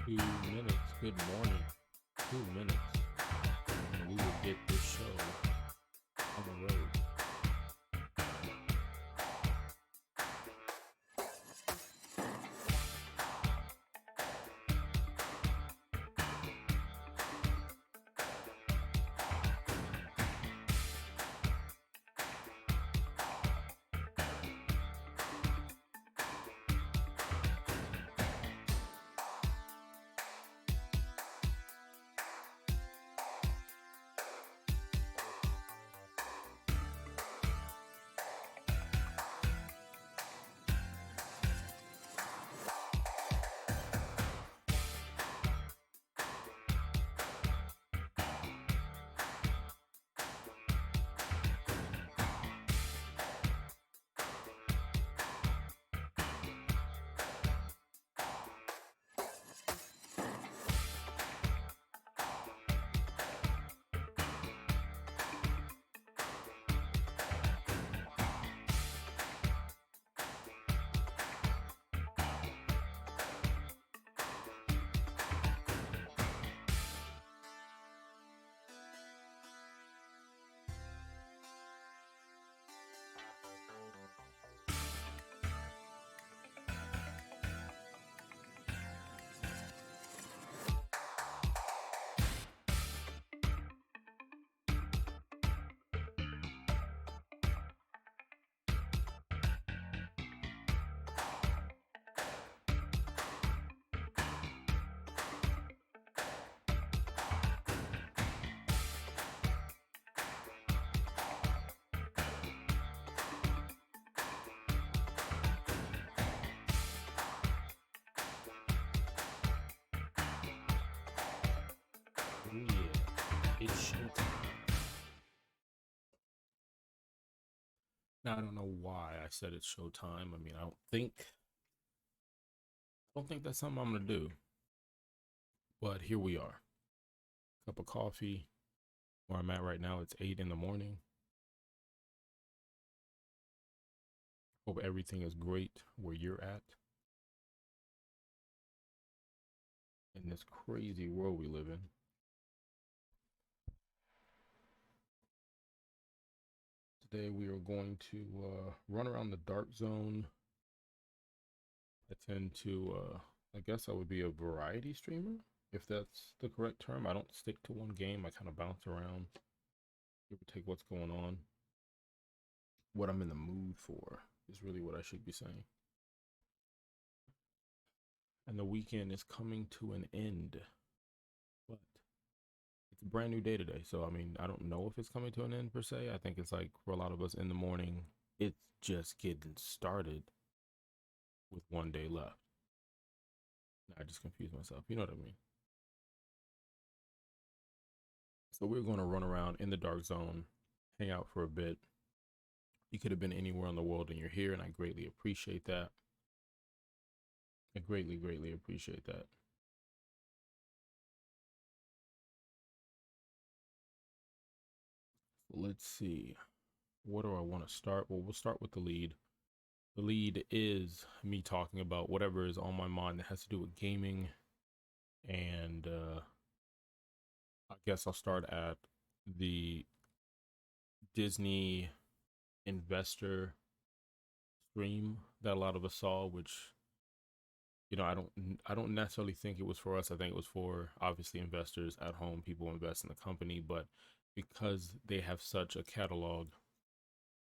2 minutes. Good morning. 2 minutes. And we will get this show on the road. Oh yeah, it's showtime. Now I don't know why I said it's showtime. I mean, I don't think that's something I'm gonna do. But here we are. Cup of coffee. Where I'm at right now, it's 8 in the morning. Hope everything is great where you're at. In this crazy world we live in. Today we are going to run around the dark zone. I tend to, I guess I would be a variety streamer, if that's the correct term. I don't stick to one game. I kind of bounce around, give or take what's going on. What I'm in the mood for is really what I should be saying. And the weekend is coming to an end, but it's a brand new day today. So, I mean, I don't know if it's coming to an end per se. I think it's like for a lot of us in the morning, it's just getting started with one day left. I just confused myself. You know what I mean? So we're going to run around in the dark zone, hang out for a bit. You could have been anywhere in the world and you're here, and I greatly appreciate that. I greatly, greatly appreciate that. Let's see. What do I want to start? Well, we'll start with the lead. The lead is me talking about whatever is on my mind that has to do with gaming. And I guess I'll start at the Disney investor stream that a lot of us saw, which, you know, I don't necessarily think it was for us. I think it was for obviously investors at home, people who invest in the company, but because they have such a catalog,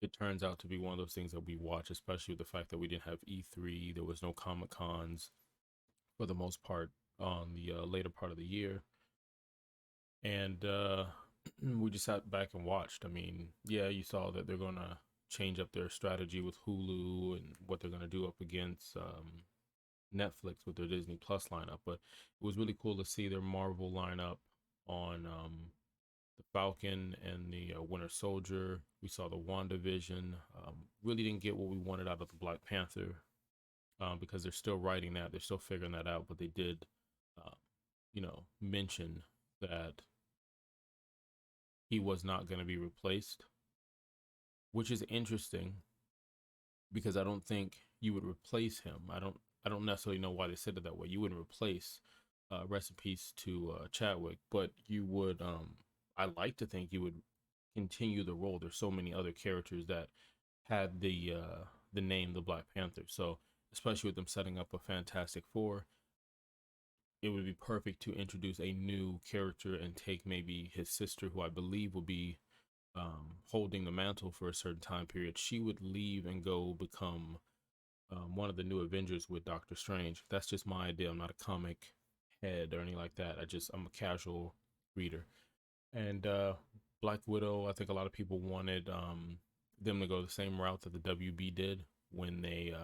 it turns out to be one of those things that we watch, especially with the fact that we didn't have E3, there was no Comic Cons for the most part on the later part of the year. And we just sat back and watched. I mean, yeah, you saw that they're going to change up their strategy with Hulu and what they're going to do up against Netflix with their Disney Plus lineup. But it was really cool to see their Marvel lineup on the Falcon and the Winter Soldier. We saw the WandaVision. Really didn't get what we wanted out of the Black Panther because they're still writing that. They're still figuring that out. But they did, mention that he was not going to be replaced, which is interesting because I don't think you would replace him. I don't necessarily know why they said it that way. You wouldn't replace rest in peace to Chadwick. But you would, I like to think you would continue the role. There's so many other characters that had the name the Black Panther. So especially with them setting up a Fantastic Four, it would be perfect to introduce a new character and take maybe his sister, who I believe will be holding the mantle for a certain time period. She would leave and go become one of the new Avengers with Doctor Strange. That's just my idea. I'm not a comic head or anything like that. I'm a casual reader. And Black Widow, I think a lot of people wanted them to go the same route that the WB did when they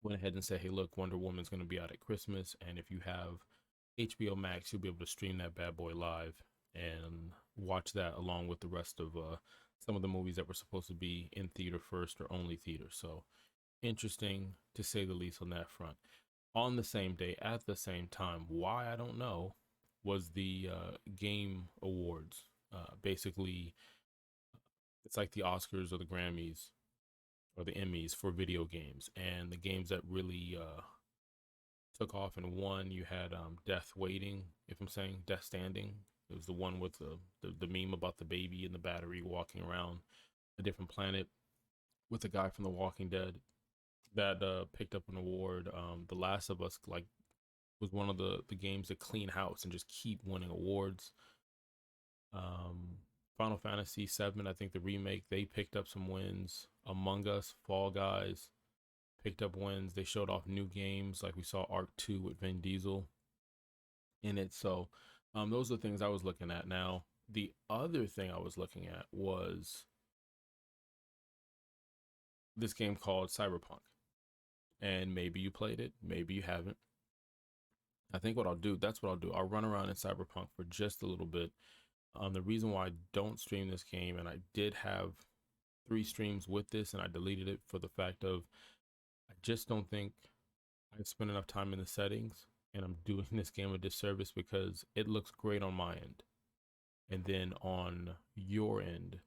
went ahead and said, hey, look, Wonder Woman's going to be out at Christmas. And if you have HBO Max, you'll be able to stream that bad boy live and watch that along with the rest of some of the movies that were supposed to be in theater first or only theater. So interesting to say the least on that front. On the same day, at the same time, why I don't know, was the Game Awards. Basically, it's like the Oscars or the Grammys or the Emmys for video games, and the games that really took off and won. You had Death Waiting, if I'm saying Death Standing. It was the one with the meme about the baby and the battery walking around a different planet with the guy from The Walking Dead that picked up an award. The Last of Us was one of the games that clean house and just keep winning awards. Final Fantasy VII, I think the remake, they picked up some wins. Among Us, Fall Guys picked up wins. They showed off new games, like we saw Arc 2 with Vin Diesel in it. So those are the things I was looking at. Now, the other thing I was looking at was this game called Cyberpunk. And maybe you played it, maybe you haven't. I think that's what I'll do. I'll run around in Cyberpunk for just a little bit. The reason why I don't stream this game, and I did have 3 streams with this and I deleted it for the fact of I just don't think I spent enough time in the settings, and I'm doing this game a disservice because it looks great on my end. And then on your end,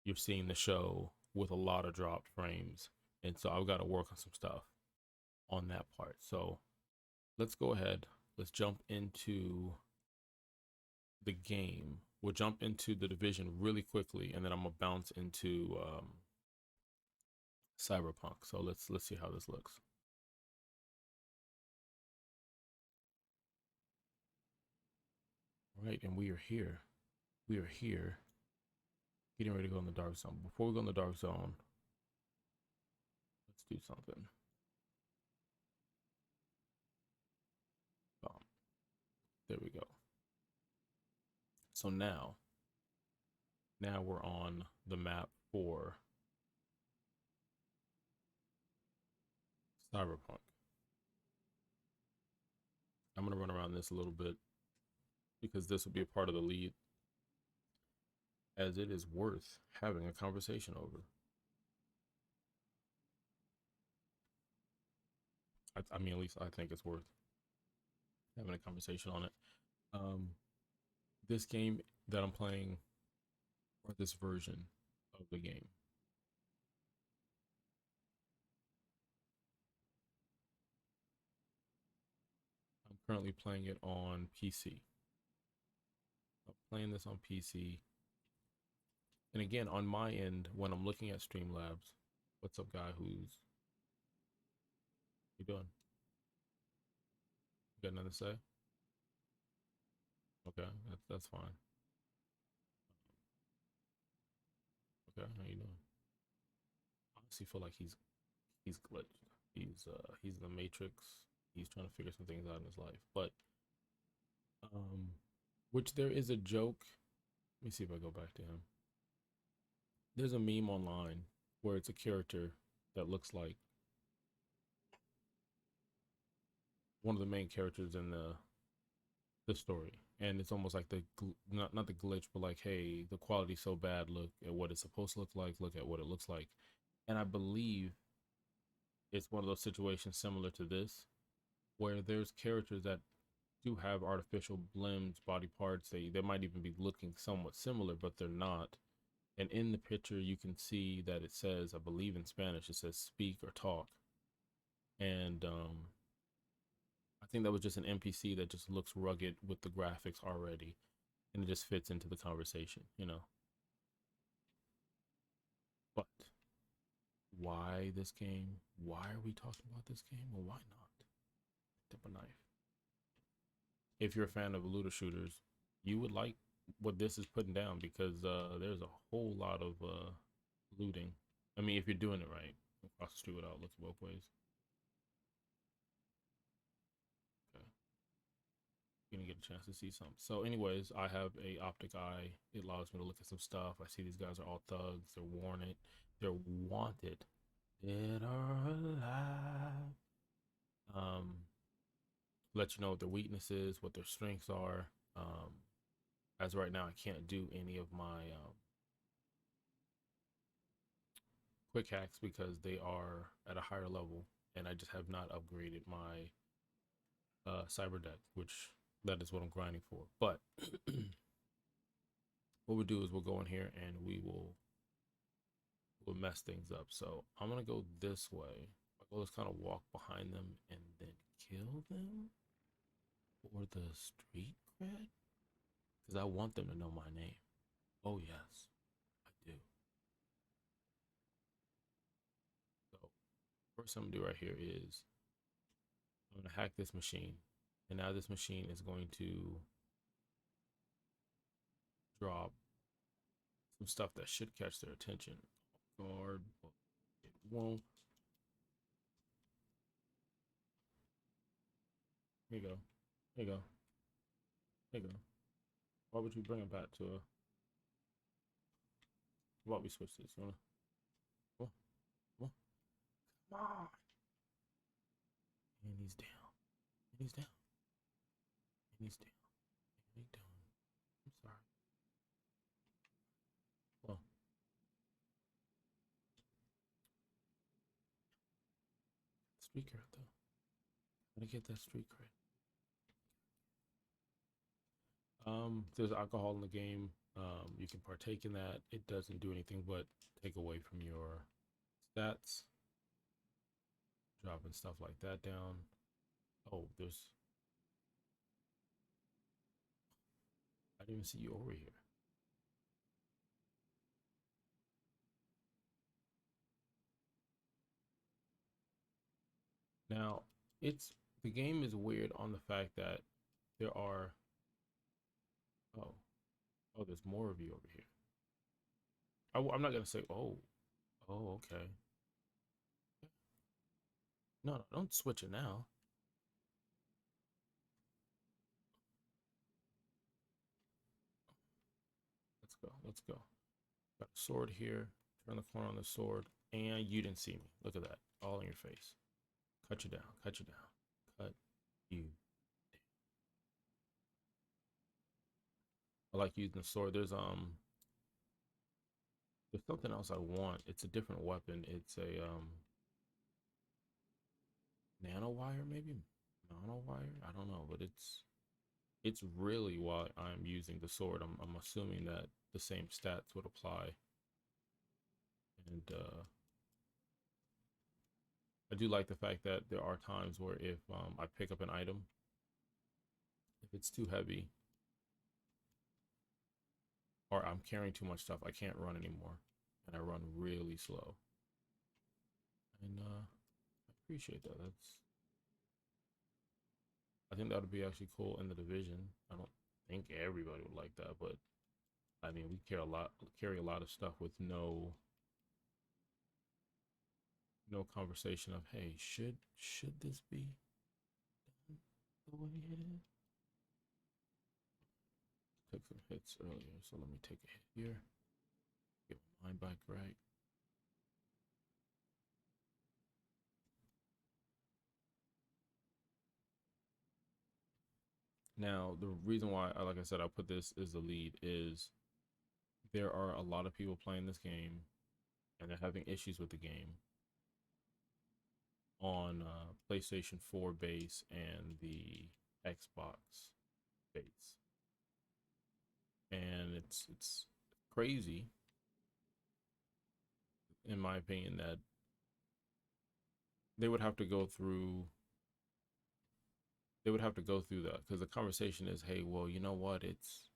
you're seeing the show with a lot of dropped frames. And so I've got to work on some stuff on that part. So let's go ahead. Let's jump into the game. We'll jump into the Division really quickly, and then I'm gonna bounce into Cyberpunk. So let's see how this looks. All right, and we are here. We are here, getting ready to go in the dark zone. Before we go in the dark zone, let's do something. There we go. So now we're on the map for Cyberpunk. I'm gonna run around this a little bit because this will be a part of the lead, as it is worth having a conversation over. I mean, at least I think it's worth having a conversation on it. This game that I'm playing, or this version of the game, I'm currently playing it on PC. I'm playing this on PC. And again, on my end, when I'm looking at Streamlabs, what's up, guy? Who's you doing? You got nothing to say? Okay, that's fine. Okay, how you doing? I honestly feel like he's glitched. He's in the Matrix. He's trying to figure some things out in his life. But which there is a joke. Let me see if I go back to him. There's a meme online where it's a character that looks like one of the main characters in the story, and it's almost like not the glitch, but like, hey, the quality's so bad, look at what it's supposed to look like, look at what it looks like. And I believe it's one of those situations similar to this, where there's characters that do have artificial limbs, body parts. They might even be looking somewhat similar, but they're not. And in the picture, you can see that it says, I believe in Spanish, it says speak or talk. And I think that was just an NPC that just looks rugged with the graphics already, and it just fits into the conversation, you know. But why this game? Why are we talking about this game? Well, why not? Tip a knife. If you're a fan of looter shooters, you would like what this is putting down, because there's a whole lot of looting. I mean, if you're doing it right. Across the street without looking both ways. Okay. You're gonna get a chance to see something. So anyways, I have a optic eye. It allows me to look at some stuff. I see these guys are all thugs. They're wanted. They're wanted. Dead or alive. Let you know what their weaknesses, what their strengths are. As right now, I can't do any of my quick hacks because they are at a higher level, and I just have not upgraded my cyber deck, which that is what I'm grinding for. But what we'll do is we'll go in here and we'll mess things up. So I'm gonna go this way. My goal is kind of walk behind them and then kill them for the street cred, because I want them to know my name. Oh yes, I do. So first I'm gonna do right here is I'm gonna hack this machine, and now this machine is going to drop some stuff that should catch their attention. Guard, it won't. Here you go. Here you go. Here you go. Why would you bring it back to a? Why don't we switch this? You wanna? Come on, come on, come on. And he's down. And he's down. And he's down. And he's down. I'm sorry. Well, street cred though. Gotta get that street cred. There's alcohol in the game. You can partake in that. It doesn't do anything but take away from your stats. Dropping stuff like that down. Oh, there's. I didn't even see you over here. Now, the game is weird on the fact that there are. Oh, oh, there's more of you over here. I'm not gonna say. Oh, oh, okay. No, no, don't switch it now. Let's go. Let's go. Got a sword here. Turn the corner on the sword, and you didn't see me. Look at that, all in your face. Cut you down. Cut you down. Cut you. I like using the sword. There's something else I want. It's a different weapon. It's a nanowire, maybe nanowire. I don't know, but it's really why I'm using the sword. I'm assuming that the same stats would apply, and I do like the fact that there are times where if I pick up an item, if it's too heavy or I'm carrying too much stuff, I can't run anymore, and I run really slow. And I appreciate that. I think that would be actually cool in the division. I don't think everybody would like that, but I mean, we carry a lot of stuff with no conversation of, hey, should this be the way it is? Took some hits earlier, so let me take a hit here. Get my mind back right. Now, the reason why, like I said, I put this as the lead is there are a lot of people playing this game, and they're having issues with the game on PlayStation 4 base and the Xbox base, and it's crazy, in my opinion, that they would have to go through they would have to go through that because the conversation is, hey, well, you know what? It's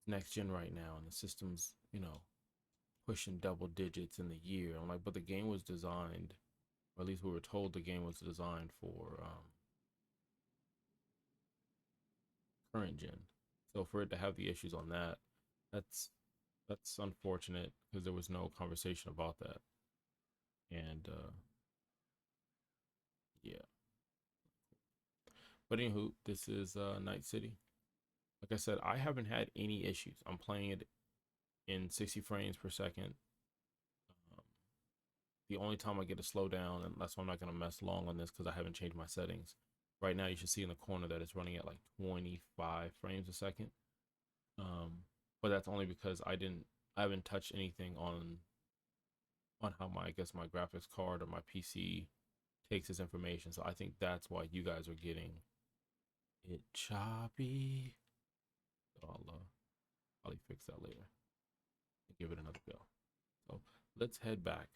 next gen right now, and the system's, pushing double digits in the year. I'm like, but the game was designed, or at least we were told the game was designed for current gen. So for it to have the issues on that, that's that's unfortunate because there was no conversation about that. And yeah, but anywho, this is Night City. Like I said, I haven't had any issues. I'm playing it in 60 frames per second. Um, the only time I get a slowdown, and that's why I'm not gonna mess long on this because I haven't changed my settings. Right now, you should see in the corner that it's running at like 25 frames a second. But that's only because I haven't touched anything on how my, I guess, my graphics card or my PC takes this information. So I think that's why you guys are getting it choppy. So I'll probably fix that later and give it another go. So let's head back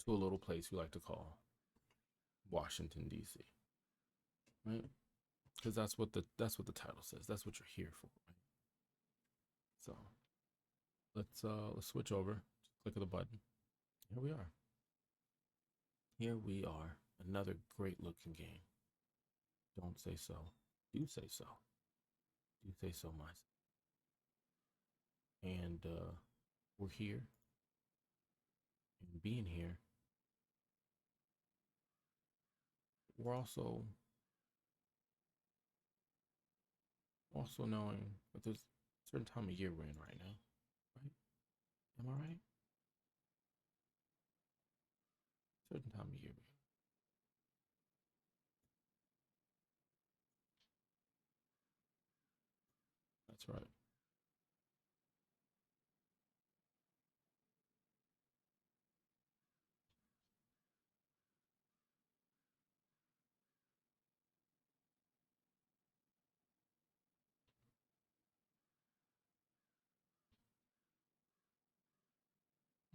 to a little place we like to call Washington D.C. Right? Because that's what the title says. That's what you're here for, right? So let's switch over. Just click of the button. Here we are. Here we are. Another great looking game. Don't say so. Do say so. Do say so, myself. And we're here. And being here, we're also knowing that there's a certain time of year we're in right now. Right? Am I right? Certain time of year. That's right.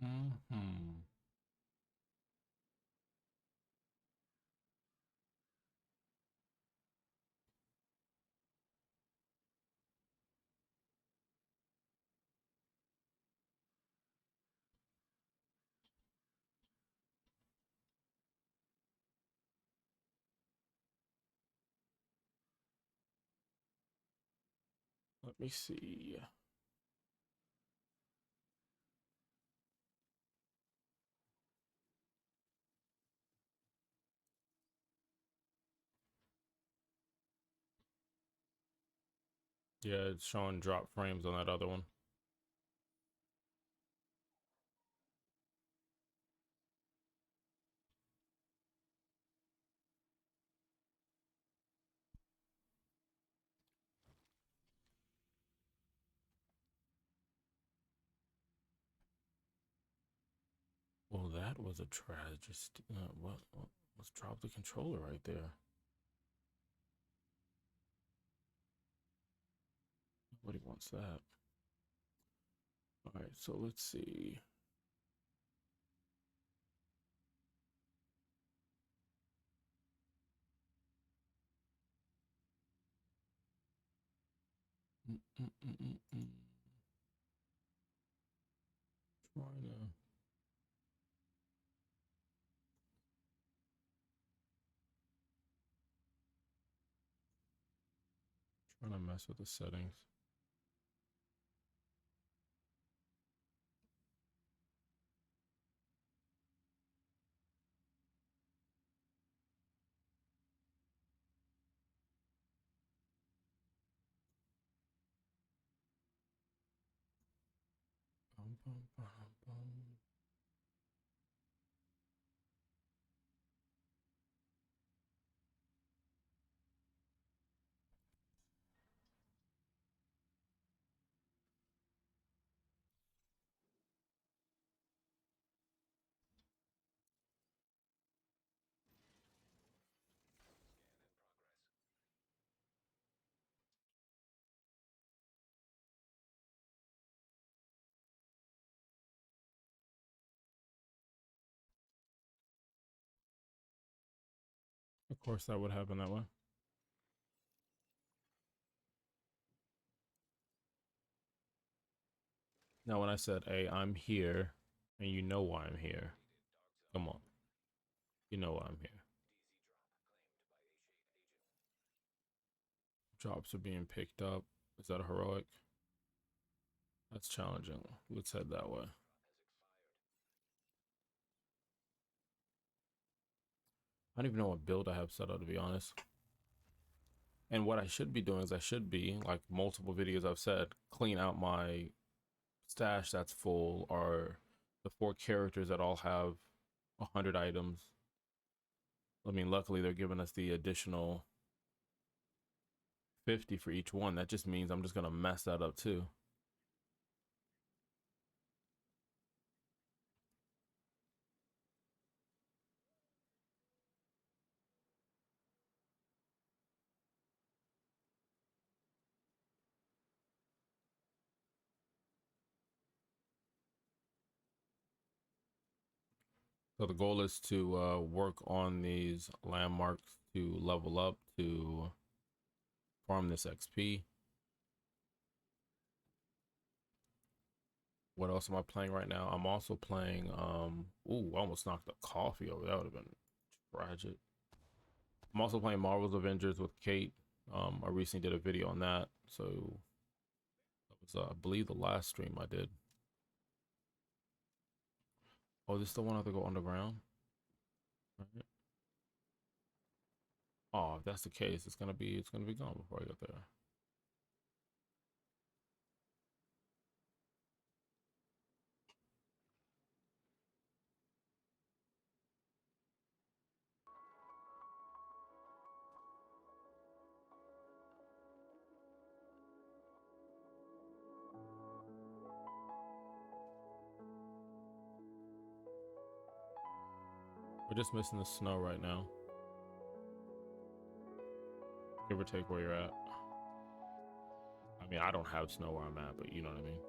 Hmm. Let me see. Yeah, it's showing drop frames on that other one. Well, that was a tragedy. What? Let's drop the controller right there. Nobody wants that. All right, so let's see. Mm-mm-mm-mm-mm. Trying to mess with the settings. Bum, bum, bum, bum. Of course, that would happen that way. Now, when I said, hey, I'm here, and you know why I'm here, come on. You know why I'm here. Drops are being picked up. Is that a heroic? That's challenging. Let's head that way. I don't even know what build I have set up, to be honest. And what I should be doing is I should be, like multiple videos I've said, clean out my stash that's full, or the 4 characters that all have 100 items. I mean, luckily they're giving us the additional 50 for each one. That just means I'm just gonna mess that up too. So the goal is to work on these landmarks to level up, to farm this XP. What else am I playing right now? I'm also playing, ooh, I almost knocked the coffee over. That would have been tragic. I'm also playing Marvel's Avengers with Kate. I recently did a video on that. So that was, I believe, the last stream I did. Oh, this is the one I have to go underground? Right. Oh, if that's the case, it's gonna be gone before I get there. We're just missing the snow right now. Give or take where you're at. I mean, I don't have snow where I'm at, but you know what I mean.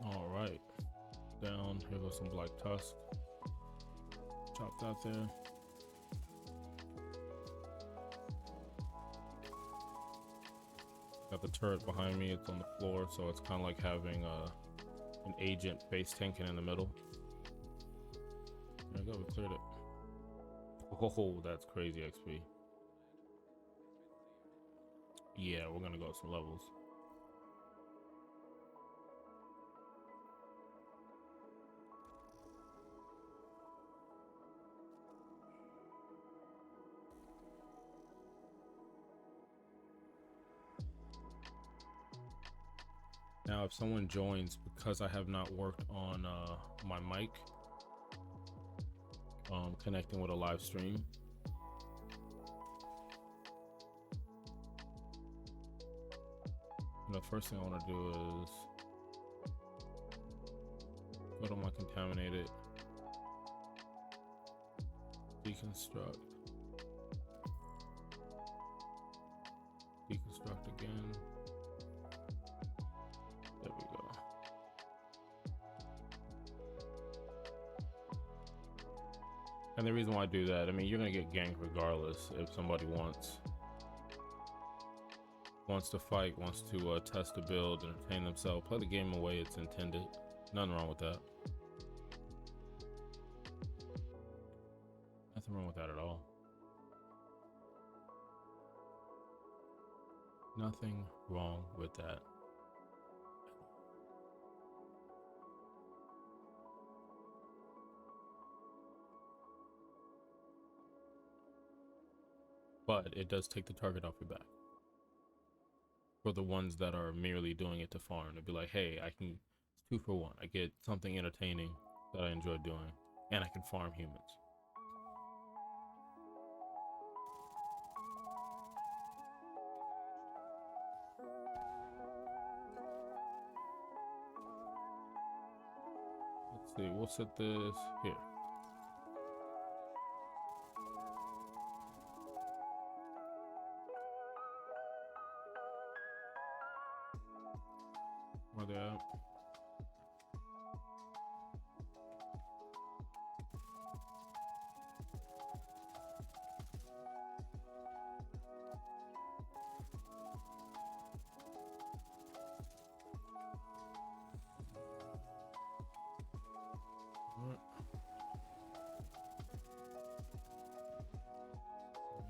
All right, down here goes some black tusk. Chop that there. Got the turret behind me. It's on the floor, so it's kind of like having an agent face tanking in the middle. There we go. We cleared it. Oh, that's crazy XP. Yeah, we're gonna go some levels. Now, if someone joins, because I have not worked on my mic, connecting with a live stream, the first thing I want to do is go to my contaminated, deconstruct again. There we go. And the reason why I do that, I mean, you're gonna get ganked regardless. If somebody wants to fight, wants to test a build, entertain themselves, play the game the way it's intended. Nothing wrong with that. Nothing wrong with that at all. Nothing wrong with that. But it does take the target off your back. For the ones that are merely doing it to farm, it'd be like, hey, it's 2 for 1. I get something entertaining that I enjoy doing, and I can farm humans. Let's see, we'll set this here. Where they at?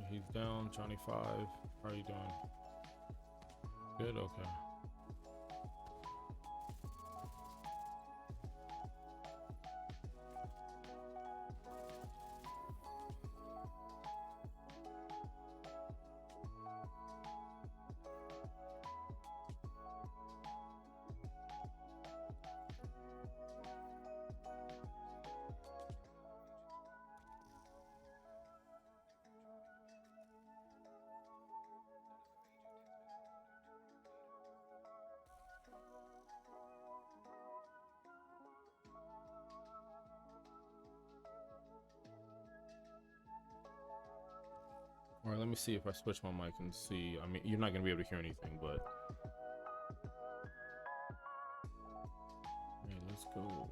He's down, Johnny 5. How are you doing? Good, okay. All right, let me see if I switch my mic and see. I mean, you're not gonna be able to hear anything, but hey, let's go.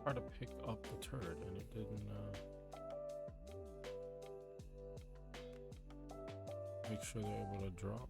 Try to pick up the turret and it didn't make sure they're able to drop.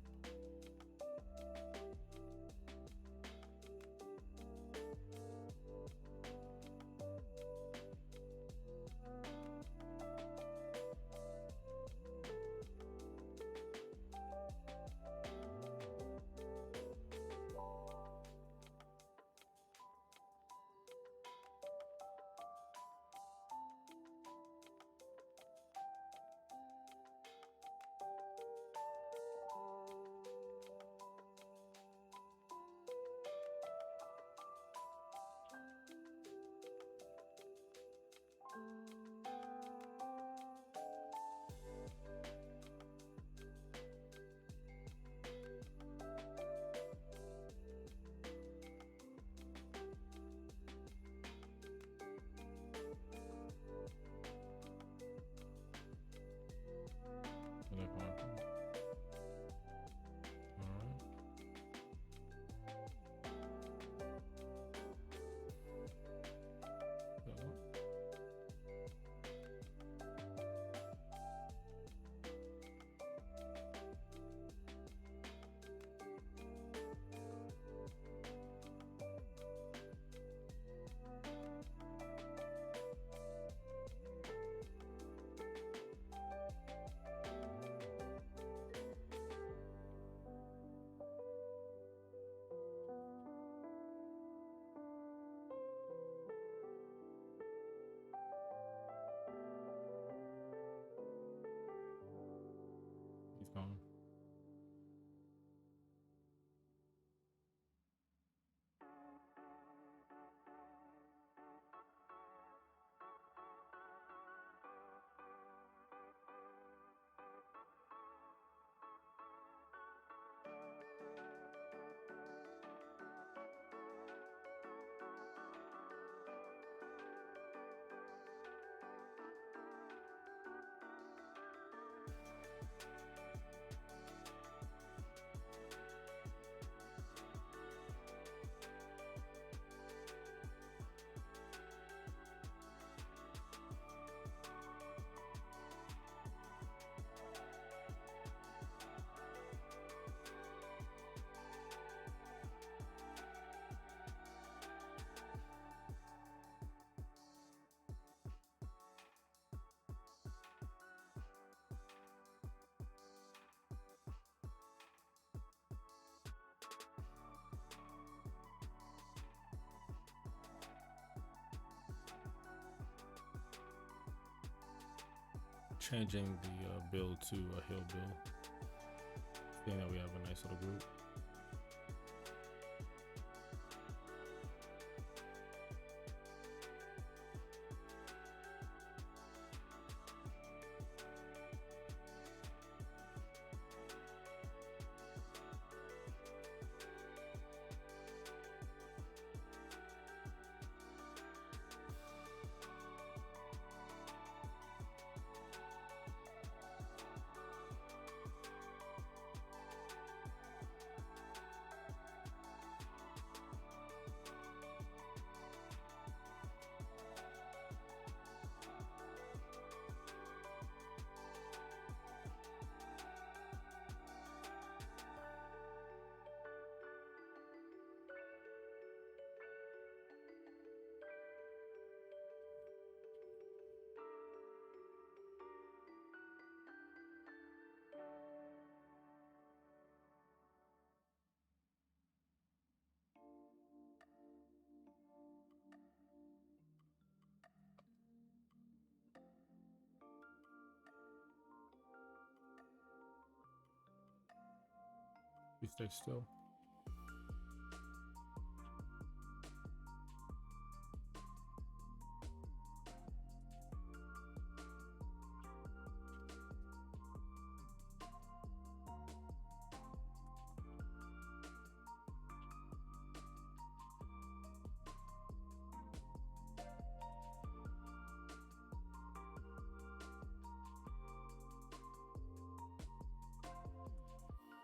changing the build to a hill build. Seeing that we have a nice little group. You stay still.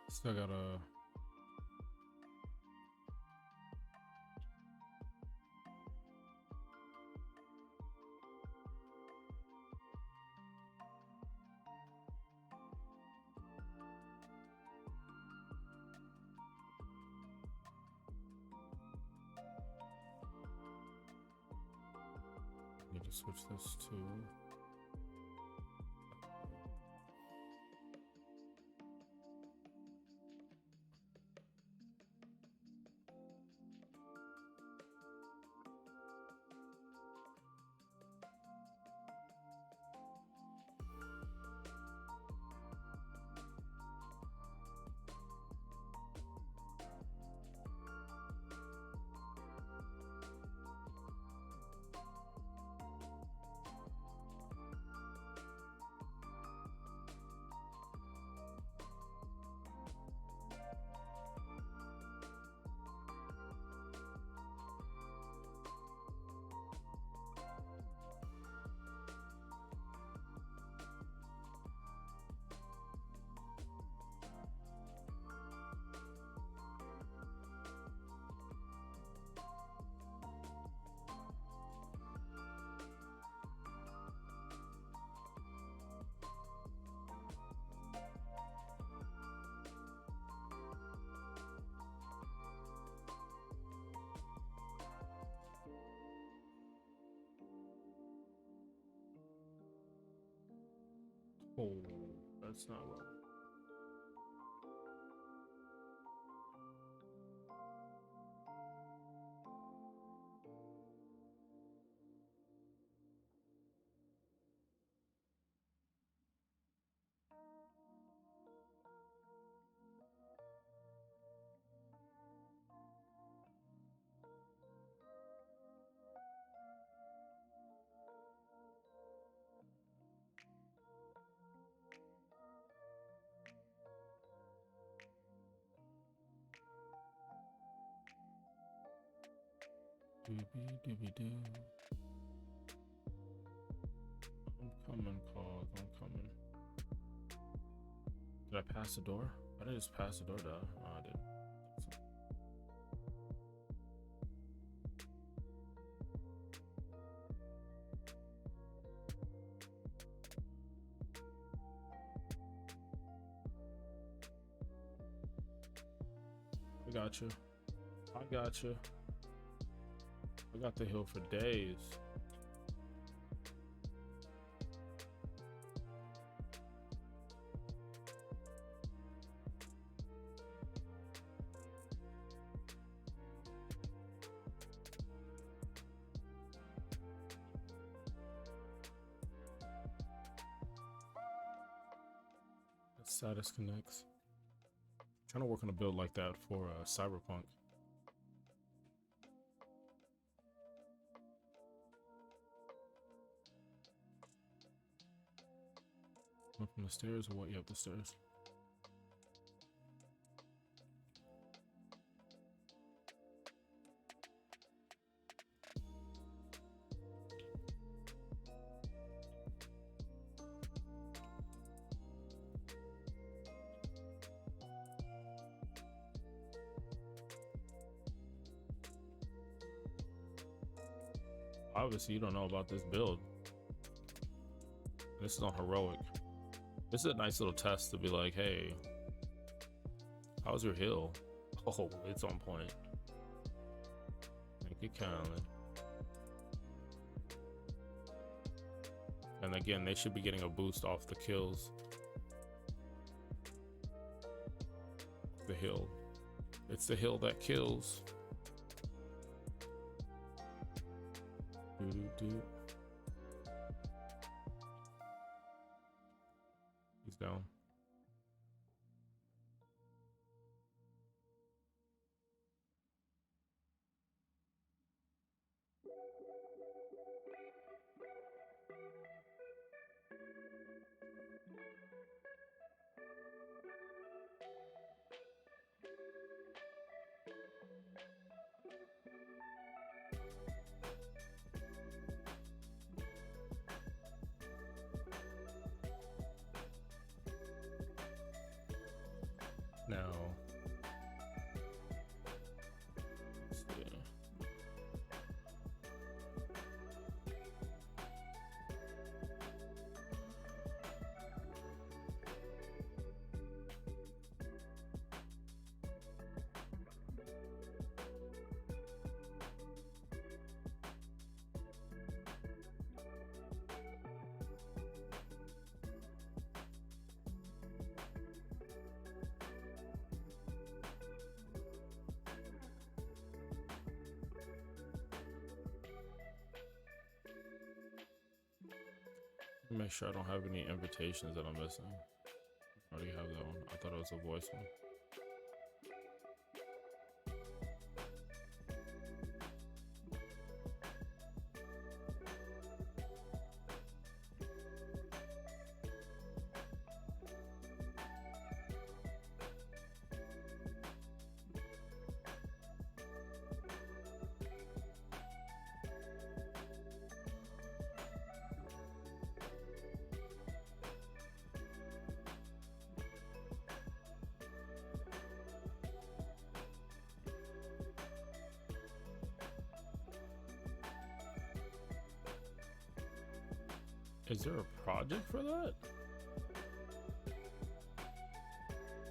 Still gotta need to switch this to oh, that's not well. Doobie-doobie-doo. I'm coming, cause I'm coming. Did I pass the door? I didn't just pass the door, did I? No, I didn't. I got you. I got you. I got the hill for days. Status connects. Trying to work on a build like that for cyberpunk. Up from the stairs or what? Yep, the stairs. Obviously, you don't know about this build. This is on heroic. This is a nice little test to be like, hey, how's your heal? Oh, it's on point. Make it count. And again, they should be getting a boost off the kills. The heal. It's the heal that kills. He's down. Now, let's see. Make sure I don't have any invitations that I'm missing. I already have that one. I thought it was a voice one. Is there a project for that?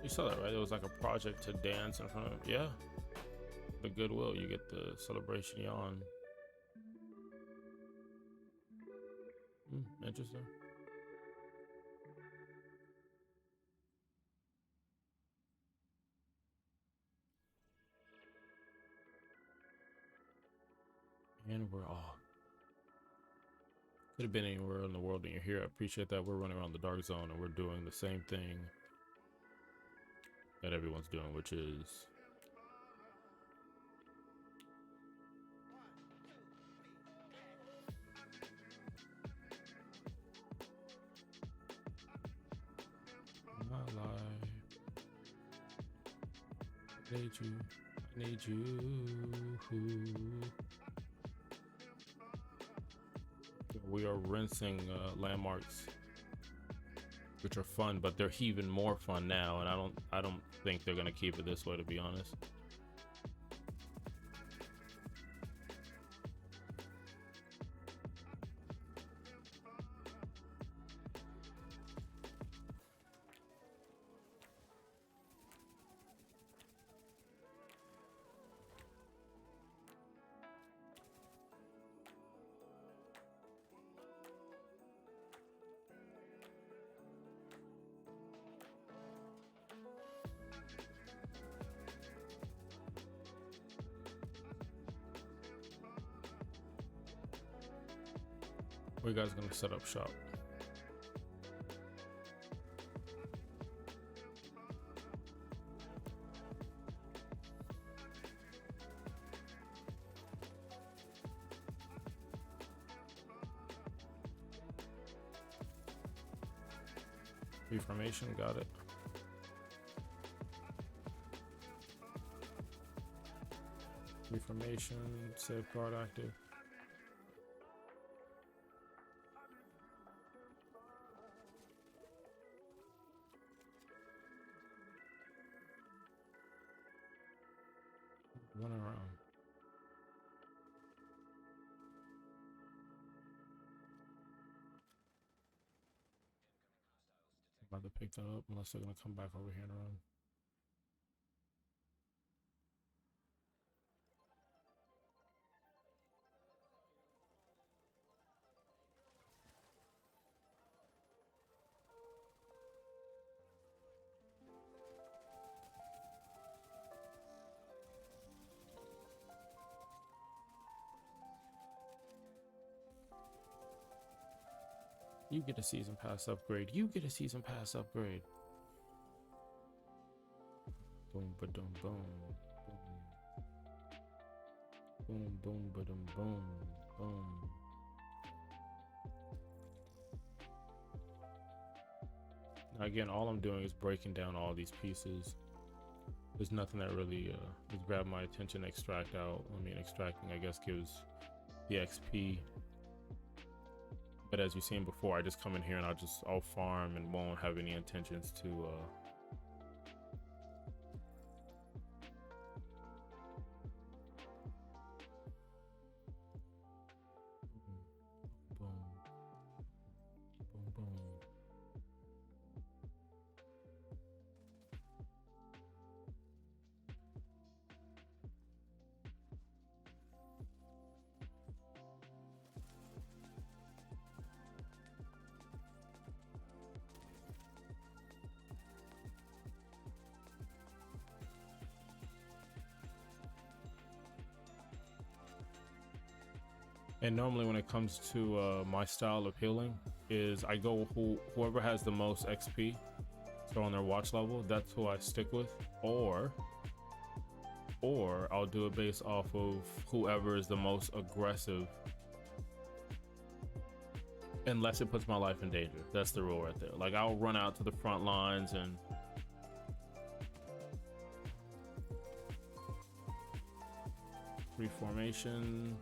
You saw that, right? It was like a project to dance in front of, yeah. The Goodwill, you get the celebration yawn. Interesting. And we're off. Could have been anywhere in the world and you're here. I appreciate that. We're running around the dark zone and we're doing the same thing that everyone's doing, which is my life. I need you. I need you. We are rinsing landmarks, which are fun, but they're even more fun now, and I don't think they're gonna keep it this way, to be honest. Where you guys gonna set up shop? Reformation, got it. Reformation, safeguard active. Run around. I'm about to pick that up unless they're gonna come back over here and run. You get a season pass upgrade. You get a season pass upgrade. Boom, ba dum, boom, boom, boom, boom, ba dum, boom, boom. Now again, all I'm doing is breaking down all these pieces. There's nothing that really has grabbed my attention. Extract out. I mean, extracting, I guess, gives the XP. But as you've seen before, I just come in here and I'll farm and won't have any intentions to boom, boom, boom. And normally when it comes to my style of healing is I go whoever has the most XP, so on their watch level, that's who I stick with, or I'll do it based off of whoever is the most aggressive, unless it puts my life in danger. That's the rule right there. Like, I'll run out to the front lines and reformation.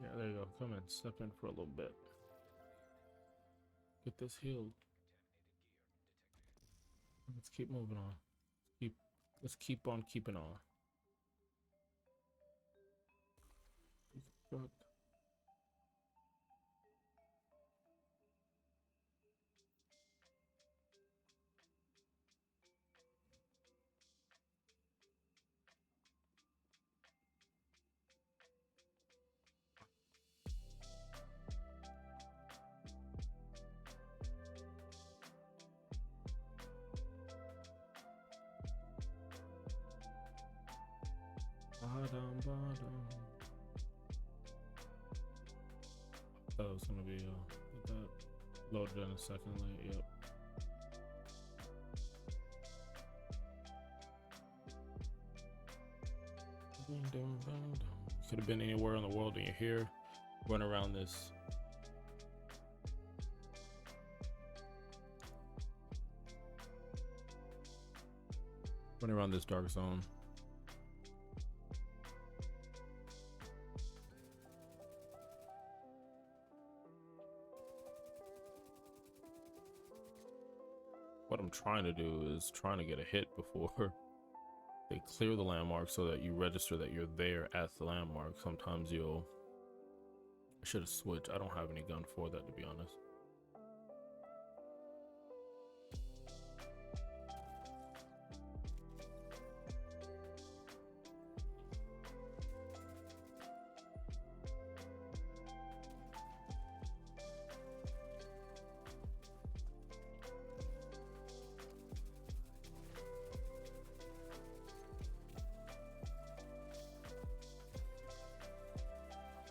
Yeah, there you go. Come in, step in for a little bit. Get this healed. Let's keep moving on. Let's keep on keeping on. Fuck. Bottom. Oh, it's gonna be get that loaded in a second. Like, yep. Could have been anywhere in the world, and you're here. Run around this. Run around this dark zone. What I'm trying to do is trying to get a hit before they clear the landmark so that you register that you're there at the landmark. Sometimes you'll... I should have switched. I don't have any gun for that, to be honest.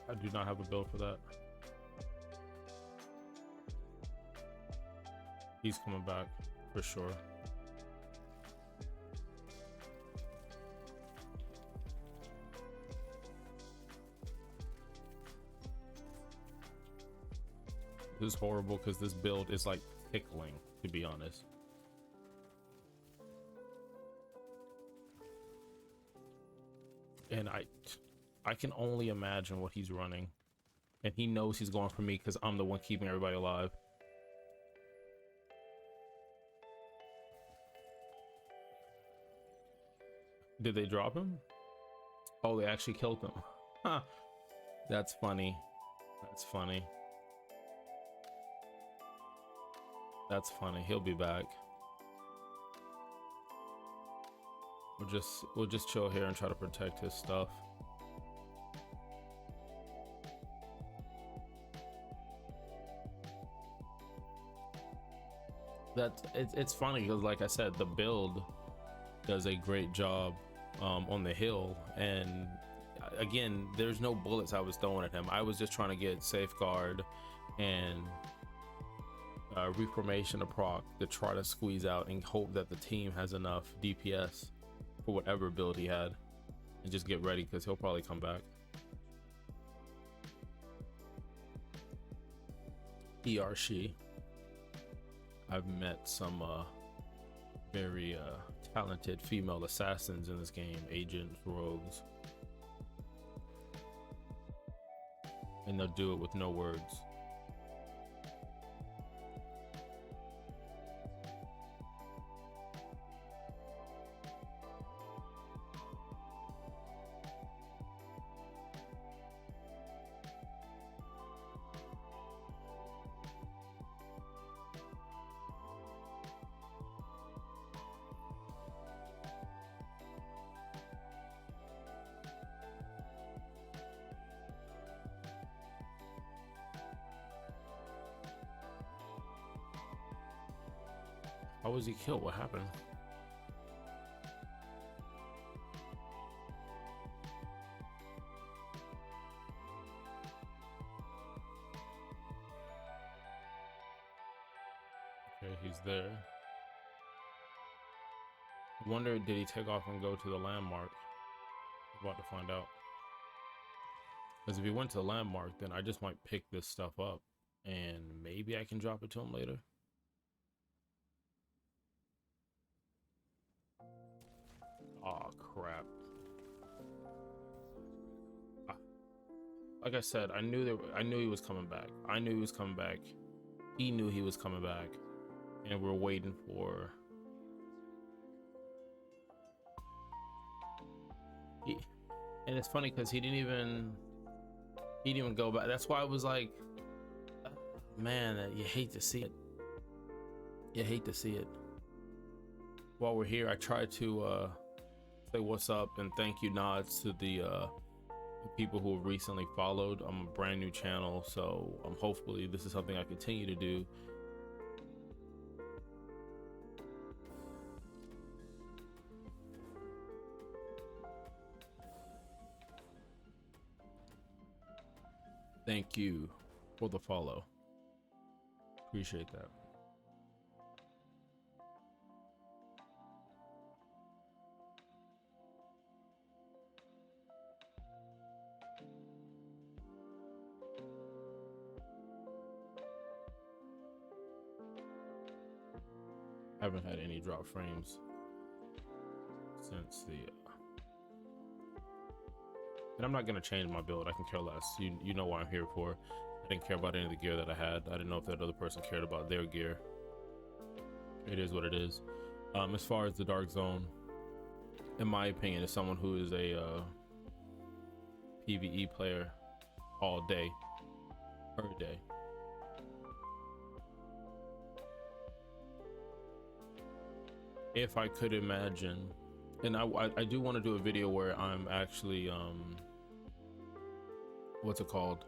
I do not have a build for that. He's coming back. for sure. This is horrible because this build is like tickling, to be honest. And I can only imagine what he's running. And he knows he's going for me because I'm the one keeping everybody alive. Did they drop him? Oh, they actually killed him. Huh. That's funny. That's funny. That's funny. He'll be back. We'll just chill here and try to protect his stuff. It's funny because, like I said, the build does a great job on the hill, and again, there's no bullets I was throwing at him. I was just trying to get safeguard and reformation to proc to try to squeeze out and hope that the team has enough DPS for whatever build he had, and just get ready because he'll probably come back. She. I've met some very talented female assassins in this game, agents, rogues, and they'll do it with no words. How was he killed? What happened? Okay, he's there. I wonder, did he take off and go to the landmark? I'm about to find out. Because if he went to the landmark, then I just might pick this stuff up and maybe I can drop it to him later. Oh crap. Like I said, I knew he was coming back. I knew he was coming back. He knew he was coming back. And we're waiting for and it's funny because he didn't even go back. That's why I was like, man, you hate to see it. You hate to see it. While we're here, I tried to say what's up and thank you nods to the people who have recently followed. I'm a brand new channel, so hopefully this is something I continue to do. Thank you for the follow. Appreciate that. I haven't had any drop frames since the and I'm not gonna change my build. I can care less. You know what I'm here for. I didn't care about any of the gear that I had. I didn't know if that other person cared about their gear. It is what it is. As far as the Dark Zone, in my opinion, is someone who is a PVE player all day, every day. If I could imagine, and I do want to do a video where I'm actually what's it called,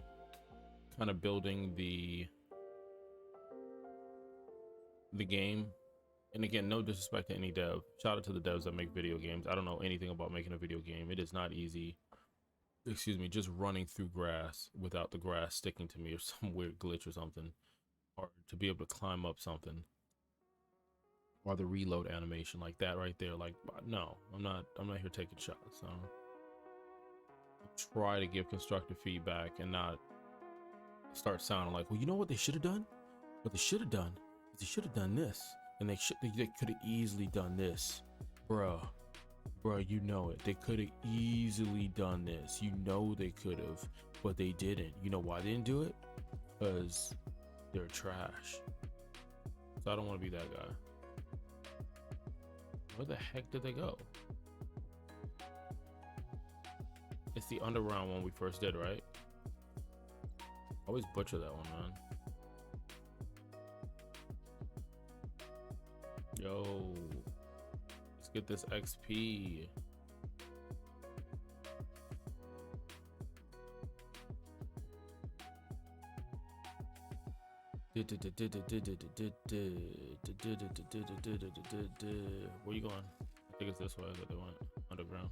kind of building the game. And again, no disrespect to any dev, shout out to the devs that make video games. I don't know anything about making a video game. It is not easy, excuse me, just running through grass without the grass sticking to me or some weird glitch or something, or to be able to climb up something. or the reload animation, like that right there. Like, no, I'm not here taking shots. So try to give constructive feedback and not start sounding like, well, you know what they should have done? What they should have done is they should have done this, and they could have easily done this, bruh, you know it. They could have easily done this. You know they could have, but they didn't. You know why they didn't do it? Because they're trash. So I don't want to be that guy. Where the heck did they go? It's the underground one we first did, right? I always butcher that one, man. Yo, let's get this XP. Where you going? I think it's this way that they went underground.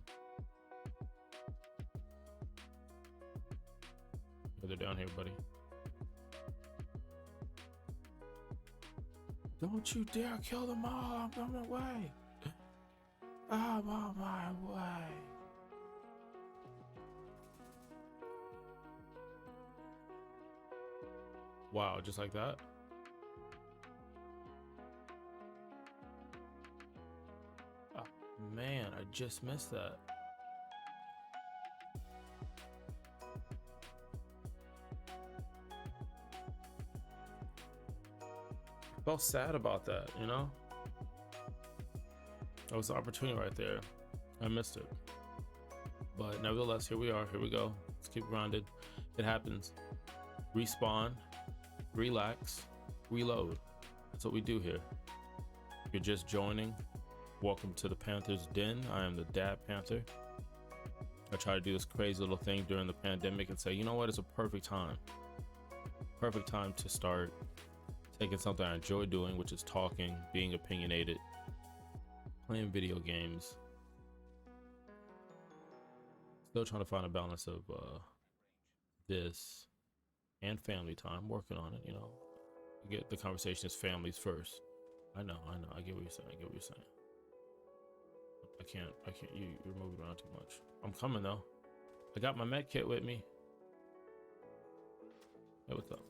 Yeah, they're down here, buddy. Don't you dare kill them all! I'm on my way! I'm on my way! Wow, just like that? Oh, man, I just missed that. I felt sad about that, you know? That was an opportunity right there. I missed it. But nevertheless, here we are. Here we go. Let's keep grounded. It happens. Respawn, relax, reload. That's what we do here. If you're just joining, welcome to the Panther's Den. I am the Dadpanther. I try to do this crazy little thing during the pandemic and say, you know what? It's a perfect time. Perfect time to start taking something I enjoy doing, which is talking, being opinionated, playing video games. Still trying to find a balance of this and family time. Working on it, you know. Get the conversation is families first. I know. I get what you're saying. I can't. You're moving around too much. I'm coming though. I got my med kit with me. Hey, what's up?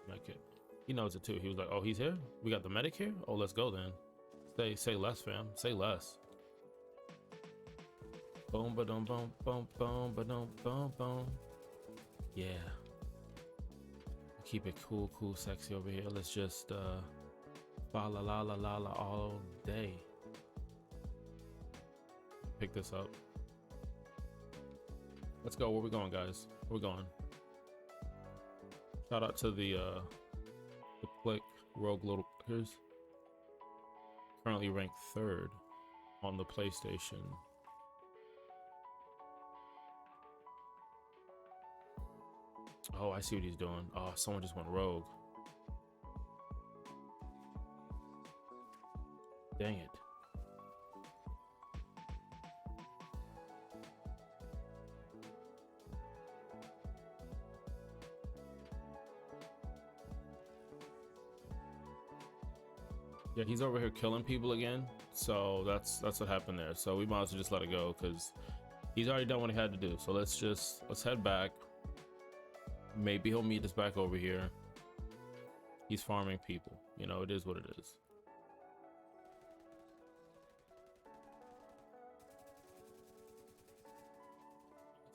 Med kit. He knows it too. He was like, "Oh, he's here. We got the medic here. Oh, let's go then." Say less, fam. Say less. Boom, ba dum, boom, boom, boom, ba dum, boom, boom. Yeah. Keep it cool, sexy over here. Let's just fa la la la la la all day. Pick this up. Let's go. Where we going, guys? Where we going? Shout out to the Click Rogue Little Clickers. Currently ranked 3rd on the PlayStation. Oh, I see what he's doing. Oh, someone just went rogue. Dang it. Yeah, he's over here killing people again. So that's what happened there. So we might as well just let it go because he's already done what he had to do. So let's head back. Maybe he'll meet us back over here. He's farming people. You know, it is what it is.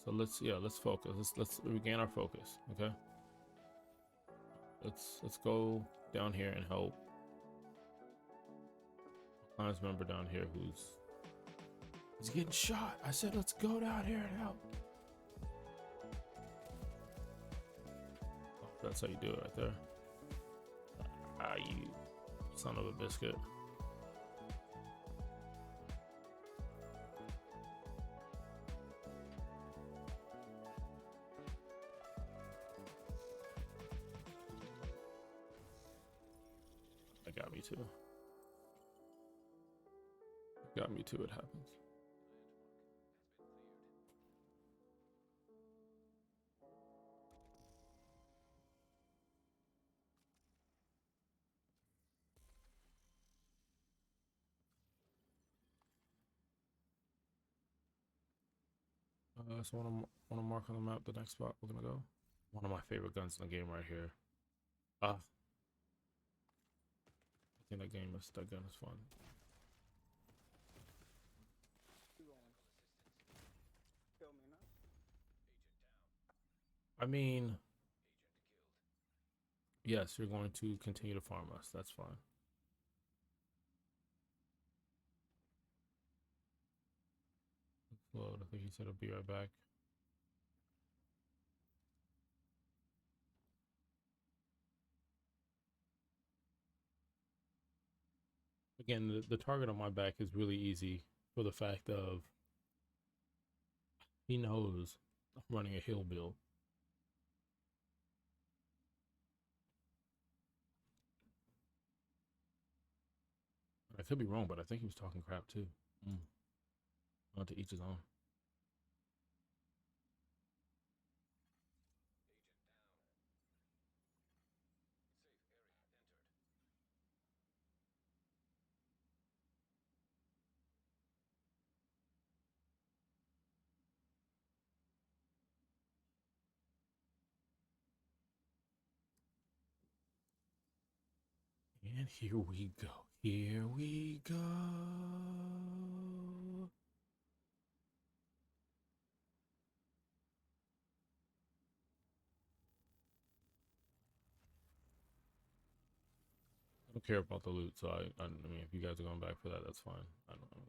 So let's focus. Let's regain our focus. Okay. Let's go down here and help. Clients member down here he's getting shot. I said let's go down here and help. Oh, that's how you do it right there. Ah, you son of a biscuit. That got me too. Got me too, it happens. So wanna mark on the map the next spot we're gonna go. One of my favorite guns in the game right here. I think that gun is fun. I mean, yes, you're going to continue to farm us. That's fine. Load. I think he said he'll be right back. Again, the target on my back is really easy for the fact of he knows I'm running a hill build. I could be wrong, but I think he was talking crap too. Not to each his own. And here we go. Here we go. I don't care about the loot, so I mean, if you guys are going back for that, that's fine. I don't know.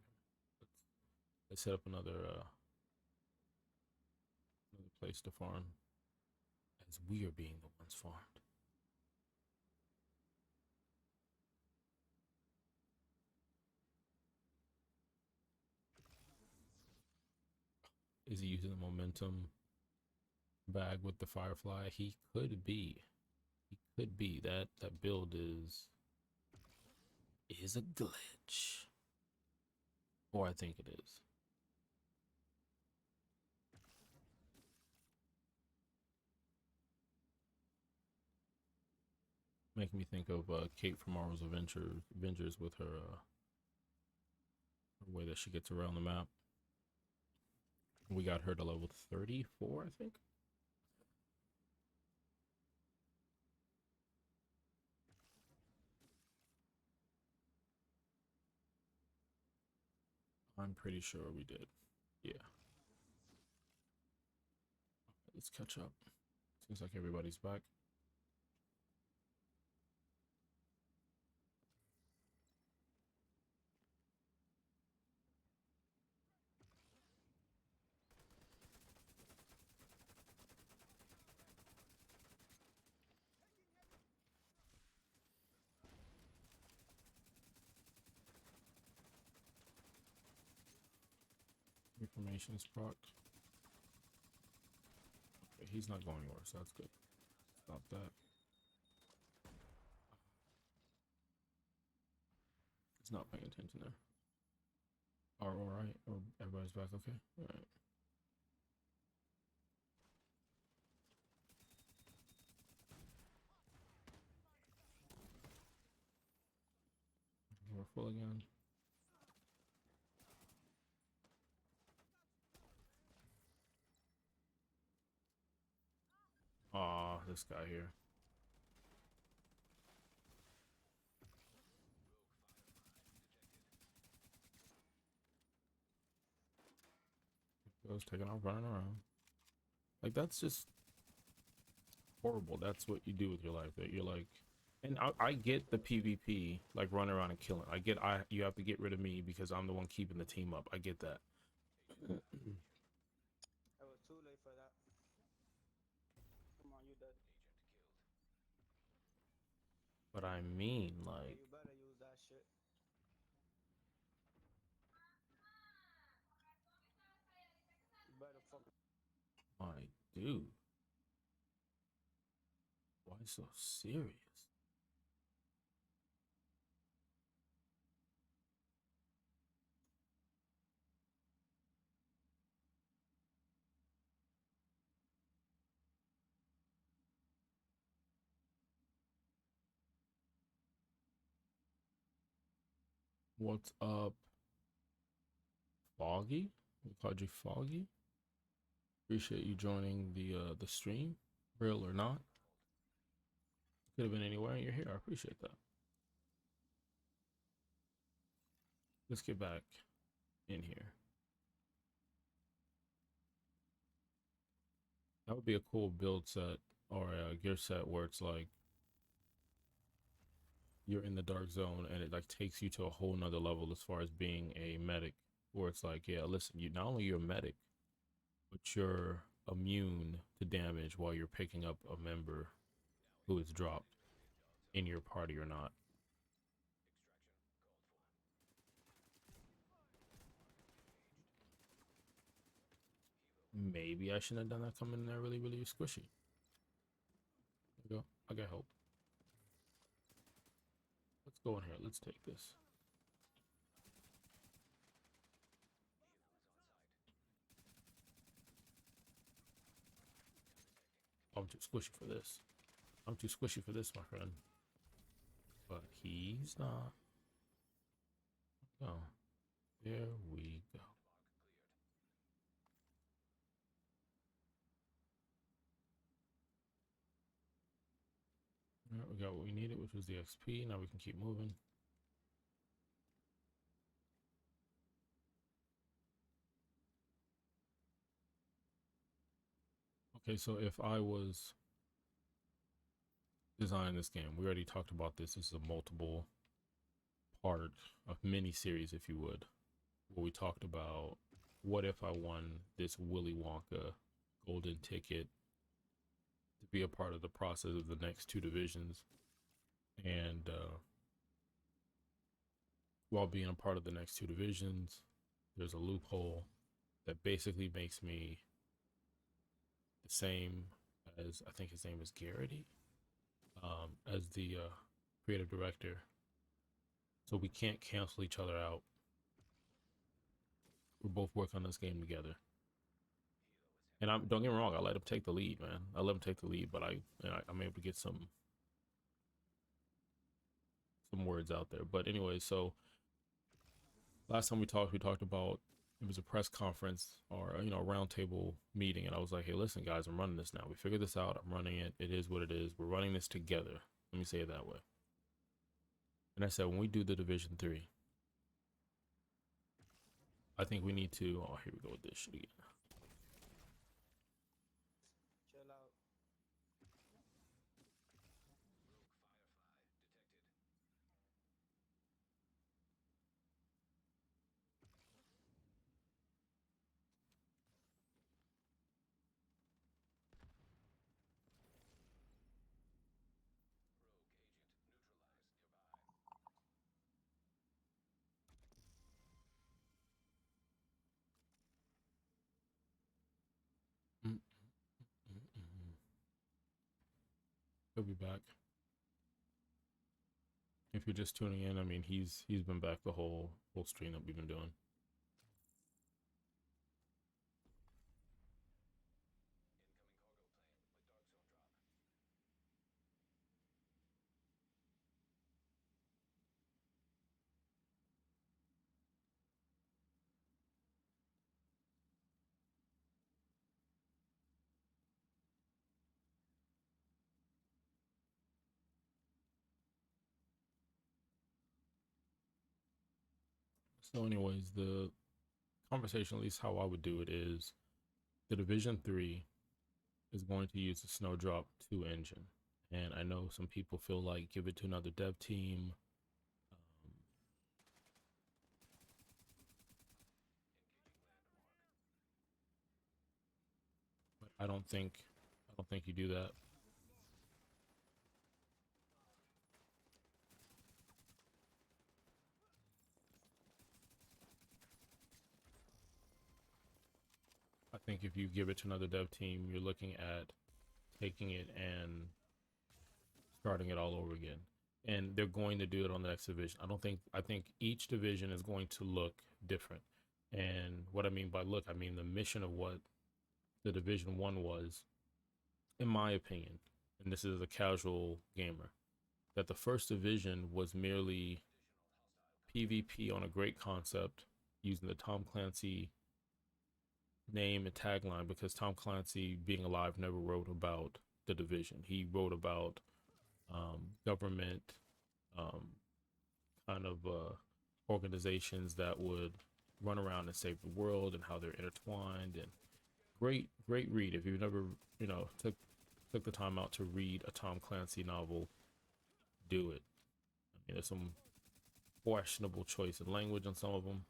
Let's set up another place to farm, as we are being the ones farmed. Is he using the momentum bag with the firefly? He could be. He could be. That build is a glitch, or I think it is. Making me think of Kate from Marvel's Avengers with her way that she gets around the map. We got her to level 34, I think. I'm pretty sure we did. Yeah. Let's catch up. Seems like everybody's back. Information is procced. Okay, he's not going anywhere, so that's good. Stop that. He's not paying attention there. All right. Or everybody's back. Okay. All right. We're full again. Aw, this guy here. Goes taking off running around. Like, that's just horrible. That's what you do with your life. That you're like, and I get the PvP, like running around and killing. I get you have to get rid of me because I'm the one keeping the team up. I get that. I was too late for that. Come on, you dead. But I mean, Yeah, like, you better use that shit. You better fucking. my dude, why so serious? What's up, Foggy? We called you Foggy? Appreciate you joining the stream, real or not. Could have been anywhere, and you're here. I appreciate that. Let's get back in here. That would be a cool build set or a gear set where it's like you're in the dark zone and it like takes you to a whole nother level as far as being a medic. Where it's like, yeah, listen, you not only you're a medic, but you're immune to damage while you're picking up a member who is dropped in your party or not. Maybe I shouldn't have done that coming in there really, really squishy. There we go. I got help. Let's go in here. Let's take this. I'm too squishy for this. I'm too squishy for this, my friend. But he's not. Oh, there we go. All right, we got what we needed, which was the XP. Now we can keep moving. Okay, so if I was designing this game, we already talked about this. This is a multiple part of mini series, if you would, where we talked about what if I won this Willy Wonka golden ticket to be a part of the process of the next two divisions. And while being a part of the next two divisions, there's a loophole that basically makes me the same as, I think his name is Garrity, as the creative director. So we can't cancel each other out. We're both working on this game together. And don't get me wrong, I let him take the lead, man. I let him take the lead, but I'm able to get some words out there. But anyway, so last time we talked about, it was a press conference or a roundtable meeting, and I was like, hey, listen, guys, I'm running this now. We figured this out. I'm running it. It is what it is. We're running this together. Let me say it that way. And I said, when we do the Division 3, I think we need to. Oh, here we go with this shit again. Chill out. He'll be back. If you're just tuning in, I mean, he's been back the whole stream that we've been doing. So, anyways, the conversation, at least how I would do it, is the Division 3 is going to use the Snowdrop 2 engine. And I know some people feel like give it to another dev team. But I don't think you do that. I think if you give it to another dev team, you're looking at taking it and starting it all over again. And they're going to do it on the next division. I think each division is going to look different. And what I mean by look, I mean the mission of what the Division 1 was, in my opinion, and this is a casual gamer, that the first division was merely PvP on a great concept using the Tom Clancy name and tagline because Tom Clancy, being alive, never wrote about the Division. He wrote about government um, kind of organizations that would run around and save the world and how they're intertwined. And great read. If you've never, took the time out to read a Tom Clancy novel, do it. I mean, there's some questionable choice in language on some of them.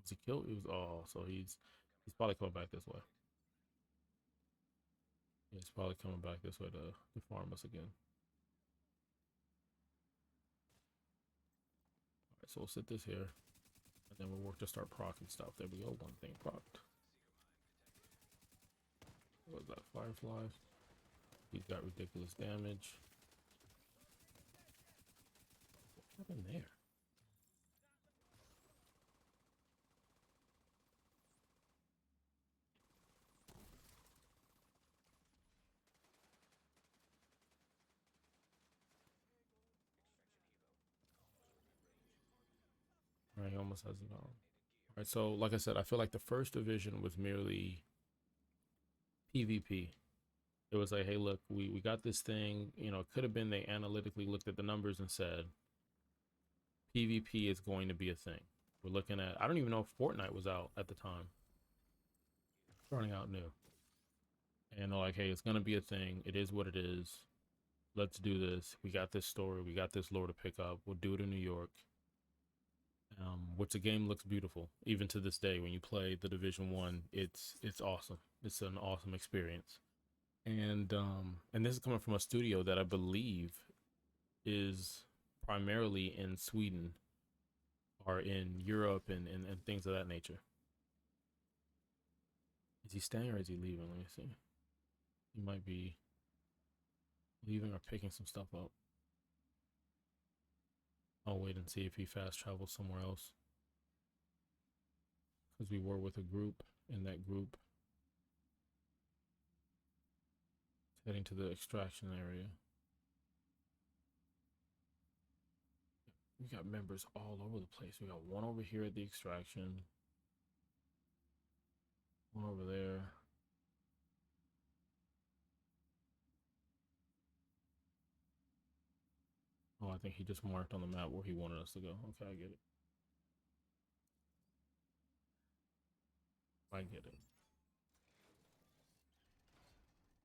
Was he killed? He was. Oh, so he's probably coming back this way. Yeah, he's probably coming back this way to farm us again. All right, so we'll sit this here, and then we'll work to start procking stuff. There we go. One thing procced. What was that? Fireflies. He's got ridiculous damage. What happened there? All right, he almost has it on. All right, so like I said, I feel like the first division was merely PvP. It was like, hey, look, we got this thing. It could have been they analytically looked at the numbers and said, PvP is going to be a thing. We're looking at, I don't even know if Fortnite was out at the time. Starting out new. And they're like, hey, it's going to be a thing. It is what it is. Let's do this. We got this story. We got this lore to pick up. We'll do it in New York. Which the game looks beautiful. Even to this day, when you play the Division 1, it's awesome. It's an awesome experience. And this is coming from a studio that I believe is primarily in Sweden or in Europe and things of that nature. Is he staying or is he leaving? Let me see. He might be leaving or picking some stuff up. I'll wait and see if he fast travels somewhere else. Because we were with a group, and that group is heading to the extraction area. We got members all over the place. We got one over here at the extraction. One over there. Oh, I think he just marked on the map where he wanted us to go. Okay, I get it. I get it.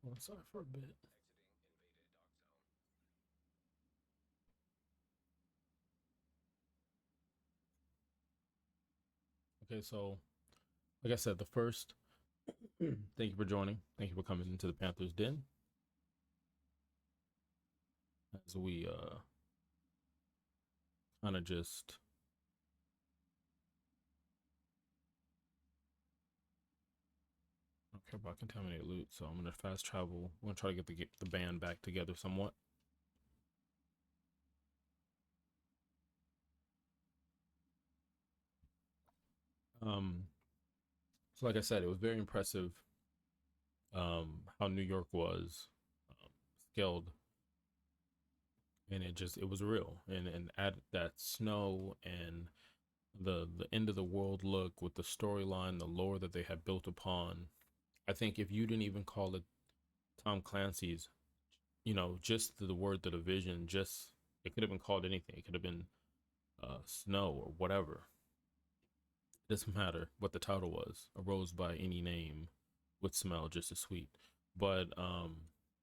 One side for a bit. Okay, so like I said, the first. Thank you for joining. Thank you for coming into the Panthers Den. As we kind of just don't care about contaminated loot, so I'm gonna fast travel. I'm gonna try to get the band back together somewhat. So like I said, it was very impressive how New York was scaled, and it was real, and add that snow and the end of the world look with the storyline, the lore that they had built upon. I think if you didn't even call it Tom Clancy's, just the word the division, just it could have been called anything. It could have been snow or whatever. It doesn't matter what the title was. A rose by any name would smell just as sweet. But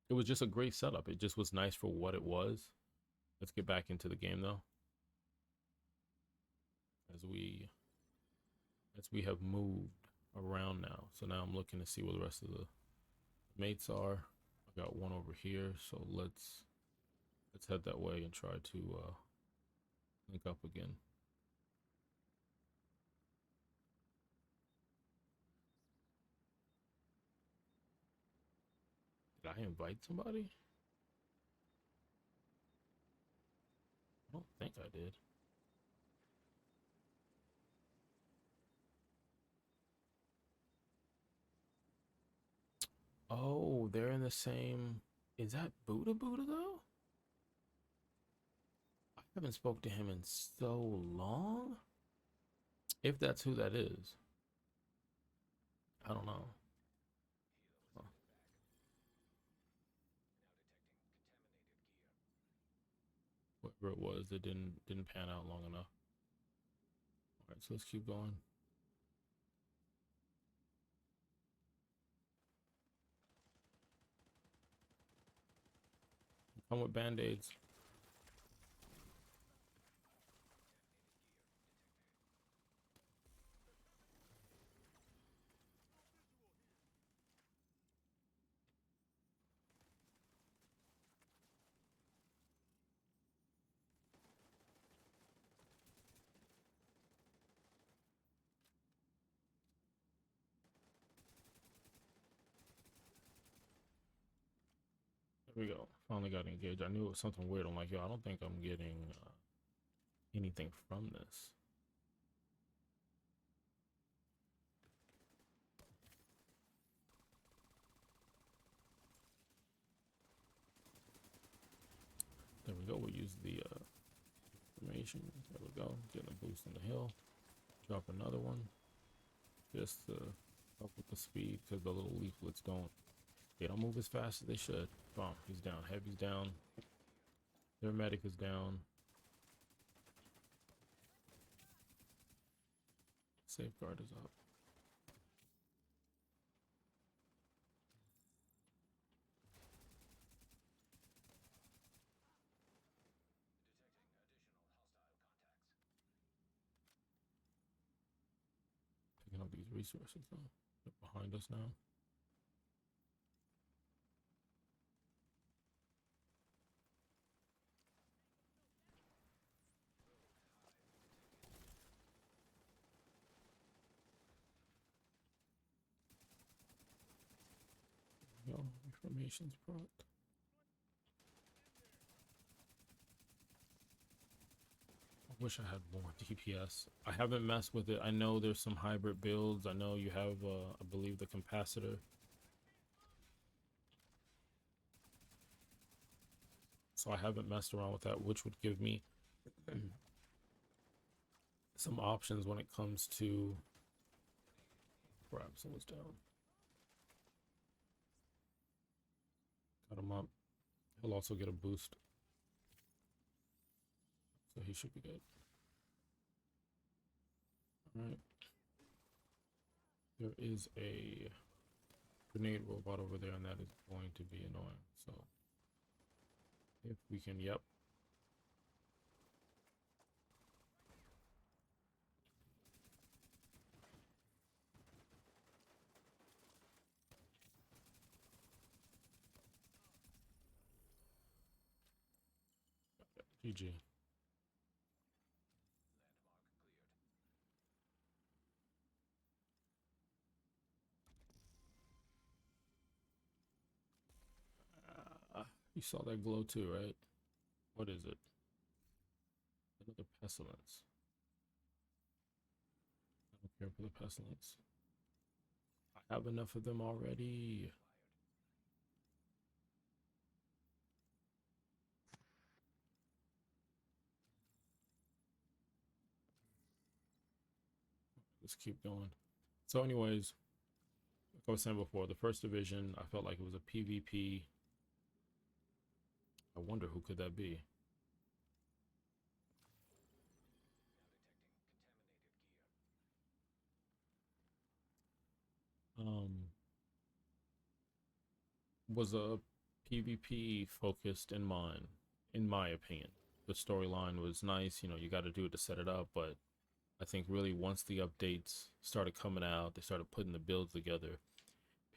it was just a great setup. It just was nice for what it was. Let's get back into the game though. As we have moved around now. So now I'm looking to see where the rest of the mates are. I got one over here, so let's head that way and try to link up again. Did I invite somebody? I don't think I did. Oh, they're in the same. Is that Buddha though? I haven't spoke to him in so long. If that's who that is. I don't know. Huh. Whatever it was, it didn't pan out long enough. All right, so let's keep going. Come with band-aids. There we go. Finally got engaged. I knew it was something weird. I'm like, yo, I don't think I'm getting anything from this. There we go. We'll use the information. There we go. Getting a boost on the hill. Drop another one. Just to help with the speed because the little leaflets they don't move as fast as they should. Boom. He's down. Heavy's down. Their medic is down. Safeguard is up. Picking up these resources though. They're behind us now. Yo, information's brought. I wish I had more DPS. I haven't messed with it. I know there's some hybrid builds. I know you have, I believe, the capacitor. So I haven't messed around with that, which would give me some options when it comes to. Crap, someone's down. Got him up. He'll also get a boost. So he should be good. Alright. There is a grenade robot over there, and that is going to be annoying. So if we can, yep. GG. You saw that glow too, right? What is it? Another pestilence. I don't care for the pestilence. I have enough of them already. Let's keep going. So anyways, like I was saying before, the first division, I felt like it was a PvP. I wonder who could that be? Was a PvP focused in mind, in my opinion. The storyline was nice, you know, you got to do it to set it up, but I think really once the updates started coming out, they started putting the builds together.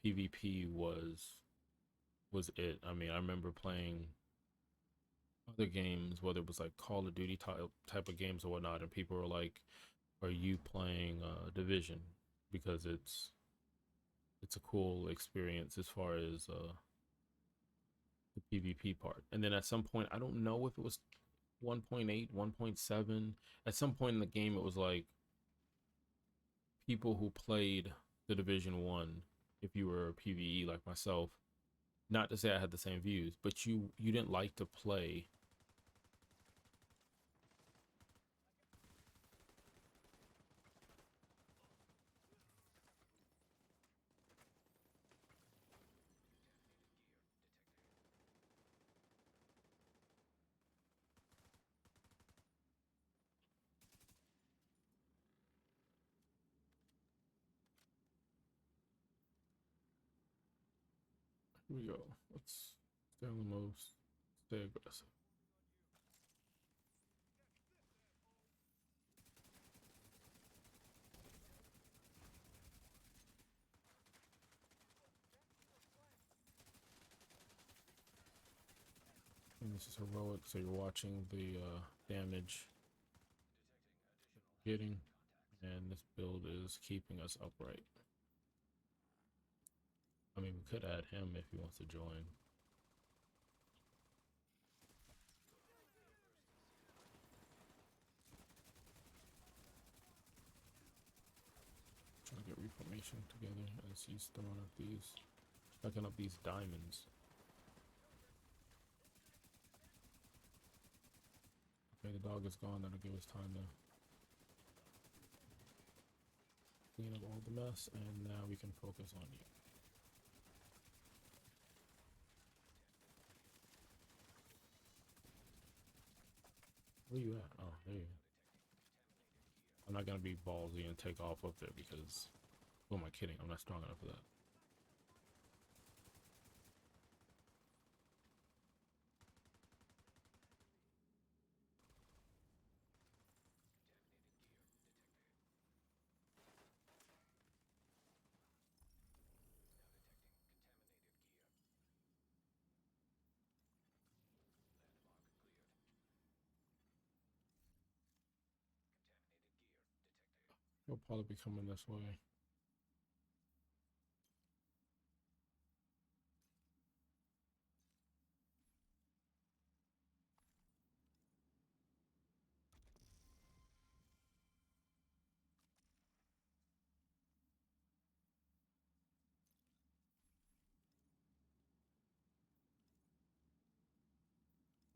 PvP was it. I mean, I remember playing other games, whether it was like Call of Duty type of games or whatnot, and people were like, "Are you playing Division?" Because it's a cool experience as far as the PvP part. And then at some point, I don't know if it was 1.8, 1.7. At some point in the game, it was like people who played the Division 1, if you were a PvE like myself, not to say I had the same views, but you didn't like to play Here we go. Let's stay on the most. Stay aggressive. And this is heroic, so you're watching the damage getting, and this build is keeping us upright. I mean, we could add him if he wants to join. Trying to get reformation together as he's throwing up these, stacking up these diamonds. Okay, the dog is gone. That'll give us time to clean up all the mess, and now we can focus on you. Where you at? Oh, there you are. I'm not gonna be ballsy and take off up there because, who am I kidding? I'm not strong enough for that. He'll probably be coming this way.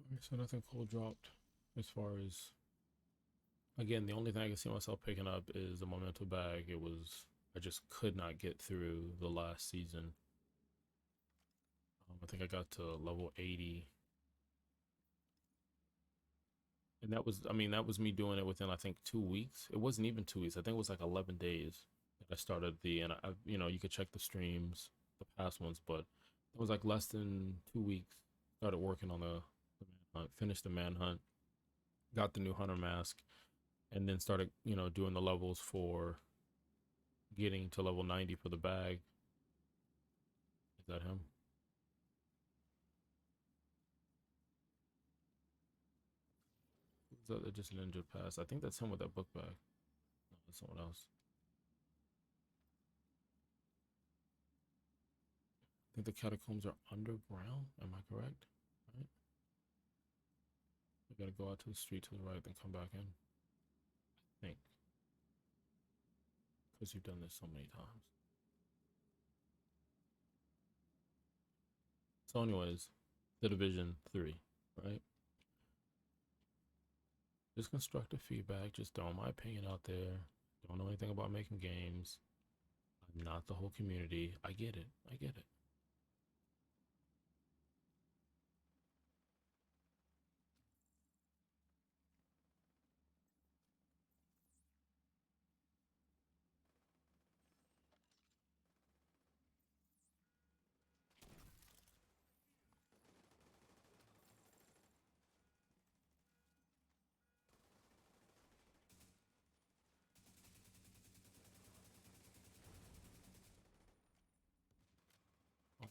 Okay, so nothing cool dropped as far as, again, the only thing I can see myself picking up is the memento bag. It was, I just could not get through the last season. I think I got to level 80. And that was, I mean, that was me doing it within, I think, 2 weeks. It wasn't even 2 weeks. I think it was like 11 days that I started and you know, you could check the streams, the past ones, but it was like less than 2 weeks. Started working on the manhunt, finished the manhunt, got the new hunter mask, and then started, you know, doing the levels for getting to level 90 for the bag. Is that him? Is that just an injured pass? I think that's him with that book bag. No, that's someone else. I think the catacombs are underground. Am I correct? Right? We gotta go out to the street to the right, then come back in. I think. Because you've done this so many times. So anyways, the Division 3, right? Just constructive feedback. Just throwing my opinion out there. Don't know anything about making games. I'm not the whole community. I get it. I get it.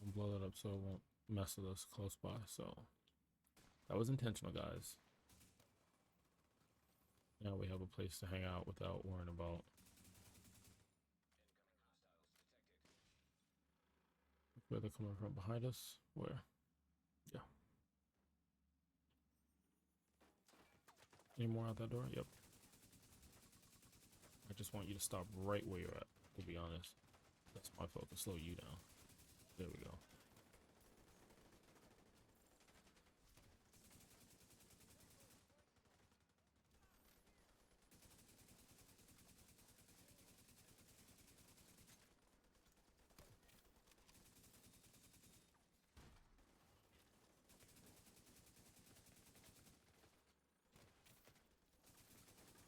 I'll blow that up so it won't mess with us close by. So that was intentional, guys. Now we have a place to hang out without worrying about where they're coming from. Behind us? Where? Yeah. Any more out that door? Yep. I just want you to stop right where you're at, to be honest. That's my focus. Slow you down. There we go.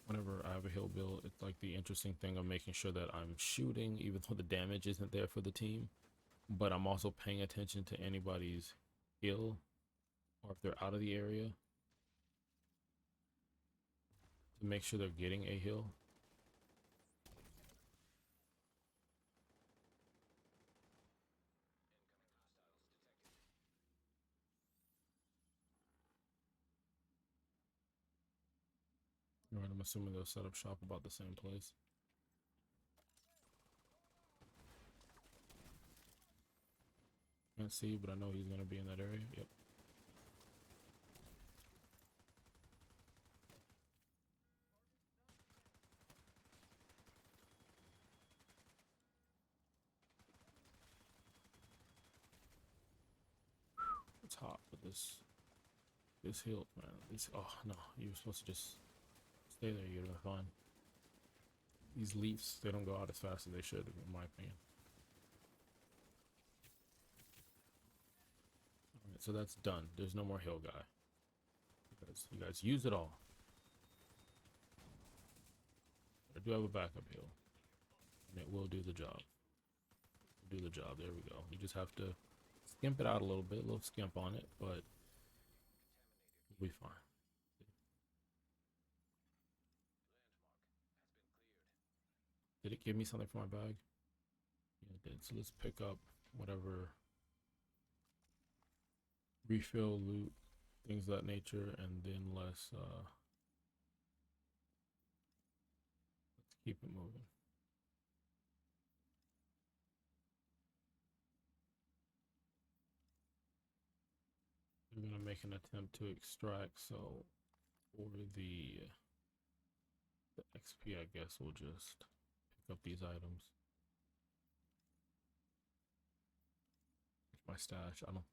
Whenever I have a hill build, it's like the interesting thing of making sure that I'm shooting, even though the damage isn't there for the team. but I'm also paying attention to anybody's heal or if they're out of the area to make sure they're getting a heal. Alright, I'm assuming they'll set up shop about the same place. Can't see, but I know he's gonna be in that area. Yep. It's hot, but this hill, man. This, oh no, you were supposed to just stay there. You'd have been fine. These leaves, they don't go out as fast as they should, in my opinion. Alright, so that's done. There's no more hill guy. You guys use it all. I do have a backup hill, and it will do the job. Do the job. There we go. You just have to skimp it out a little bit, a little skimp on it, but we'll be fine. Did it give me something for my bag? Yeah, it did. So let's pick up whatever refill, loot, things of that nature, and then let's keep it moving. We're gonna make an attempt to extract, so for the XP, I guess we'll just pick up these items. My stash, I don't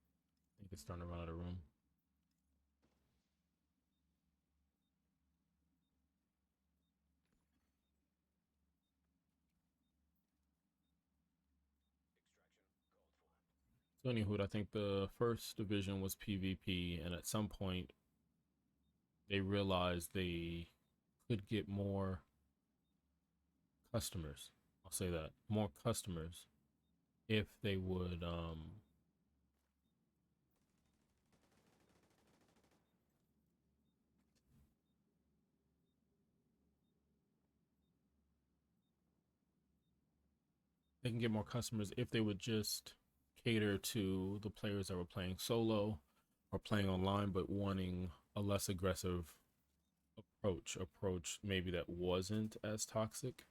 think it's starting to run out of room. So anywho, I think the first division was PvP, and at some point they realized they could get more customers. I'll say that, more customers, if they would they can get more customers if they would just cater to the players that were playing solo or playing online but wanting a less aggressive approach maybe that wasn't as toxic.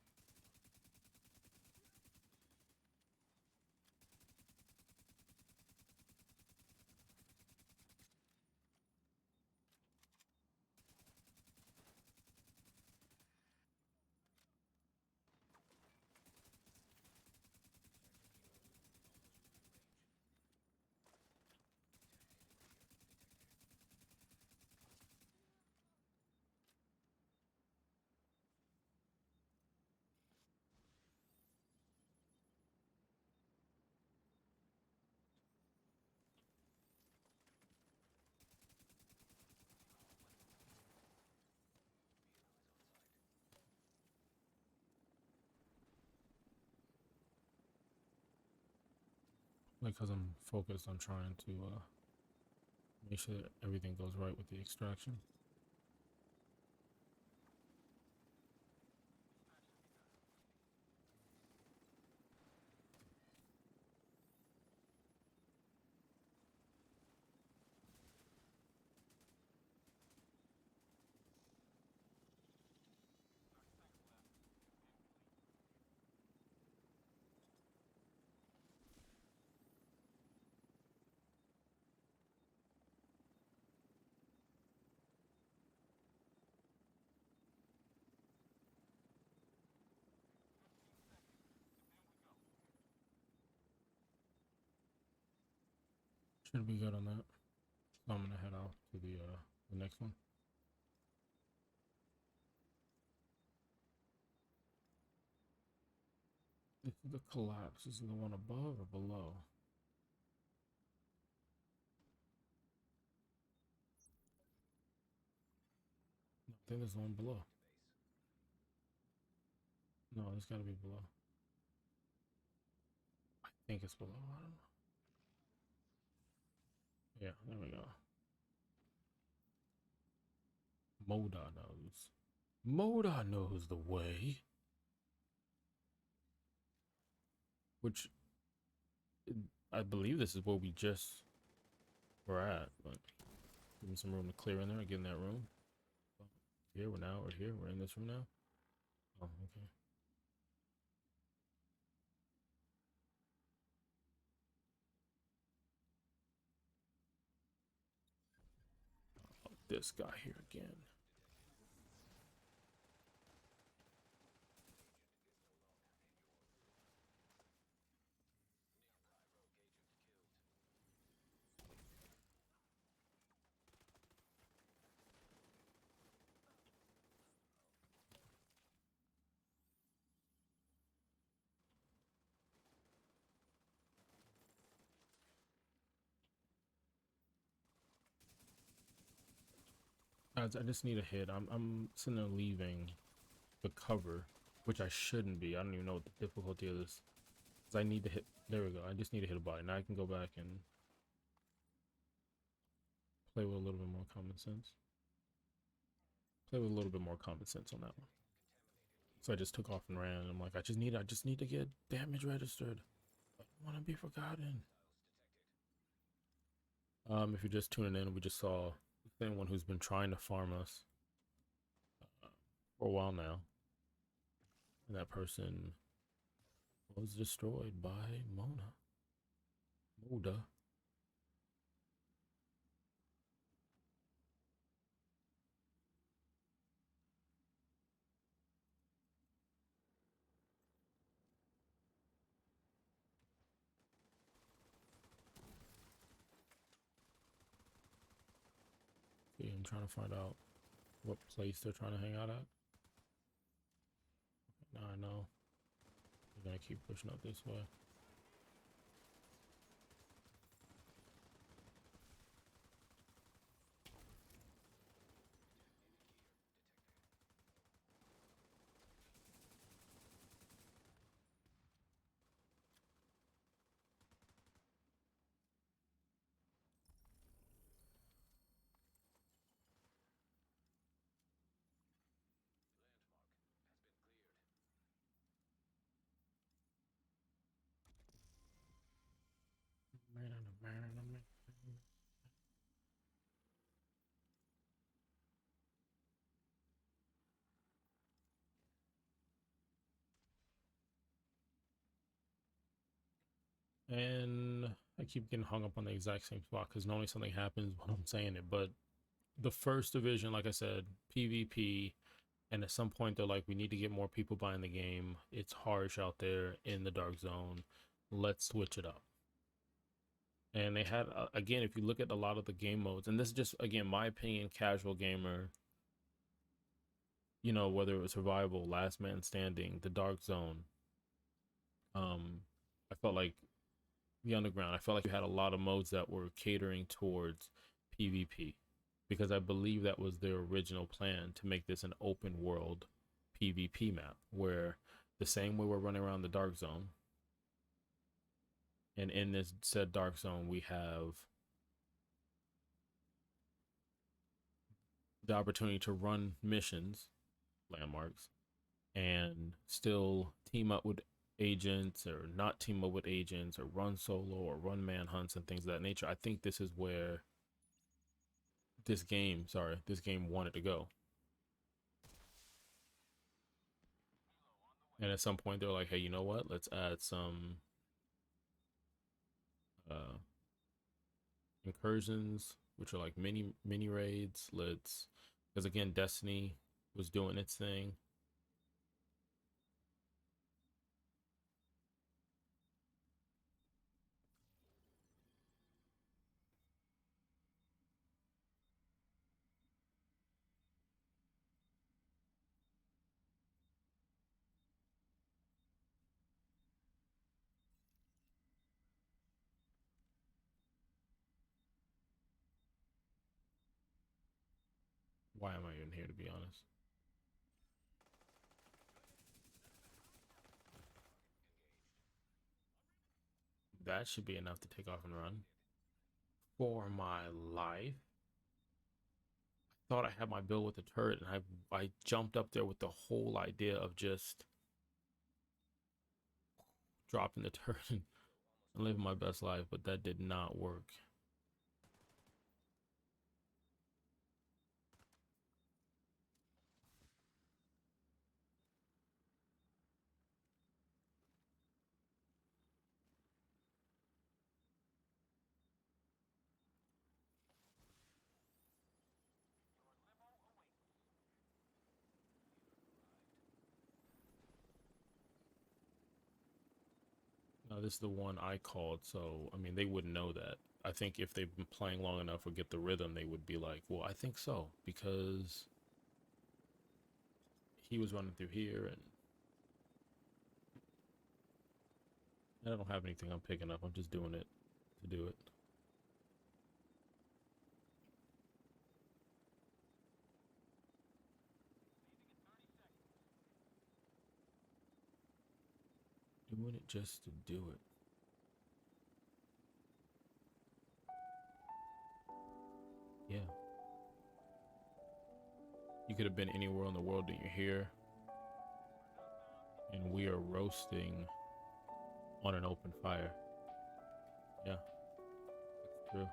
Because I'm focused on trying to make sure that everything goes right with the extraction. Should be good on that. So I'm gonna head out to the next one. This is the collapse. Is the one above or below? No, I think there's one below. No, there's gotta be below. I think it's below. I don't know. Yeah, there we go. Moda knows. Moda knows the way. Which I believe this is where we just were at, but give me some room to clear in there. Get in that room. Here we're now. We're here. We're in this room now. Oh, okay. Oh, this guy here again. I just need a hit. I'm sitting there leaving the cover, which I shouldn't be. I don't even know what the difficulty of this. Cause I need to hit. There we go. I just need to hit a body. Now I can go back and play with a little bit more common sense. Play with a little bit more common sense on that one. So I just took off and ran. And I'm like, I just need to get damage registered. I don't want to be forgotten. If you're just tuning in, we just saw anyone who's been trying to farm us for a while now, and that person was destroyed by Moda. See, I'm trying to find out what place they're trying to hang out at. Now I know. They're gonna keep pushing up this way. And I keep getting hung up on the exact same spot because normally something happens when I'm saying it. But the first division, like I said, PvP, and at some point they're like, we need to get more people buying the game. It's harsh out there in the dark zone. Let's switch it up. And they had, again, if you look at a lot of the game modes, and this is just, again, my opinion, casual gamer, you know, whether it was survival, last man standing, the dark zone, I felt like the underground, I felt like you had a lot of modes that were catering towards PvP, because I believe that was their original plan, to make this an open world PvP map, where the same way we're running around the dark zone, and in this said dark zone we have the opportunity to run missions, landmarks, and still team up with agents, or not team up with agents, or run solo, or run manhunts and things of that nature. I think this is where this game wanted to go. And at some point they're like, hey, you know what, let's add some uh incursions, which are like mini raids. Let's, because again, Destiny was doing its thing. Why am I even here, to be honest? That should be enough to take off and run. For my life. Thought I had my build with the turret, and I jumped up there with the whole idea of just dropping the turret and living my best life, but that did not work. No, this is the one I called, so I mean they wouldn't know that. I think if they've been playing long enough or get the rhythm, they would be like, well, I think so, because he was running through here, and I don't have anything I'm picking up. I'm just doing it to do it. Doing it just to do it. Yeah. You could have been anywhere in the world and you're here. And we are roasting on an open fire. Yeah. That's true.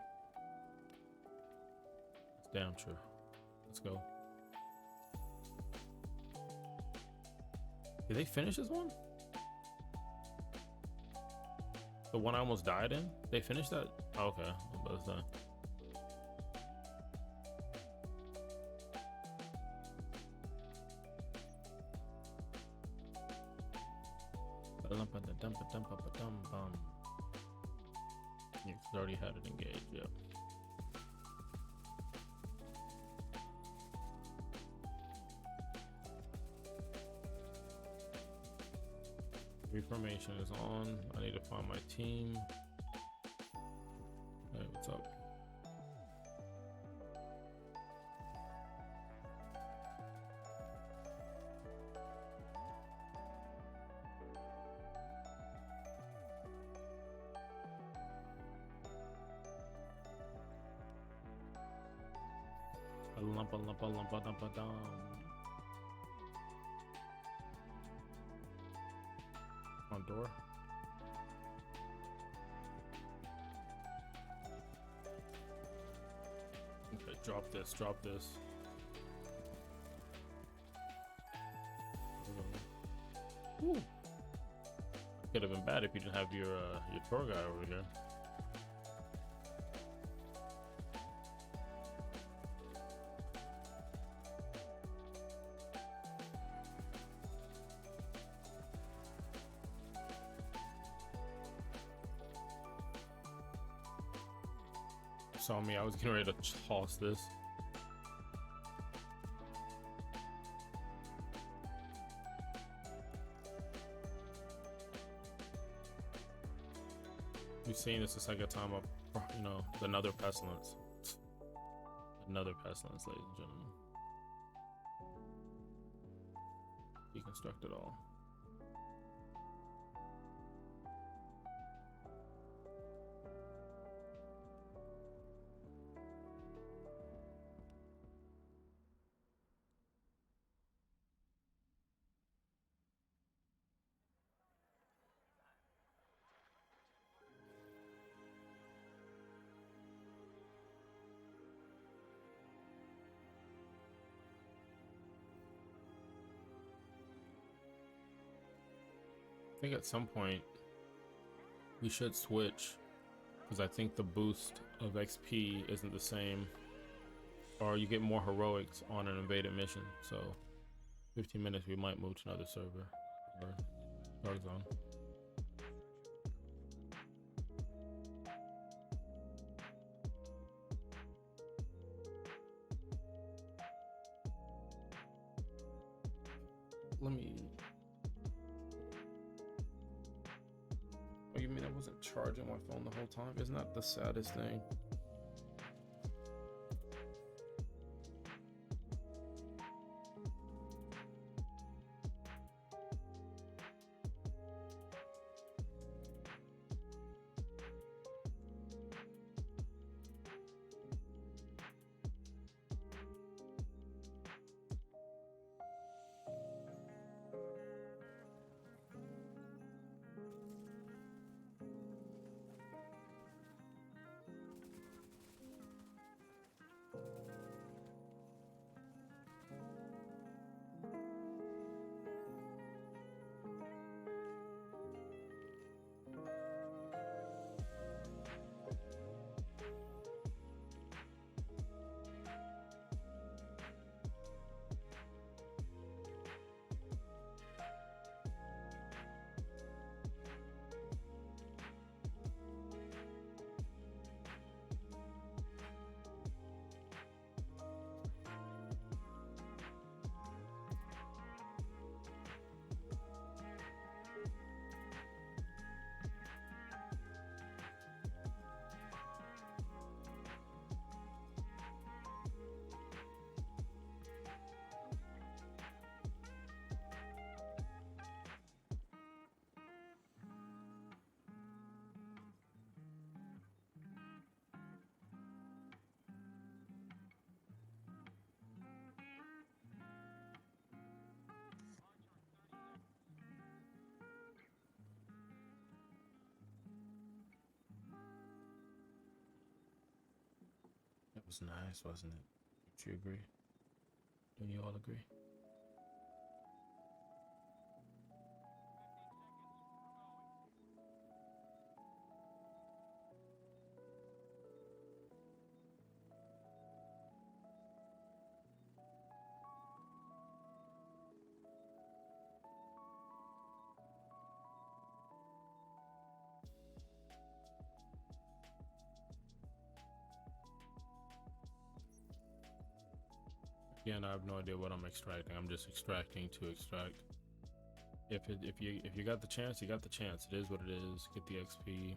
That's damn true. Let's go. Did they finish this one? The one I almost died in? They finished that? Oh, okay. I'm about to say. Yeah, it's already had it engaged, yep. Reformation is on. I need to find my team. Hey, what's up? On door. Okay, drop this, drop this. Woo. Could have been bad if you didn't have your tour guy over here. Saw me, I was getting ready to toss this. We've seen this the second time of, you know, another pestilence. Another pestilence, ladies and gentlemen. Deconstruct it all. I think at some point we should switch, because I think the boost of XP isn't the same, or you get more heroics on an invaded mission. So 15 minutes we might move to another server or dark zone. Let me. Oh, you mean I wasn't charging my phone the whole time? Isn't that the saddest thing? was nice, wasn't it? Don't you agree? Don't you all agree? Again, I have no idea what I'm extracting. I'm just extracting to extract. If you got the chance, you got the chance. It is what it is. Get the XP.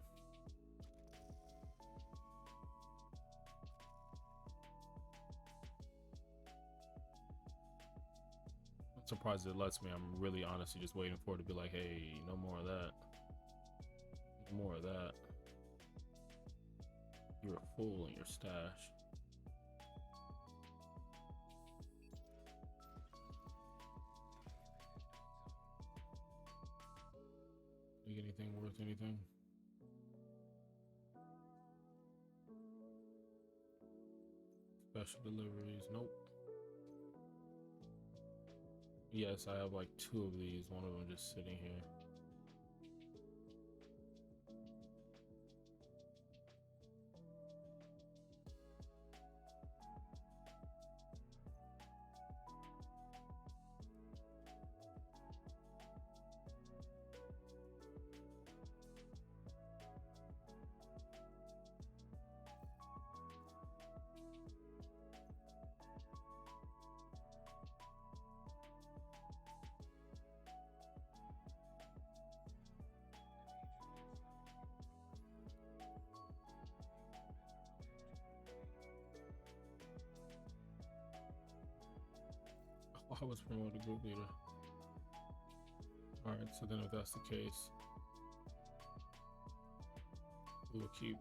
I'm surprised it lets me. I'm really honestly just waiting for it to be like, hey, no more of that. No more of that. You're a fool in your stash. You get anything worth anything? Special deliveries, nope. Yes, I have like 2 of these, one of them just sitting here. I was promoted group leader. Alright, so then if that's the case, we will keep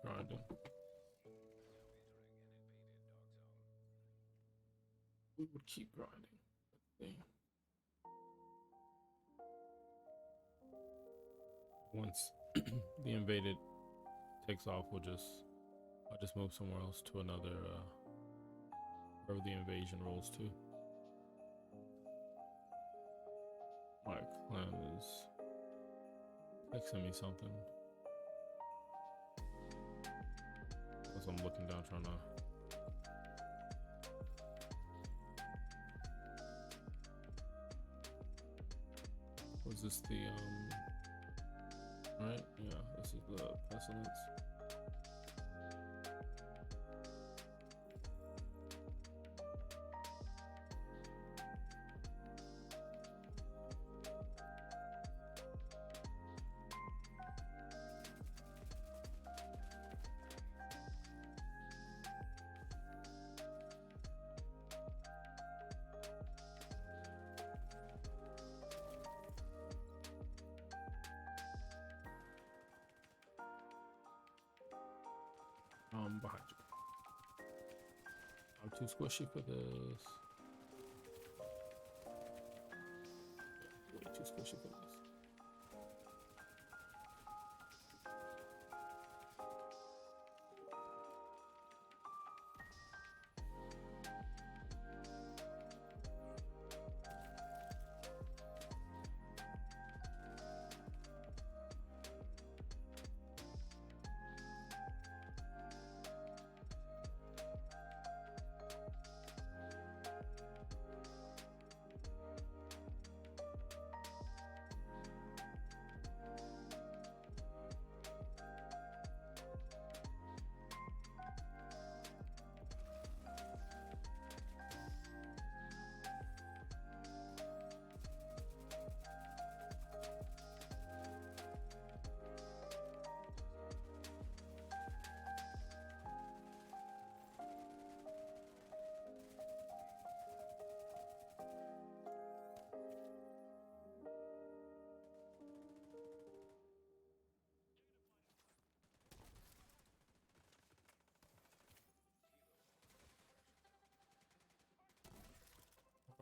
grinding. We would keep grinding. Thing. Once the invaded takes off, I'll just move somewhere else to another wherever the invasion rolls to. My clan is texting me something. As I'm looking down trying to was this the right? Yeah, this is the pestilence. Behind you. I'm too squishy for this. Way too squishy for this.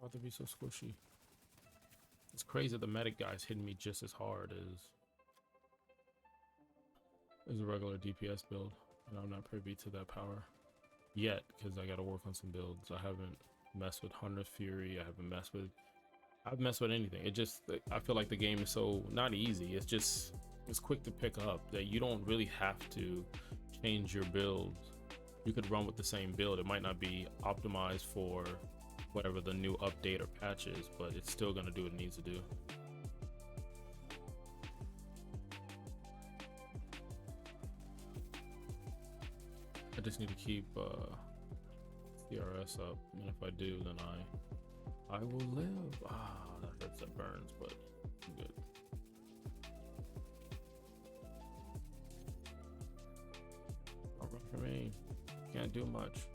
Why'd they be so squishy? It's crazy the medic guy's hitting me just as hard as is a regular DPS build, and I'm not privy to that power yet because I got to work on some builds. I haven't messed with Hunter's Fury. I've messed with anything. It just, I feel like the game is so not easy. It's quick to pick up that you don't really have to change your build. You could run with the same build. It might not be optimized for whatever the new update or patch is, but it's still gonna do what it needs to do. I just need to keep CRS up, and if I do, then I will live. That hurts, that burns, but I'm good. Don't run for me. Can't do much.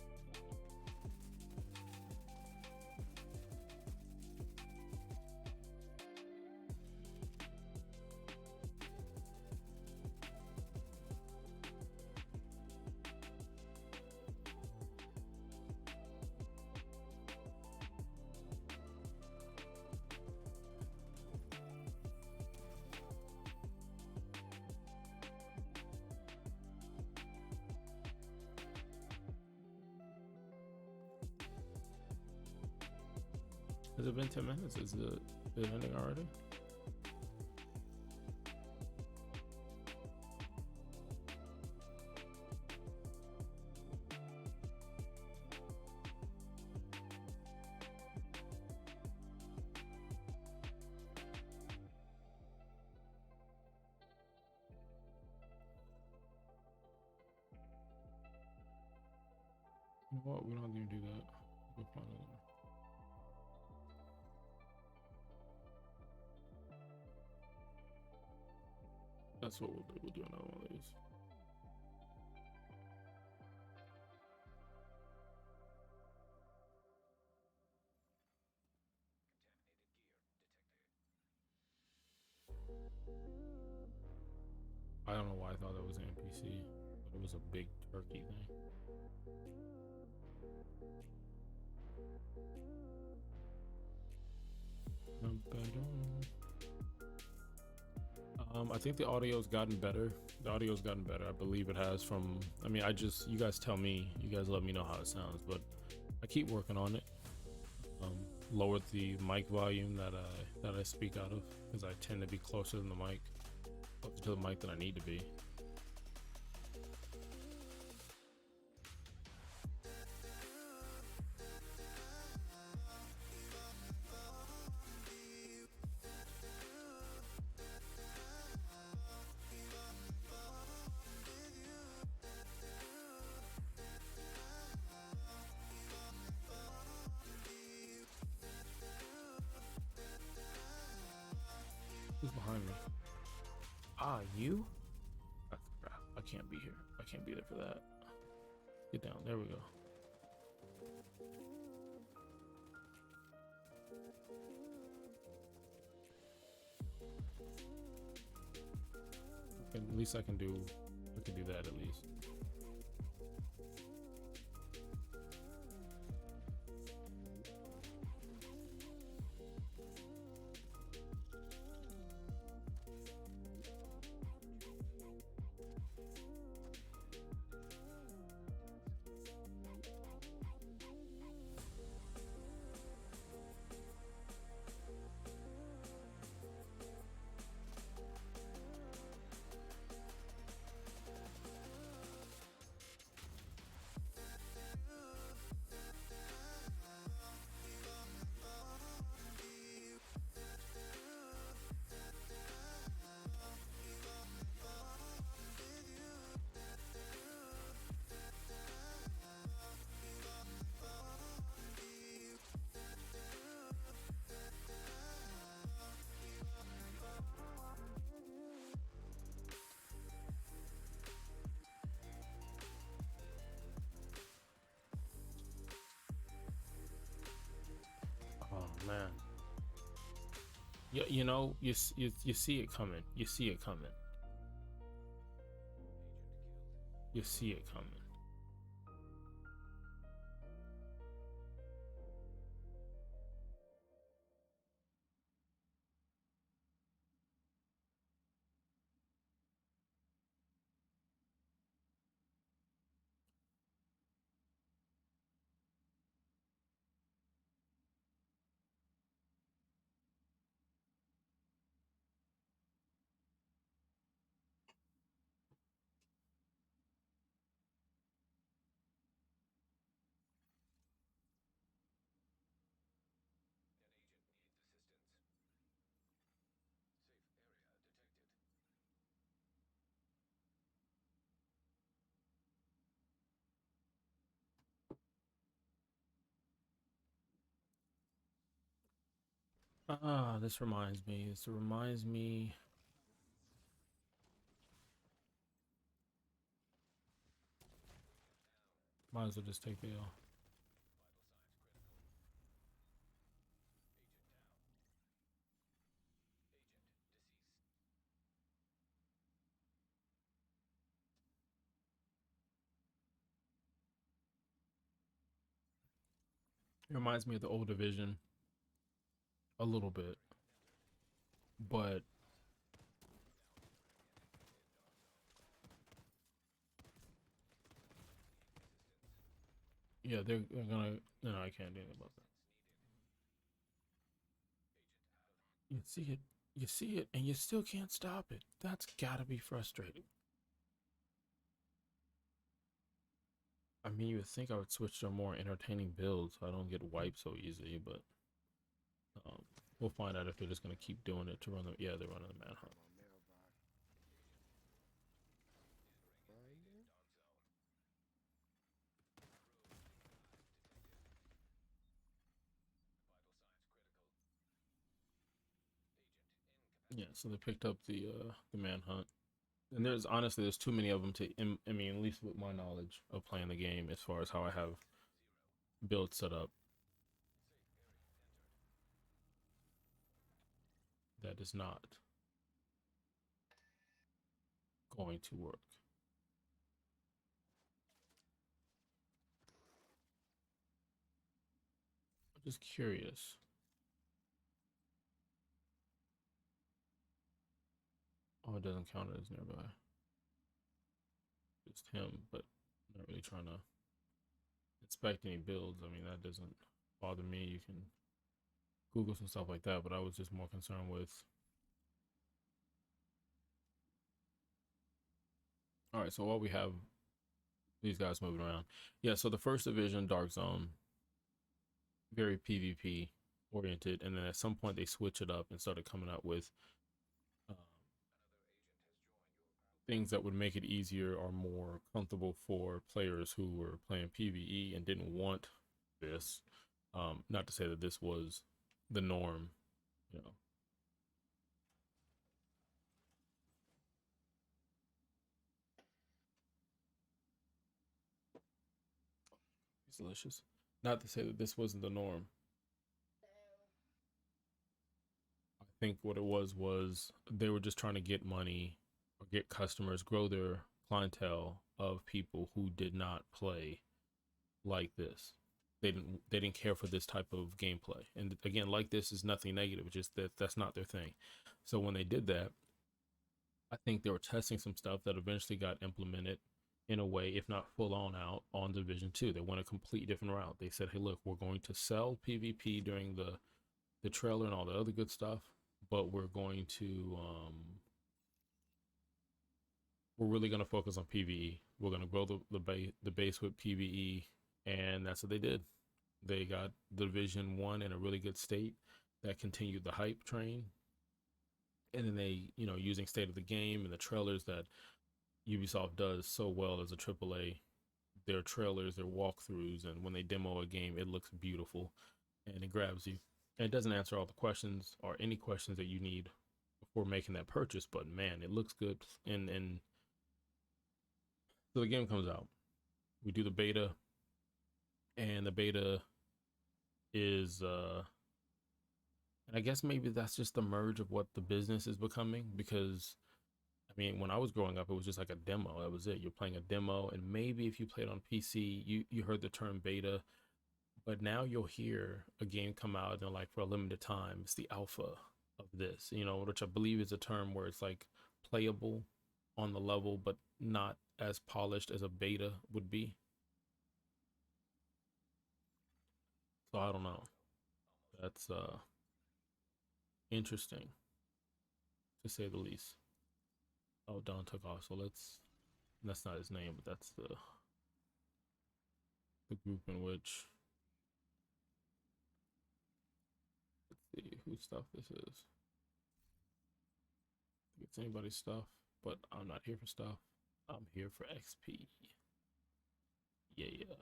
Has it been 10 minutes? Is it ending already? You know what? We don't even do that. We'll find another. That's what we'll do. We'll do another one of these. I don't know why I thought that was an NPC, but it was a big turkey thing. I think the audio's gotten better. I believe it has from, I mean, you guys tell me, you guys let me know how it sounds, but I keep working on it. Lowered the mic volume that I speak out of, because I tend to be closer than the mic, closer to the mic than I need to be. Who's behind me? You? That's crap. I can't be here. I can't be there for that. Get down. There we go. At least I can do that at least. Oh man. You know, you see it coming. You see it coming. You see it coming. This reminds me. This reminds me. Might as well just take the L. It reminds me of the old division a little bit, but yeah, they're gonna. No, I can't do anything about that. You see it, you see it, and you still can't stop it. That's gotta be frustrating. I mean, you would think I would switch to a more entertaining build so I don't get wiped so easy, but um, we'll find out if they're just gonna keep doing it to run the. Yeah, they're running the manhunt. Yeah, so they picked up the manhunt, and there's too many of them to. I mean, at least with my knowledge of playing the game, as far as how I have builds set up, that is not going to work. I'm just curious. Oh, it doesn't count as nearby. Just him, but I'm not really trying to inspect any builds. I mean, that doesn't bother me. You can Google some stuff like that, but I was just more concerned with. All right, so while we have these guys moving around, yeah. So the first division, Dark Zone, very PvP oriented, and then at some point they switch it up and started coming up with um, things that would make it easier or more comfortable for players who were playing PVE and didn't want this. Not to say that this was the norm, you know. It's delicious. Not to say that this wasn't the norm. I think what it was they were just trying to get money or get customers, grow their clientele of people who did not play like this. They didn't care for this type of gameplay. And again, like this is nothing negative, just that that's not their thing. So when they did that, I think they were testing some stuff that eventually got implemented in a way, if not full on out, on Division 2. They went a complete different route. They said, hey, look, we're going to sell PvP during the trailer and all the other good stuff, but we're really going to focus on PvE. We're going to grow the base with PvE, and that's what they did. They got Division 1 in a really good state that continued the hype train. And then they, using state of the game and the trailers that Ubisoft does so well as a AAA, their trailers, their walkthroughs, and when they demo a game, it looks beautiful and it grabs you. And it doesn't answer all the questions or any questions that you need before making that purchase, but man, it looks good. And so the game comes out. We do the beta, and the beta is and I guess maybe that's just the merge of what the business is becoming, because I mean, when I was growing up, it was just like a demo. That was it. You're playing a demo, and maybe if you played on PC, you heard the term beta. But now you'll hear a game come out and like for a limited time, it's the alpha of this, which I believe is a term where it's like playable on the level, but not as polished as a beta would be. So I don't know. That's interesting to say the least. Oh, Don took off. So that's not his name, but that's the group in which, let's see whose stuff this is. It's anybody's stuff, but I'm not here for stuff. I'm here for XP. Yeah, yeah.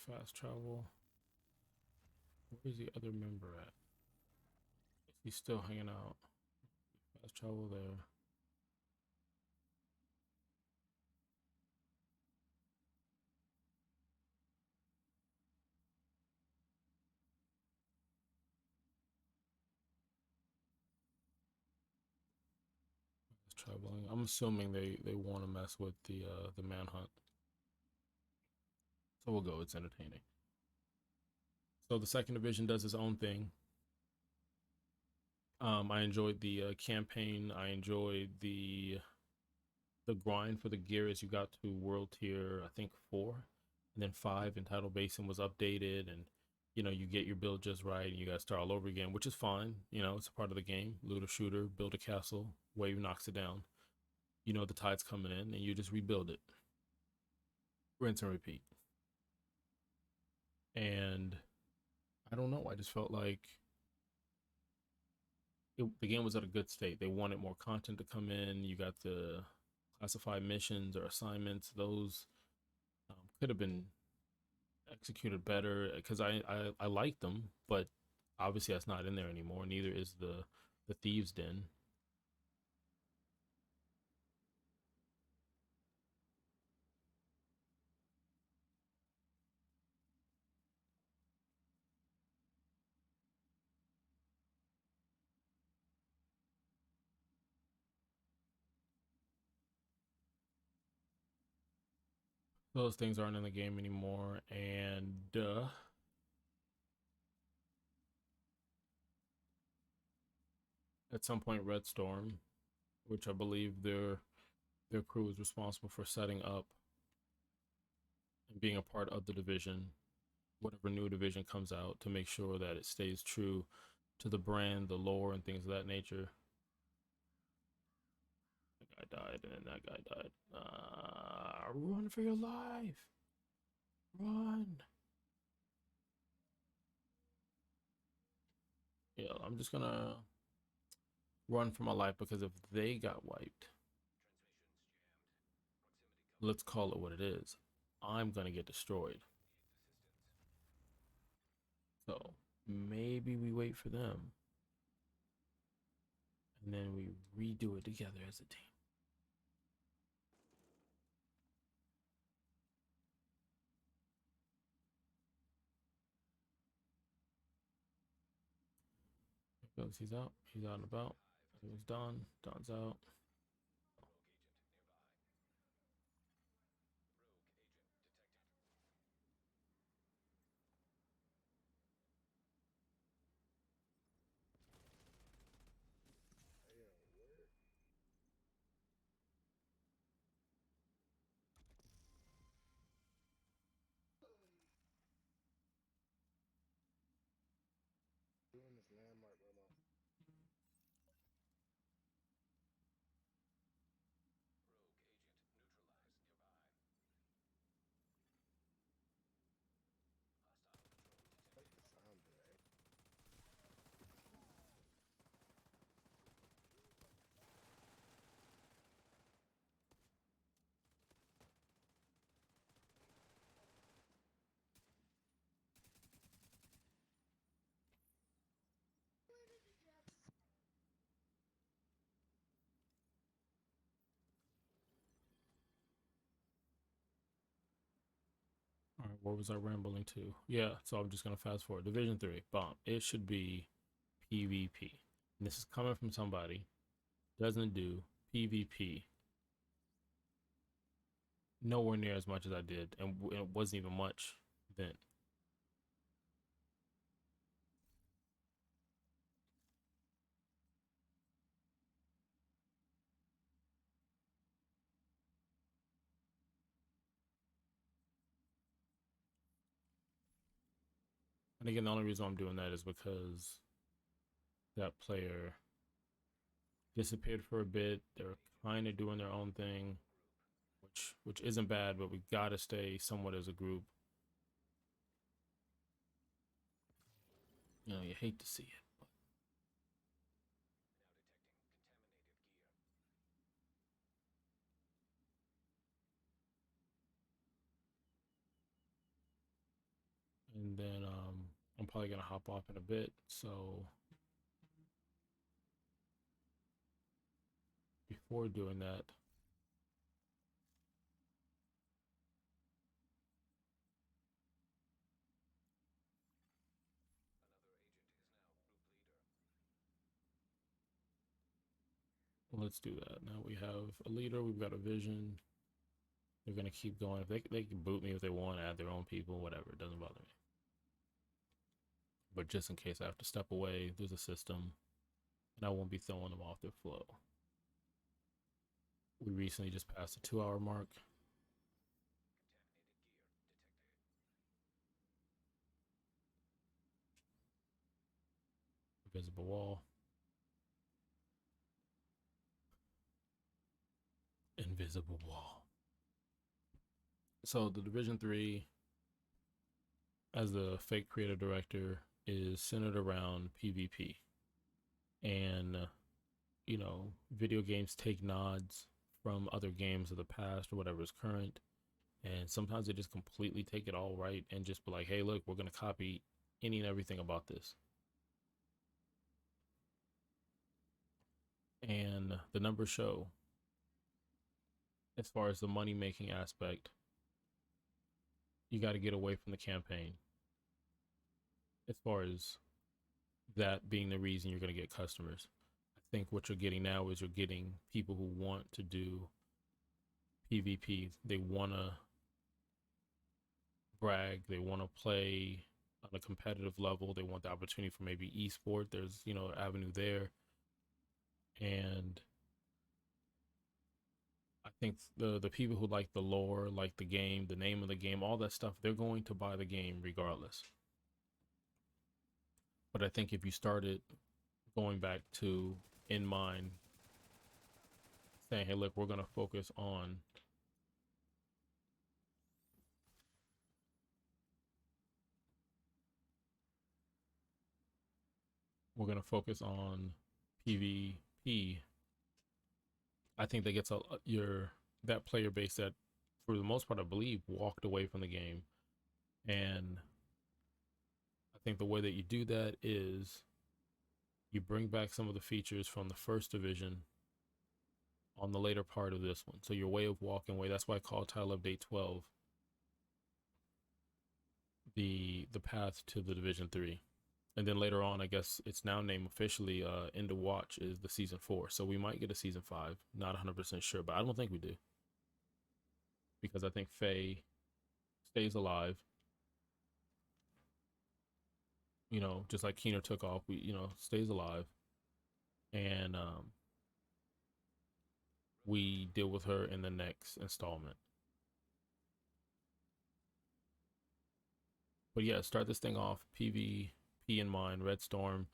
fast travel. Where's the other member at? He's still hanging out. Fast travel there. Traveling. I'm assuming they want to mess with the manhunt. So we'll go. It's entertaining. So the second division does its own thing. I enjoyed the campaign. I enjoyed the grind for the gear as you got to world tier, I think 4, and then 5. And Tidal Basin was updated, and you get your build just right, and you got to start all over again, which is fine. It's a part of the game. Loot a shooter, build a castle, wave knocks it down. The tide's coming in, and you just rebuild it, rinse and repeat. And I don't know. I just felt like the game was at a good state. They wanted more content to come in. You got the classified missions or assignments. Those could have been executed better because I like them, but obviously that's not in there anymore. Neither is the Thieves' Den. Those things aren't in the game anymore, and at some point, Red Storm, which I believe their crew is responsible for setting up and being a part of the division, whatever new division comes out, to make sure that it stays true to the brand, the lore, and things of that nature. That guy died, and then that guy died. Run for your life! Run! Yeah, I'm just gonna run for my life because if they got wiped, let's call it what it is, I'm gonna get destroyed. So maybe we wait for them and then we redo it together as a team. There goes. He's out. He's out and about. He's Don. Don's out. Doing this landmark, bro. Like the sound of that. All right, what was I rambling to? Yeah, so I'm just gonna fast forward. Division 3, bomb. It should be PvP. And this is coming from somebody doesn't do PvP nowhere near as much as I did, and it wasn't even much then. And again, the only reason I'm doing that is because that player disappeared for a bit. They're kind of doing their own thing, which isn't bad, but we gotta stay somewhat as a group. You hate to see it. But and then I'm probably gonna hop off in a bit. So before doing that, let's do that. Now we have a leader, we've got a vision. They're gonna keep going. If they can boot me if they want, add their own people, whatever. It doesn't bother me. But just in case I have to step away, there's a system, and I won't be throwing them off their flow. We recently just passed the 2-hour mark. Invisible wall. Invisible wall. So the Division 3, as the fake creative director, is centered around PvP. And, you know, video games take nods from other games of the past or whatever is current. And sometimes they just completely take it all right and just be like, hey, look, we're going to copy any and everything about this. And the numbers show, as far as the money making aspect, you got to get away from the campaign. As far as that being the reason you're going to get customers, I think what you're getting now is you're getting people who want to do PvP. They want to brag, they want to play on a competitive level, they want the opportunity for maybe esport. There's, you know, avenue there. And I think the people who like the lore, like the game, the name of the game, all that stuff, they're going to buy the game regardless. But I think if you started going back to in mind saying, hey, look, we're going to focus on PvP, I think that gets that player base that, for the most part, I believe, walked away from the game. And I think the way that you do that is you bring back some of the features from the first division on the later part of this one. So your way of walking away, that's why I call title update 12 the path to the Division 3. And then later on, I guess it's now named officially End of Watch is the season 4. So we might get a season 5. Not 100% sure, but I don't think we do. Because I think Faye stays alive. You know, just like Keener took off, stays alive. And we deal with her in the next installment. But yeah, start this thing off, PvP in mind, Red Storm.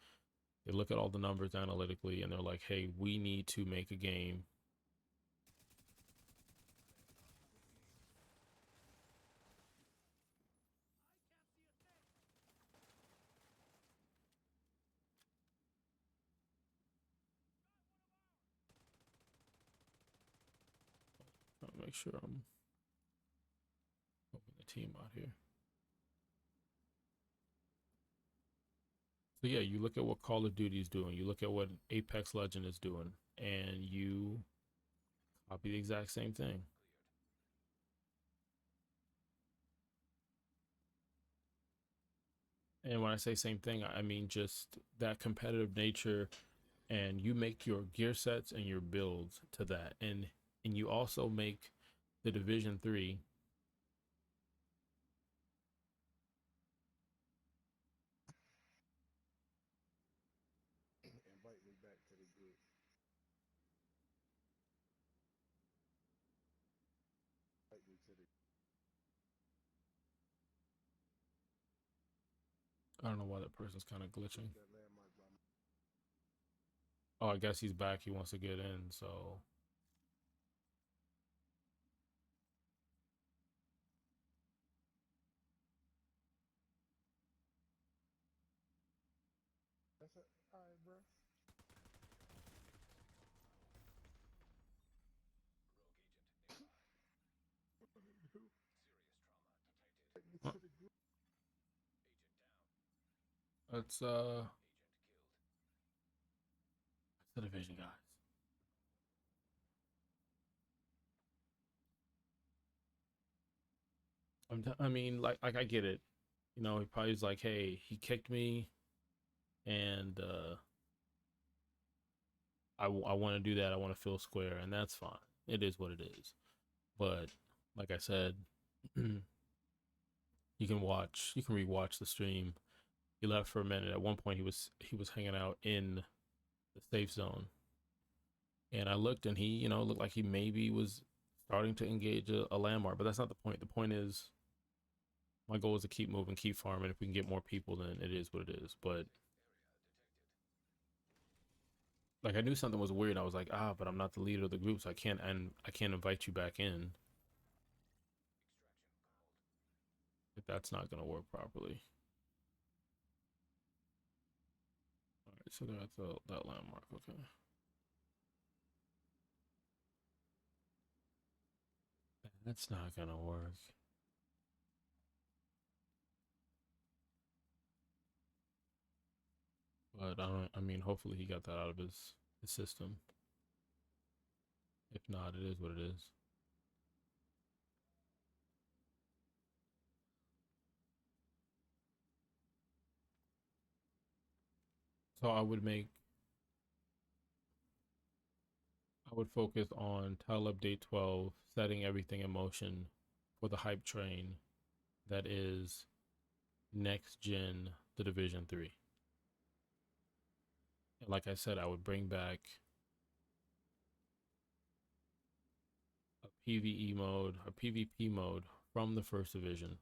They look at all the numbers analytically and they're like, hey, we need to make a game make sure I'm helping the team out here. So yeah, you look at what Call of Duty is doing, you look at what Apex Legend is doing, and you copy the exact same thing. And when I say same thing, I mean just that competitive nature, and you make your gear sets and your builds to that. And you also make the Division 3 Invite me back to the group. Invite me to the I don't know why that person's kind of glitching. that landmark by my Oh, I guess he's back. He wants to get in, so That's it. All right, bro. Take me to the group. That's the division, guys. I mean, like I get it. You know, he probably was like, hey, he kicked me, and I want to do that. I want to feel square, and that's fine. It is what it is. But like I said, you can rewatch the stream. He left for a minute. At one point, he was hanging out in the safe zone, and I looked, and he, looked like he maybe was starting to engage a landmark. But that's not the point. The point is, my goal is to keep moving, keep farming. If we can get more people, then it is what it is. But like I knew something was weird. I was like, but I'm not the leader of the group, so I can't invite you back in if that's not gonna work properly. All right, so that's that landmark. Okay, that's not gonna work. But I don't. I mean, hopefully he got that out of his system. If not, it is what it is. So I would focus on tile update 12, setting everything in motion for the hype train that is next gen the Division 3. And like I said, I would bring back a PVE mode, a PvP mode from the first division.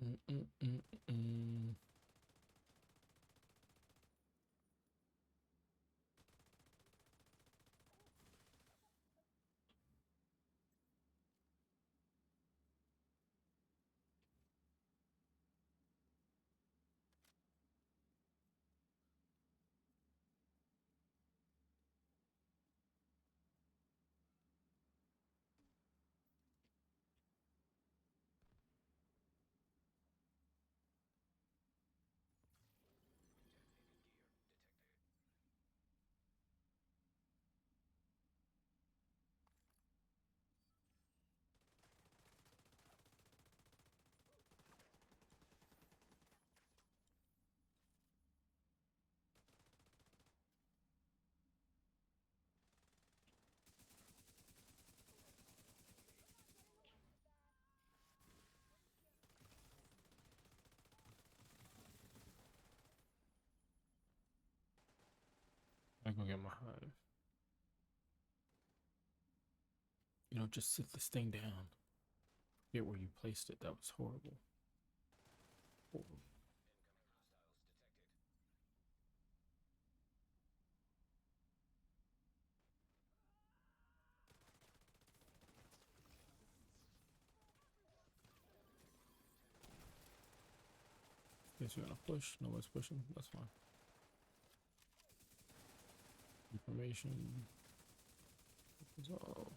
Mm-mm-mm-mm. I go get my hive. Just sit this thing down. Get where you placed it. That was horrible. Horrible. Guess you're gonna push. No one's pushing. That's fine. Information. Resolve.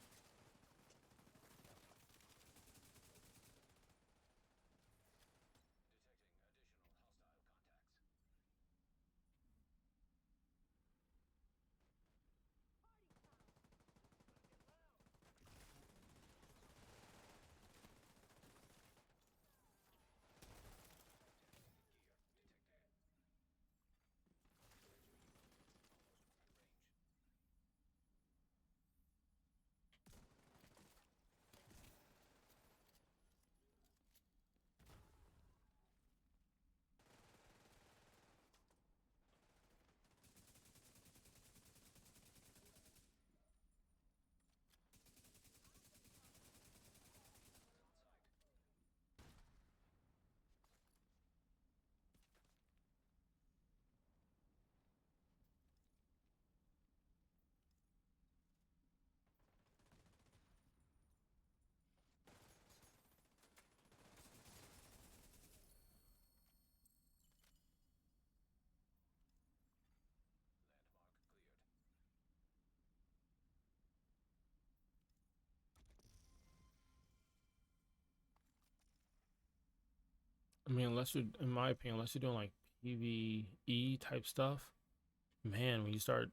I mean, unless you're, in my opinion, unless you're doing like PVE type stuff, man, when you start,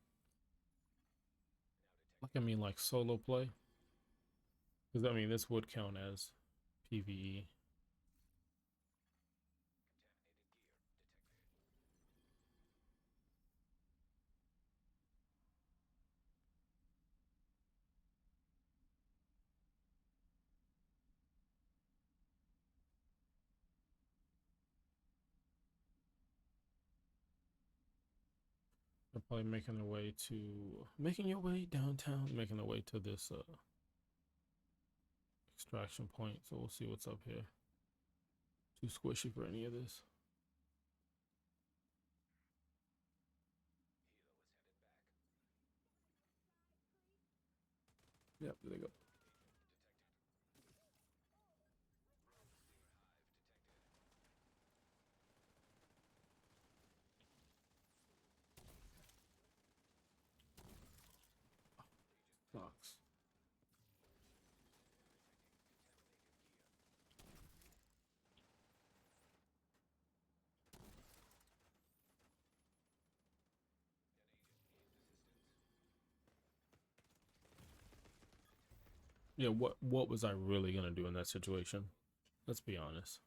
like, I mean, like solo play, because I mean, this would count as PVE. They're probably making their way to, making your way downtown, making their way to this extraction point. So we'll see what's up here. Too squishy for any of this. Yep, there they go. Sucks. Yeah, what was I really gonna do in that situation? Let's be honest.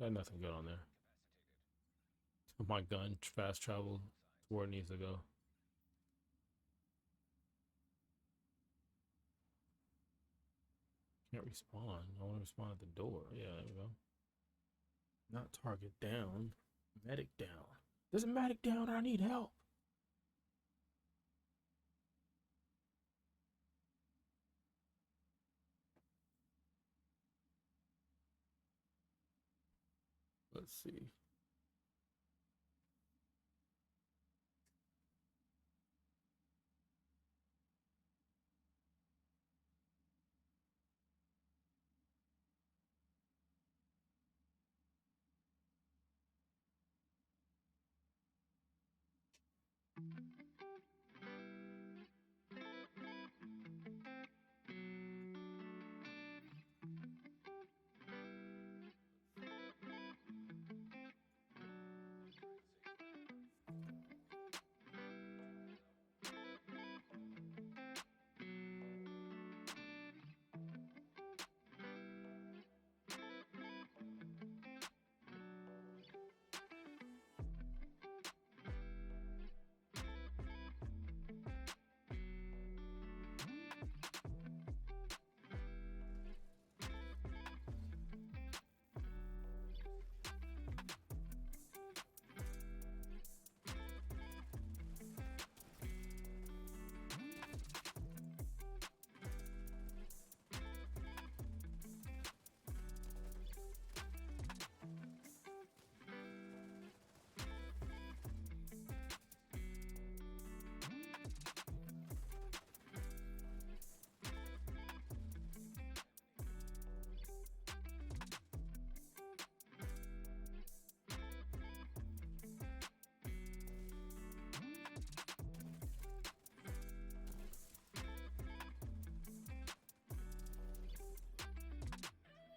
I had nothing good on there. My gun fast travel to where it needs to go. Can't respawn. I want to respawn at the door. Yeah, there we go. Not target down. Medic down. There's a medic down. I need help. Let's see.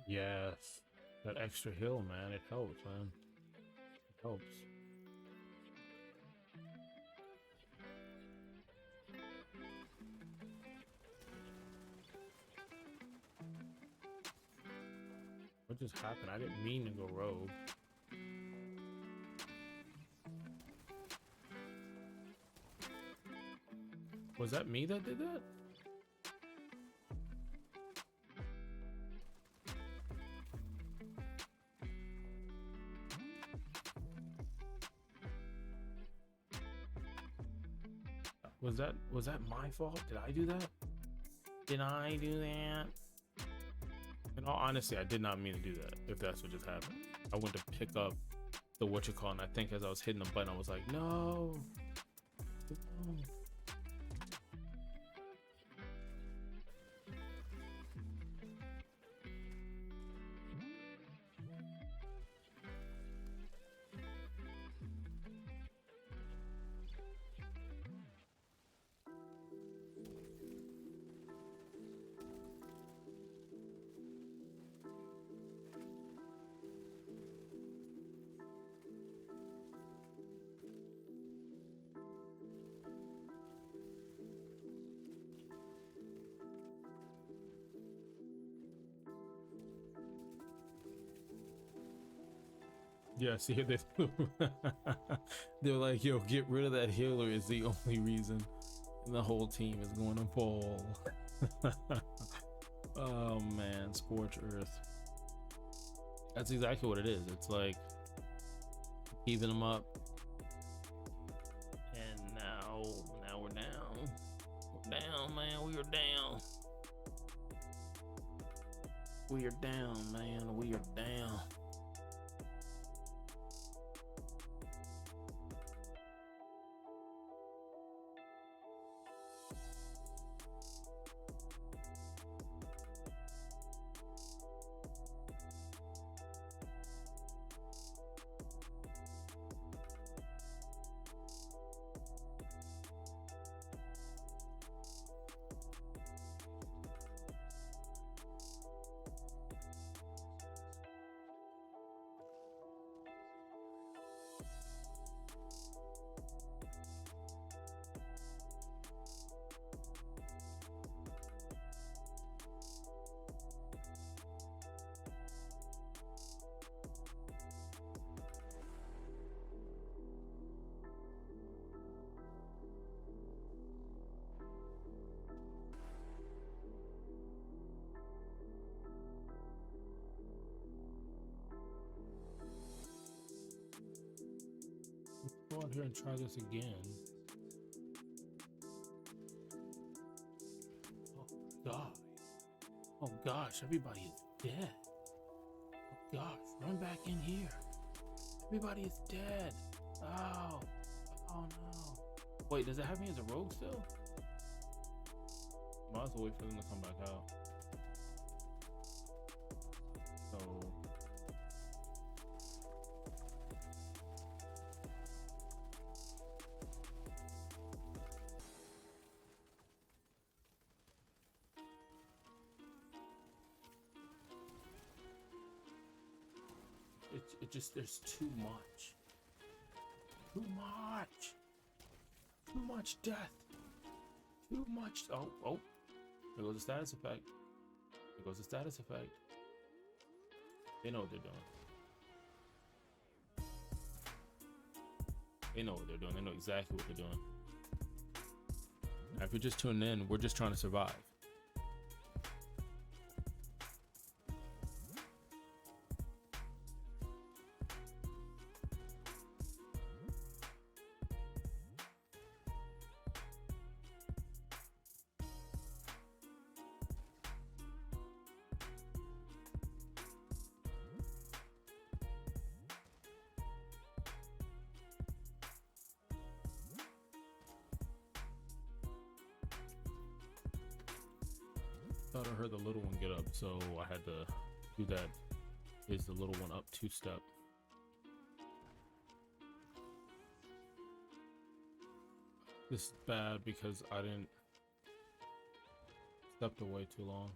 Yes. That extra hill, man. It helps, man. It helps. What just happened? I didn't mean to go rogue. Was that me that did that? Was that my fault? Did I do that? Did I do that? In all honesty, I did not mean to do that, if that's what just happened. I went to pick up the whatchamacallit, and I think as I was hitting the button, I was like, no. No. Yeah, see, they're like, yo, get rid of that healer is the only reason the whole team is going to fall. Oh man, Scorch Earth. That's exactly what it is. It's like keeping them up, and now we're down. We're down, man. We are down. We are down, man. We are down. Go out here and try this again. Oh god. Oh gosh, everybody is dead. Oh gosh, run back in here. Everybody is dead. Oh. Oh no. Wait, does it have me as a rogue still? Might as well wait for them to come back out. So it just, there's too much. Too much. Too much death. Too much. Oh. There goes the status effect. There goes the status effect. They know what they're doing. They know what they're doing. They know exactly what they're doing. Now, if you're just tuning in, we're just trying to survive. Thought I heard the little one get up, so I had to do that. Is the little one up 2-step? This is bad because I didn't stepped away too long.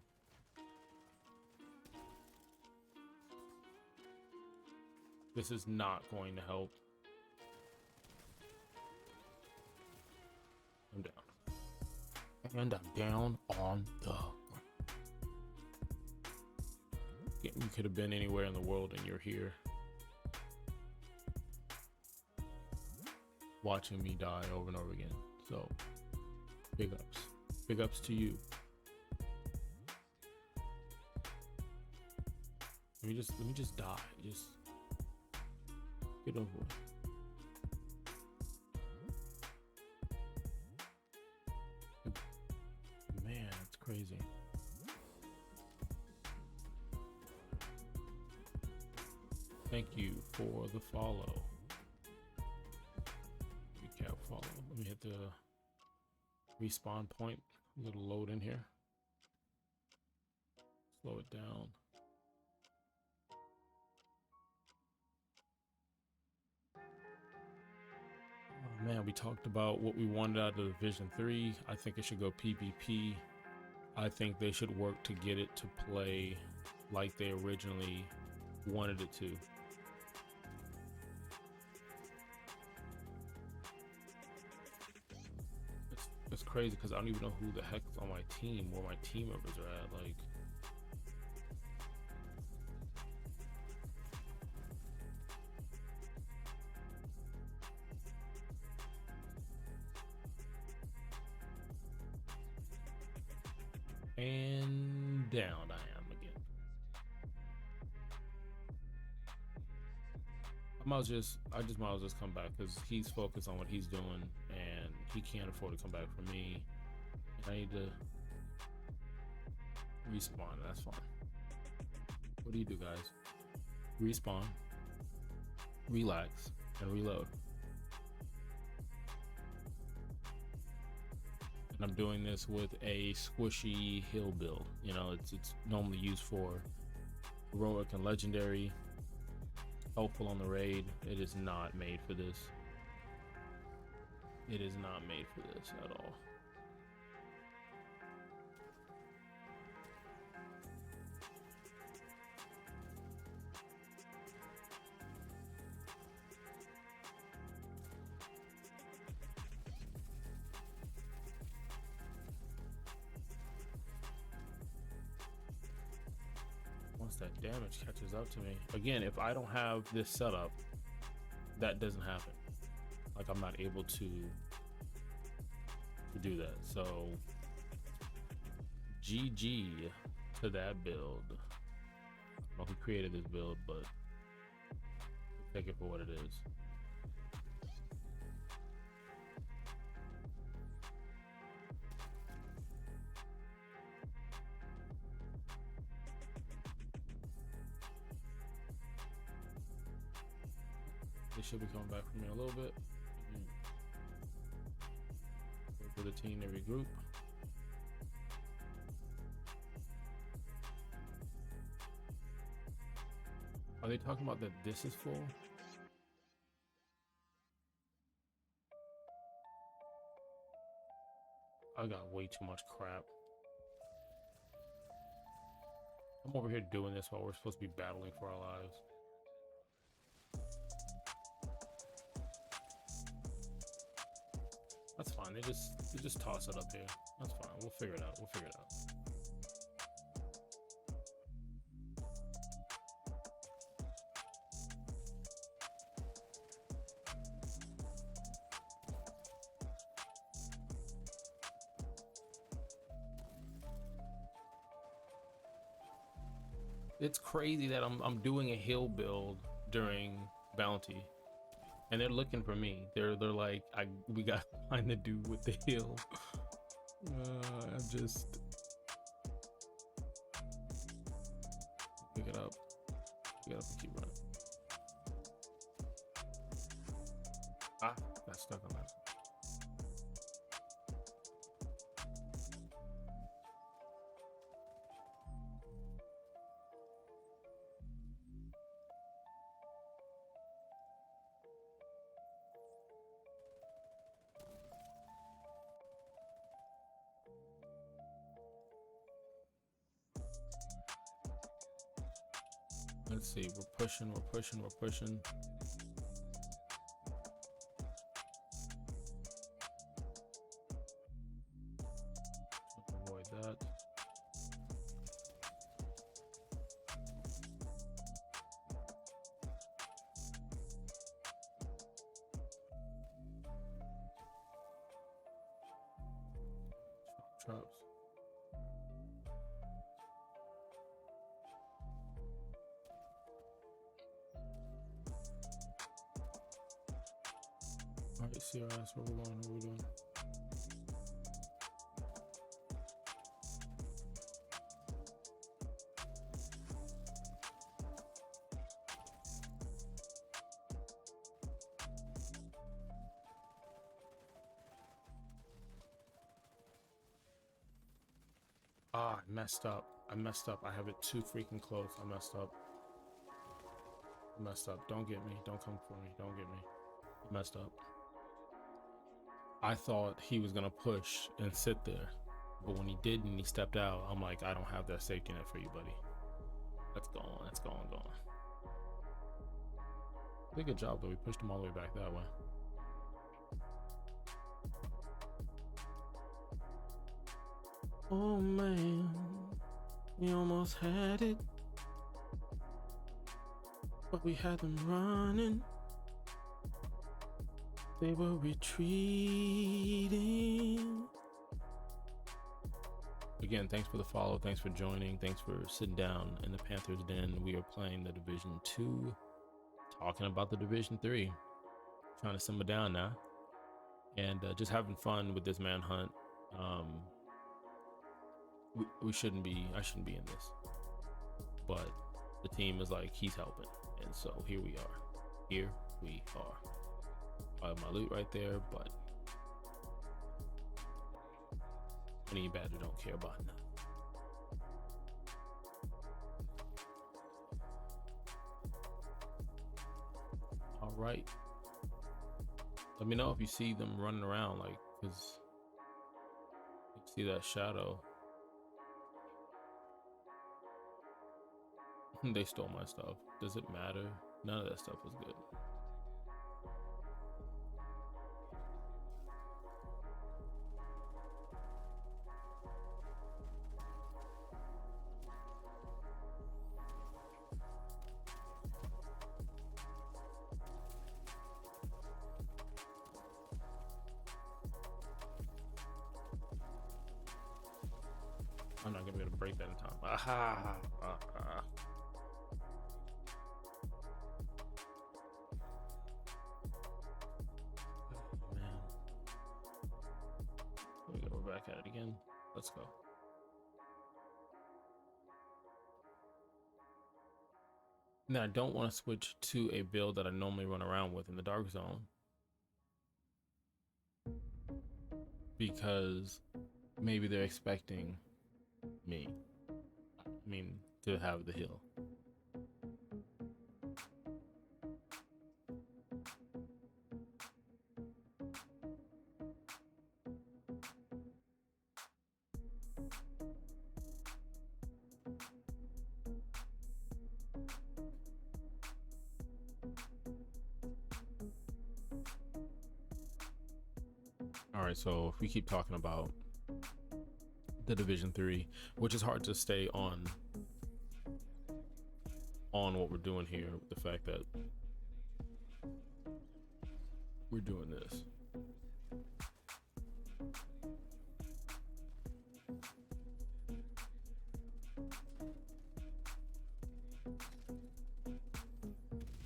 This is not going to help. I'm down. And I'm down on the... You could have been anywhere in the world and you're here. Watching me die over and over again. So, big ups. Big ups to you. Let me just die. Just get over it. Man, it's crazy. Thank you for the follow. Recap follow. Let me hit the respawn point. A little load in here. Slow it down. Oh man, we talked about what we wanted out of Division 3. I think it should go PvP. I think they should work to get it to play like they originally wanted it to. It's crazy because I don't even know who the heck is on my team, where my team members are at. Like, and down I am again. I might as well just come back because he's focused on what he's doing and he can't afford to come back for me. And I need to respawn. That's fine. What do you do, guys? Respawn, relax, and reload. And I'm doing this with a squishy hill build. You know, it's normally used for heroic and legendary, helpful on the raid. It is not made for this. It is not made for this at all. Once that damage catches up to me, again, if I don't have this setup, that doesn't happen. Like, I'm not able to do that. So GG to that build. I don't know who created this build, but take it for what it is. They should be coming back for me in a little bit. Wait for the team to regroup. Are they talking about that this is full? I got way too much crap. I'm over here doing this while we're supposed to be battling for our lives. That's fine. They just toss it up here. That's fine. We'll figure it out. We'll figure it out. It's crazy that I'm doing a hill build during bounty. And they're looking for me. They're like, we got to find the dude with the hill. I just pick it up and keep running. Ah, got stuck on that. Let's see. We're pushing. Avoid that. Traps. Alright, CRS, where we going? What we doing? Ah, I messed up. I have it too freaking close. I messed up. Don't get me. Don't come for me. Don't get me. I messed up. I thought he was gonna push and sit there, but when he did and he stepped out, I'm like, I don't have that safety net for you, buddy. Let's go on. Did a good job though. We pushed him all the way back that way. Oh man, we almost had it, but we had them running. They were retreating. Again, thanks for the follow. Thanks for joining. Thanks for sitting down in the Panthers Den. We are playing the Division 2, talking about the Division 3. Trying to simmer down now. And just having fun with this manhunt. I shouldn't be in this. But the team is like, he's helping. And so here we are. I have my loot right there, but Honey Badger don't care about nothing. All right. Let me know if you see them running around, like, cause you see that shadow. They stole my stuff. Does it matter? None of that stuff was good. I'm not gonna be able to break that in time. Aha! Oh, man. There we go. We're back at it again. Let's go. Now, I don't want to switch to a build that I normally run around with in the Dark Zone, because maybe they're expecting me, to have the hill. All right, so if we keep talking about the Division 3, which is hard to stay on what we're doing here, with the fact that we're doing this.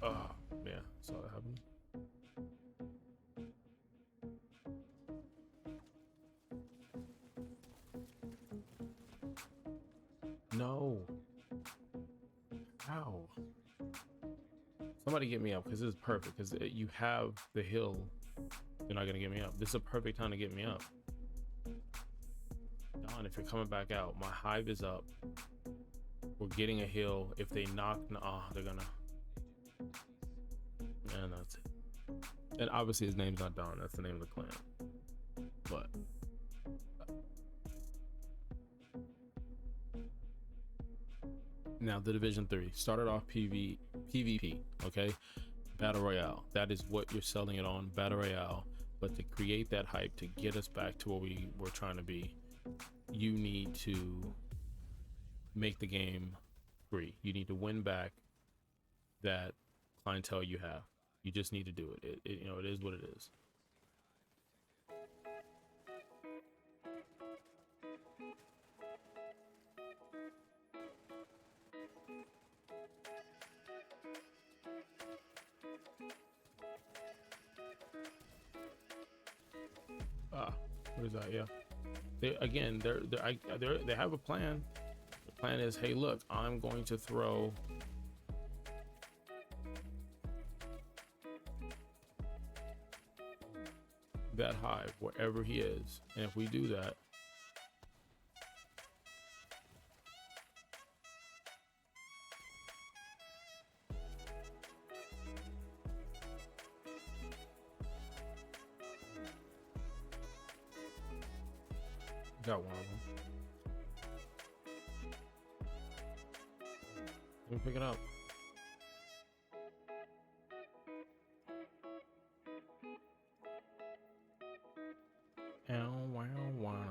Oh, yeah, saw that happen. No. Ow. Somebody get me up, because this is perfect, because you have the hill. You're not gonna get me up. This is a perfect time to get me up. Don, if you're coming back out, my hive is up. We're getting a hill. If they knock, they're gonna. And that's it. And obviously his name's not Don. That's the name of the clan. But Now, the Division 3 started off PvP, okay? Battle Royale. That is what you're selling it on, Battle Royale. But to create that hype, to get us back to where we were trying to be, you need to make the game free. You need to win back that clientele you have. You just need to do it. You know, it is what it is. What is that? Yeah. They have a plan. The plan is, hey, look, I'm going to throw that hive wherever he is, and if we do that, got one of them. Let me pick it up. Ow, wow, wow.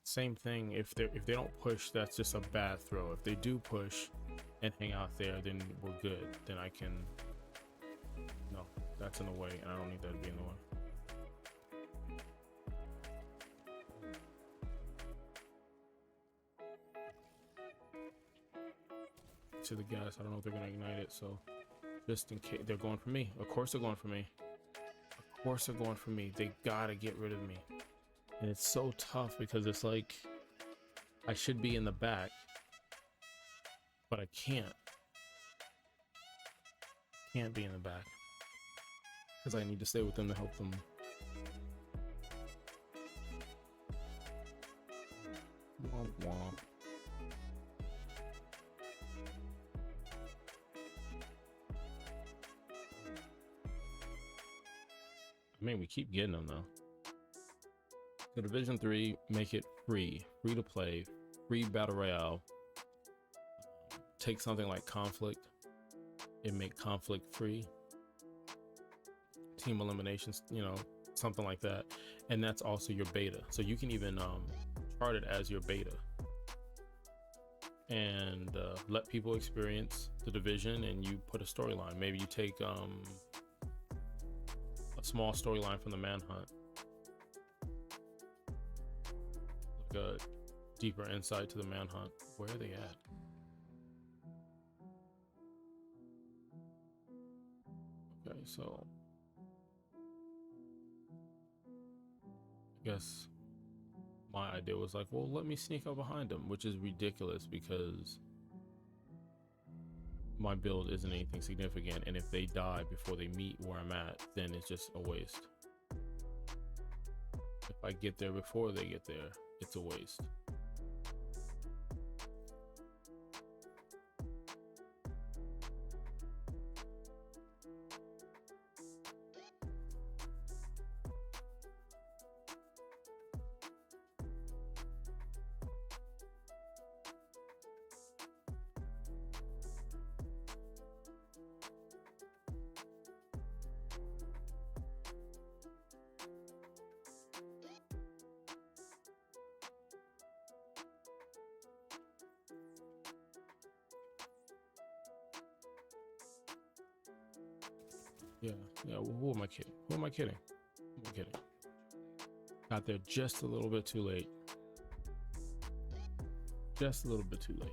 Same thing. If they don't push, that's just a bad throw. If they do push and hang out there, then we're good. Then I can. No, that's in the way, and I don't need that to be in the way. To the gas, I don't know if they're gonna ignite it, so just in case they're going for me. Of course they're going for me. Of course they're going for me. They gotta get rid of me. And it's so tough because it's like I should be in the back, but I can't be in the back because I need to stay with them to help them. Womp womp. I mean, we keep getting them though. The Division 3, make it free to play, free battle royale. Take something like conflict and make conflict free. Team eliminations, you know, something like that. And that's also your beta. So you can even chart it as your beta and let people experience the Division, and you put a storyline. Maybe you take a small storyline from the Manhunt, a deeper insight to the Manhunt. Where are they at? Okay, so I guess my idea was like, well, let me sneak up behind them, which is ridiculous because my build isn't anything significant, and if they die before they meet where I'm at, then it's just a waste. If I get there before they get there, it's a waste. Yeah, who am I kidding? Who am I kidding? Who am I kidding? Got there just a little bit too late. Just a little bit too late.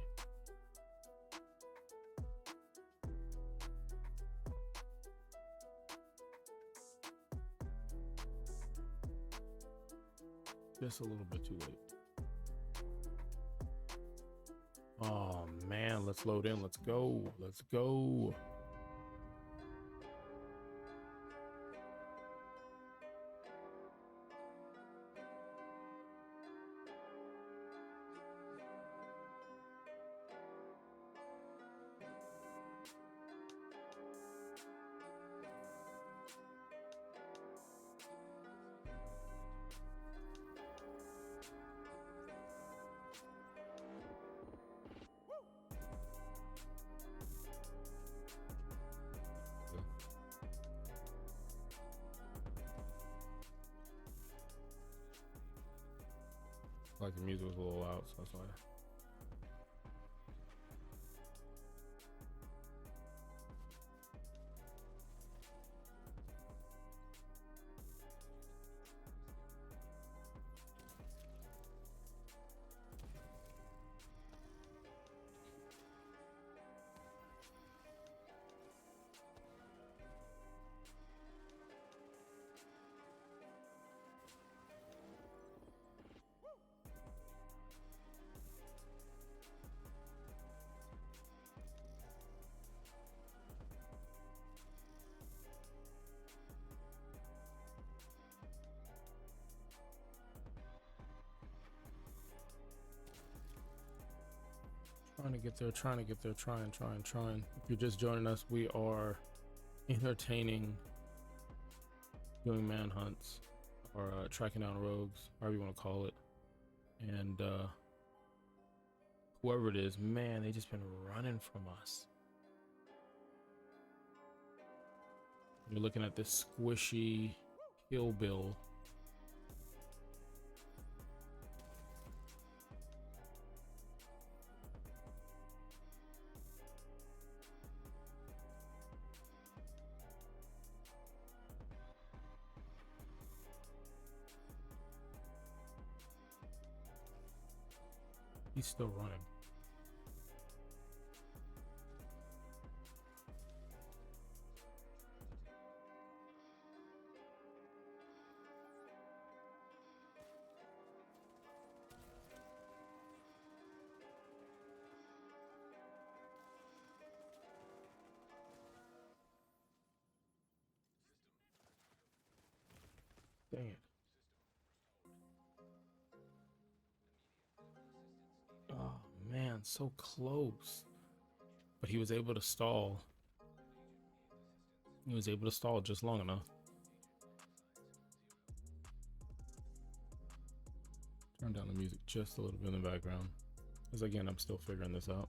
Just a little bit too late. Oh man, man. Let's load in. Let's go. Let's go. Like the music was a little loud, so that's why. Trying to get there, trying to get there, trying. If you're just joining us, we are entertaining, doing manhunts, or tracking down rogues, however you want to call it. And whoever it is, man, they just been running from us. You're looking at this squishy hillbill. He's still running. Dang it. Oh man, so close. But he was able to stall. He was able to stall just long enough. Turn down the music just a little bit in the background. Because again, I'm still figuring this out.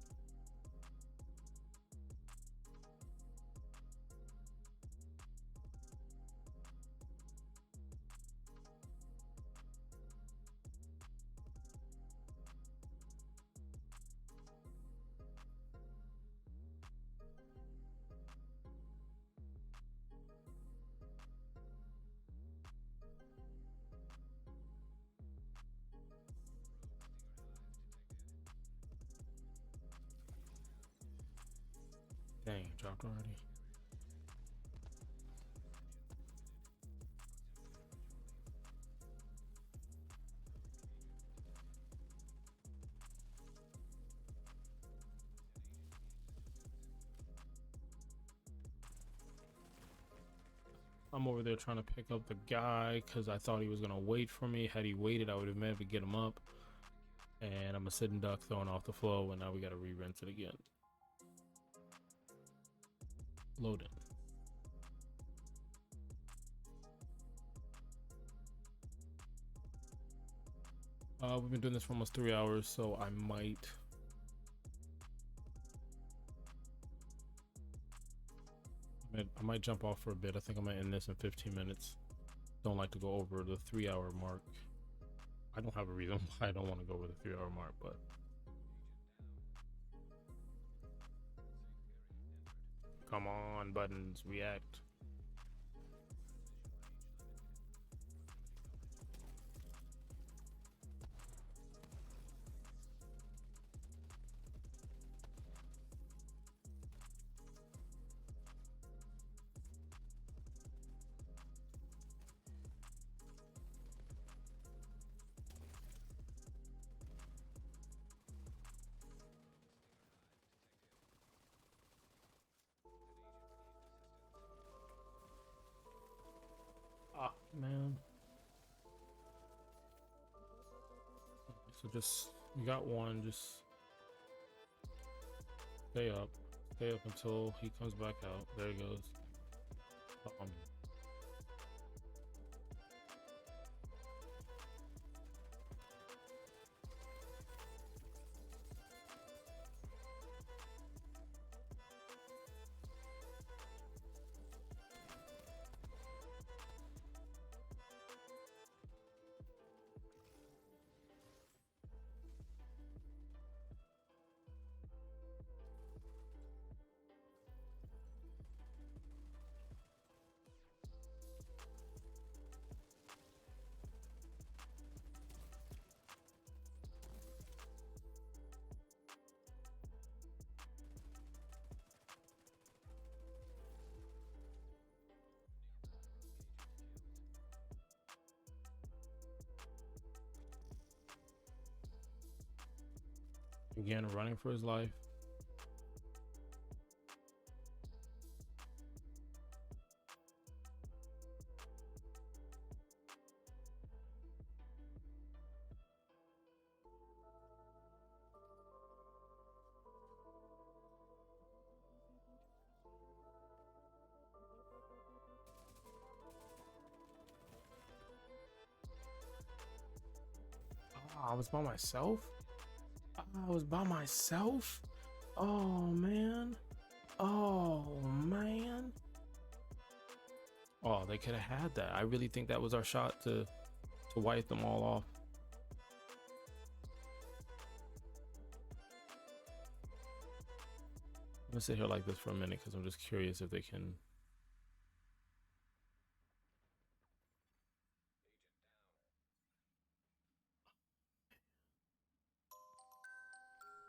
Dang, it dropped already. I'm over there trying to pick up the guy because I thought he was going to wait for me. Had he waited, I would have been able to get him up. And I'm a sitting duck throwing off the flow, and now we got to re-rinse it again. Loading. We've been doing this for almost 3 hours, so I might jump off for a bit. I think I might end this in 15 minutes. Don't like to go over the 3-hour mark. I don't have a reason why I don't want to go over the 3-hour mark, but come on, buttons, react. man. So just, you got one, just stay up. Stay up until he comes back out. There he goes. Again, running for his life. Oh, I was by myself? I was by myself? Oh, man. Oh, man. Oh, they could have had that. I really think that was our shot to wipe them all off. I'm gonna sit here like this for a minute because I'm just curious if they can.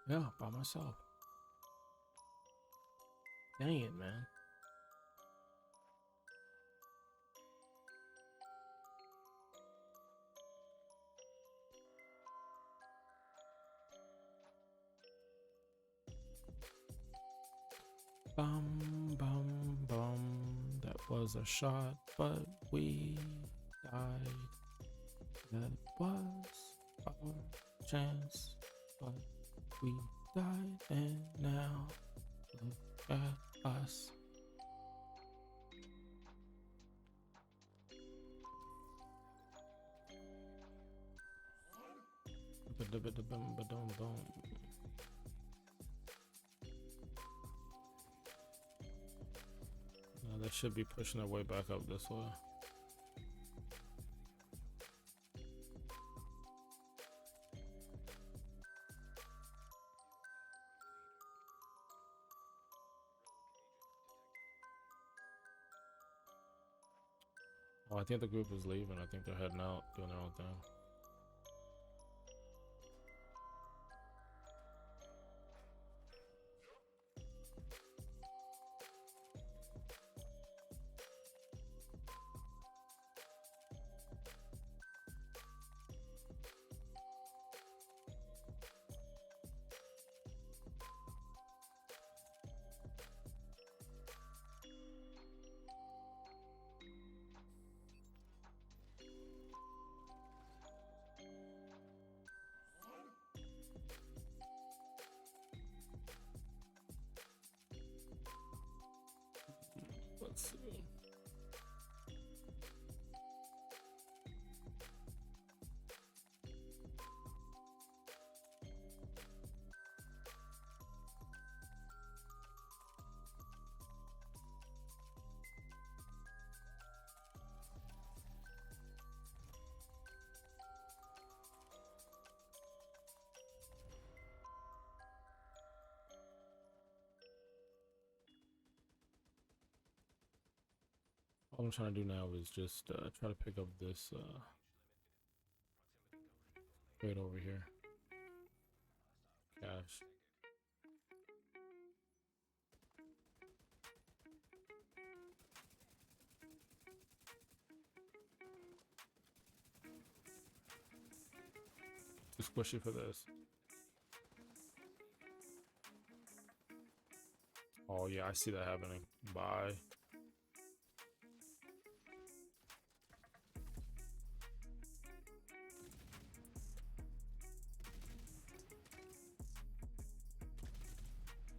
Yeah, by myself. Dang it, man. Bum, bum, bum. That was a shot, but we died. That was our chance, but we died, and now look at us. Ba-da-ba-da-bum-ba-dum-bum. Now they should be pushing their way back up this way. Oh, I think the group is leaving. I think they're heading out, doing their own thing. Let's see. All I'm trying to do now is just try to pick up this crate over here. Cash. Too squishy for this. Oh yeah, I see that happening. Bye.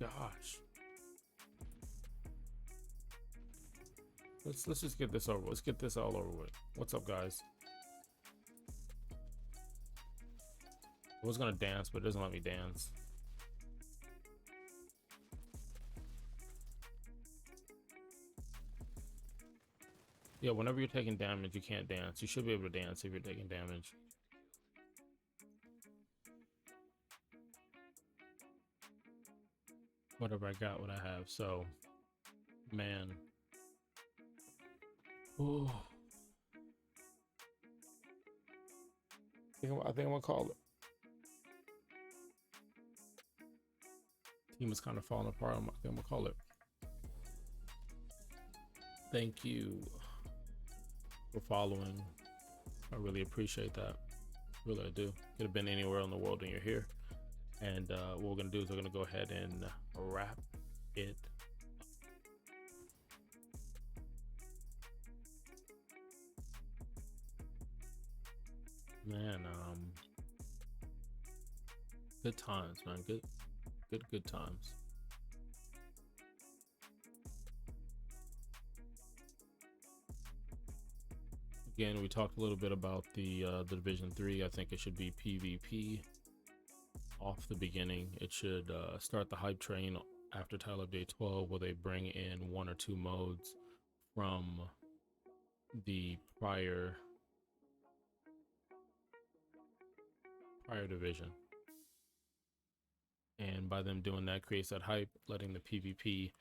gosh. Let's just get this over. Let's get this all over with. What's up, guys? I was gonna dance, but it doesn't let me dance. Yeah, whenever you're taking damage, you can't dance. You should be able to dance if you're taking damage. Whatever I got, what I have. So, man. Ooh. I think I'm gonna call it. Team is kind of falling apart. I think I'm gonna call it. Thank you for following. I really appreciate that. Really, I do. Could have been anywhere in the world and you're here. And what we're gonna do is we're gonna go ahead and wrap it. Man, good times, man. Good times. Again, we talked a little bit about the Division 3. I think it should be PvP off the beginning. It should start the hype train after Title Update 12, where they bring in 1 or 2 modes from the prior division. And by them doing that, creates that hype, letting the PvP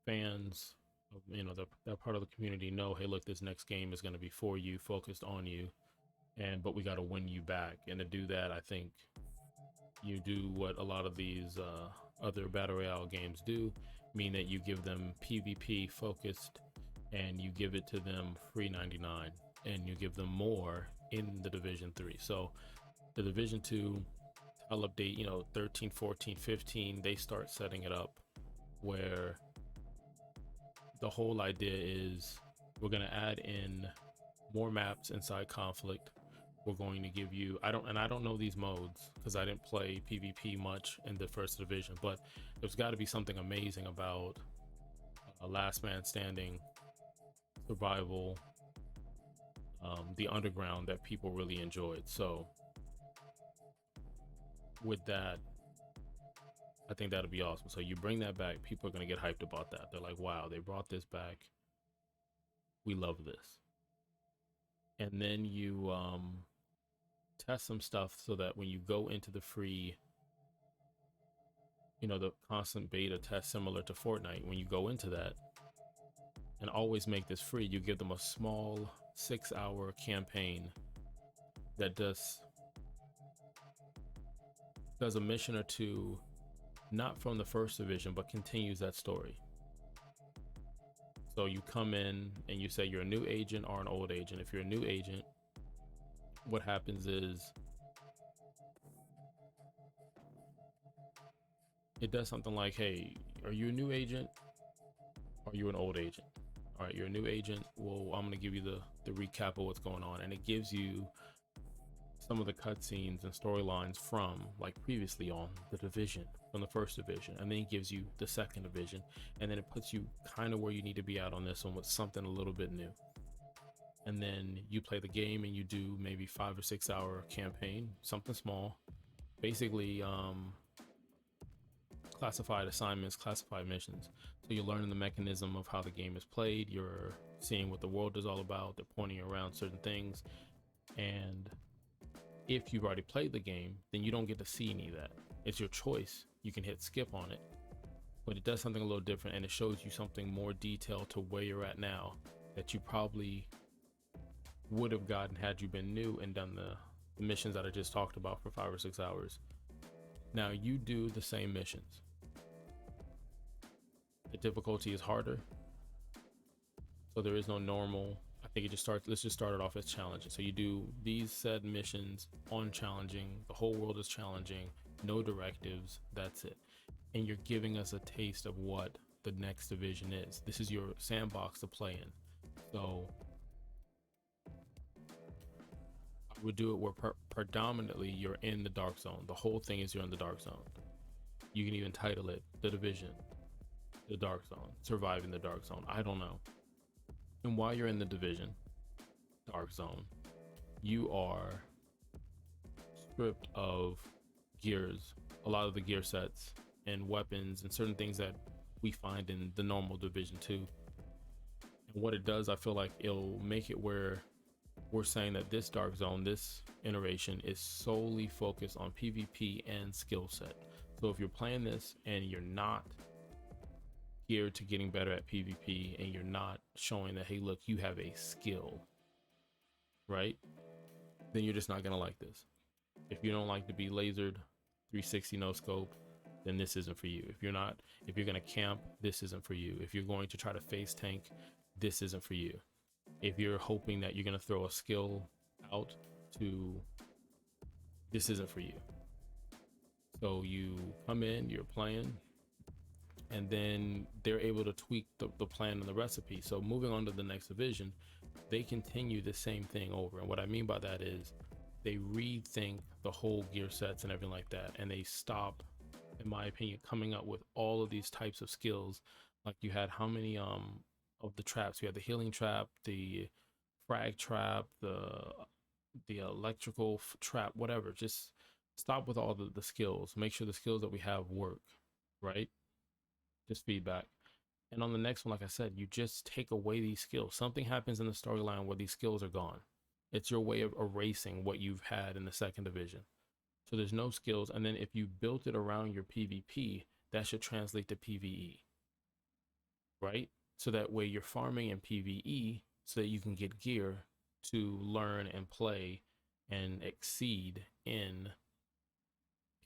fans, you know, that part of the community know, hey, look, this next game is going to be for you, focused on you, but we got to win you back. And to do that, I think you do what a lot of these other battle royale games do, mean that you give them PvP focused, and you give it to them free 99, and you give them more in the Division 3. So the Division 2, I'll update, you know, 13, 14, 15, they start setting it up where the whole idea is we're going to add in more maps inside Conflict. We're going to give you, I don't know these modes because I didn't play PvP much in the first division, but there's got to be something amazing about a last man standing survival, the underground, that people really enjoyed. So with that, I think that'll be awesome. So you bring that back, people are going to get hyped about that. They're like, wow, they brought this back. We love this. And then you test some stuff so that when you go into the free, you know, the constant beta test similar to Fortnite, when you go into that, and always make this free, you give them a small 6-hour campaign that does a mission or two, not from the first division, but continues that story. So you come in and you say you're a new agent or an old agent. If you're a new agent, what happens is it does something like, hey, are you a new agent? Or are you an old agent? All right, you're a new agent. Well, I'm gonna give you the recap of what's going on, and it gives you some of the cutscenes and storylines from like previously on the division, from the first division, and then it gives you the second division, and then it puts you kind of where you need to be out on this one with something a little bit new. And then you play the game and you do maybe 5 or 6 hour campaign, something small, basically classified assignments, classified missions. So you're learning the mechanism of how the game is played. You're seeing what the world is all about. They're pointing around certain things. And if you've already played the game, then you don't get to see any of that. It's your choice. You can hit skip on it, but it does something a little different, and it shows you something more detailed to where you're at now that you probably would have gotten had you been new and done the missions that I just talked about for 5 or 6 hours. Now you do the same missions. The difficulty is harder, so there is no normal. I think let's just start it off as challenging. So you do these said missions on challenging. The whole world is challenging, no directives, that's it. And you're giving us a taste of what the next division is. This is your sandbox to play in. So we do it where predominantly you're in the dark zone. The whole thing is you're in the dark zone. You can even title it The Division, The Dark Zone, Surviving the Dark Zone. I don't know. And while you're in the Division, Dark Zone, you are stripped of gears, a lot of the gear sets and weapons and certain things that we find in the normal Division 2. And what it does, I feel like it'll make it where we're saying that this Dark Zone, this iteration, is solely focused on PvP and skill set. So if you're playing this and you're not geared to getting better at PvP and you're not showing that, hey, look, you have a skill, right? Then you're just not gonna like this. If you don't like to be lasered 360 no scope, then this isn't for you. If you're gonna camp, this isn't for you. If you're going to try to face tank, this isn't for you. If you're hoping that you're gonna throw a skill out to, this isn't for you. So you come in, you're playing, and then they're able to tweak the plan and the recipe. So moving on to the next division, they continue the same thing over. And what I mean by that is they rethink the whole gear sets and everything like that, and they stop, in my opinion, coming up with all of these types of skills. Like you had how many of the traps? You had the healing trap, the frag trap, the electrical trap, whatever. Just stop with all the skills. Make sure the skills that we have work, right? Just feedback. And on the next one, like I said, you just take away these skills. Something happens in the storyline where these skills are gone. It's your way of erasing what you've had in the second division. So there's no skills. And then if you built it around your PvP, that should translate to PVE, right? So that way you're farming in PVE so that you can get gear to learn and play and exceed in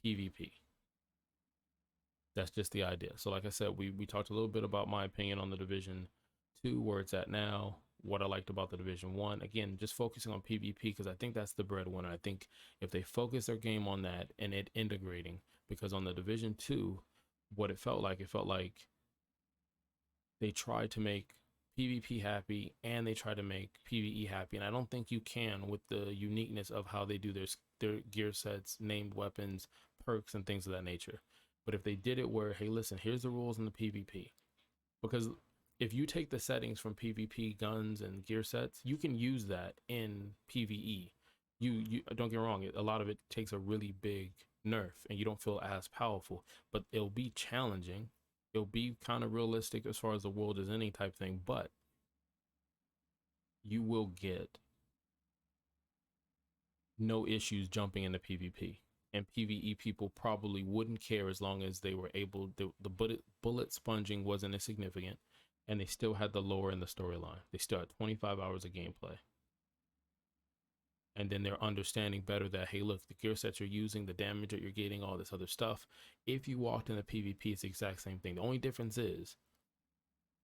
PvP. That's just the idea. So like I said, we talked a little bit about my opinion on the Division 2, where it's at now, what I liked about the Division 1. Again, just focusing on PvP because I think that's the breadwinner. I think if they focus their game on that and it integrating, because on the Division 2, what it felt like they tried to make PvP happy and they tried to make PvE happy. And I don't think you can with the uniqueness of how they do their gear sets, named weapons, perks, and things of that nature. But if they did it where, hey, listen, here's the rules in the PvP. Because if you take the settings from PvP guns and gear sets, you can use that in PvE. You don't get me wrong, a lot of it takes a really big nerf and you don't feel as powerful, but it'll be challenging. It'll be kind of realistic as far as the world is any type thing, but you will get no issues jumping into PvP. And PvE people probably wouldn't care as long as they were able, the bullet sponging wasn't as significant, and they still had the lore and the storyline. They still had 25 hours of gameplay. And then they're understanding better that, hey, look, the gear sets you're using, the damage that you're getting, all this other stuff. If you walked into PvP, it's the exact same thing. The only difference is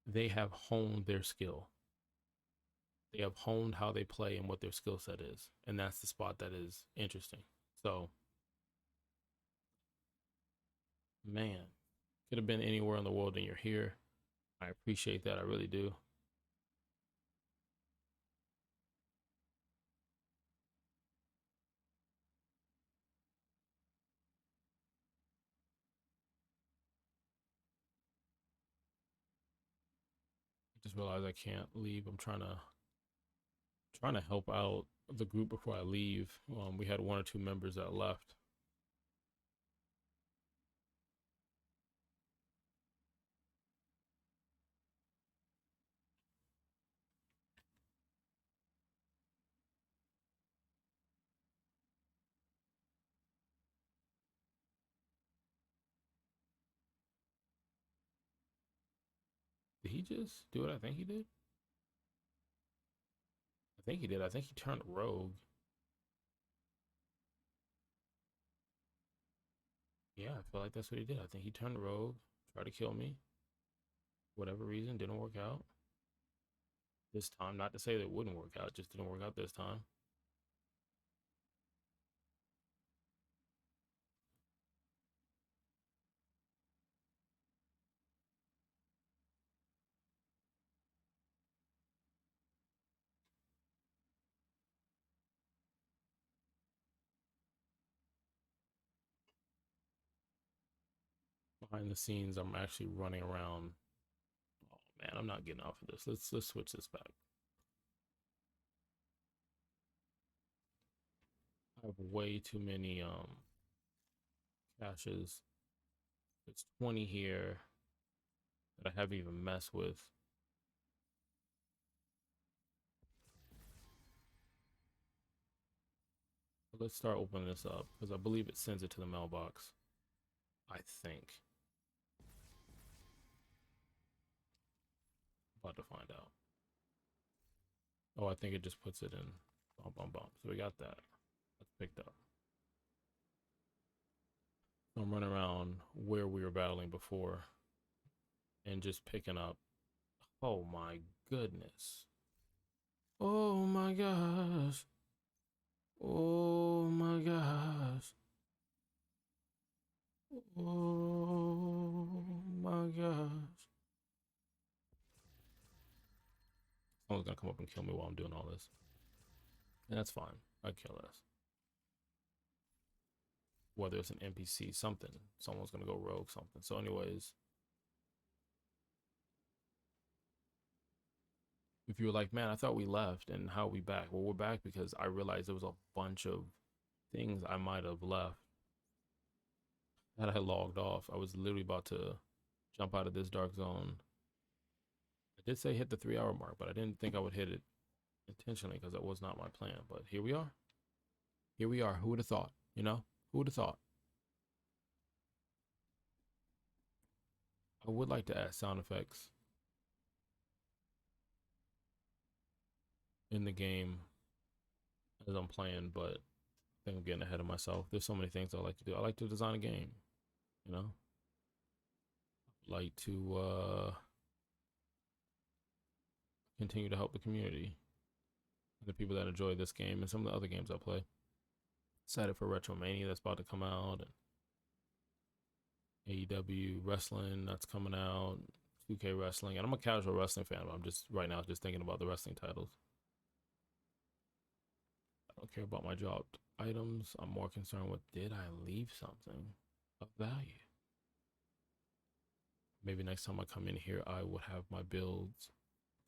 they have honed their skill. They have honed how they play and what their skill set is. And that's the spot that is interesting. So, man, could have been anywhere in the world and you're here. I appreciate that. I really do. I just realized I can't leave. I'm trying to help out the group before I leave. We had one or two members that left. Did he just do what I think he did? I think he did. I think he turned rogue. Yeah, I feel like that's what he did. I think he turned rogue, tried to kill me. Whatever reason, didn't work out this time. Not to say that it wouldn't work out, just didn't work out this time. behind the scenes, I'm actually running around. Oh man, I'm not getting off of this. Let's switch this back. I have way too many caches. It's 20 here that I haven't even messed with. Let's start opening this up because I believe it sends it to the mailbox. I think. About to find out. Oh, I think it just puts it in. Bum, bum, bum. So we got that. That's picked up. So I'm running around where we were battling before and just picking up. Oh my goodness. Oh my gosh. Oh my gosh. Oh my gosh. Someone's gonna come up and kill me while I'm doing all this. And that's fine. I kill us. Whether it's an NPC, something. Someone's gonna go rogue, something. So anyways, if you were like, man, I thought we left and how are we back? Well, we're back because I realized there was a bunch of things I might have left that I logged off. I was literally about to jump out of this dark zone. I did say hit the 3-hour mark, but I didn't think I would hit it intentionally because that was not my plan. But here we are. Here we are. Who would have thought? You know? Who would have thought? I would like to add sound effects in the game as I'm playing, but I think I'm getting ahead of myself. There's so many things I like to do. I like to design a game, you know? Like to continue to help the community and the people that enjoy this game and some of the other games I play. Excited for Retromania that's about to come out, and AEW wrestling that's coming out, 2K wrestling, and I'm a casual wrestling fan, but I'm just right now just thinking about the wrestling titles. I don't care about my dropped items. I'm more concerned with, did I leave something of value? Maybe next time I come in here, I would have my builds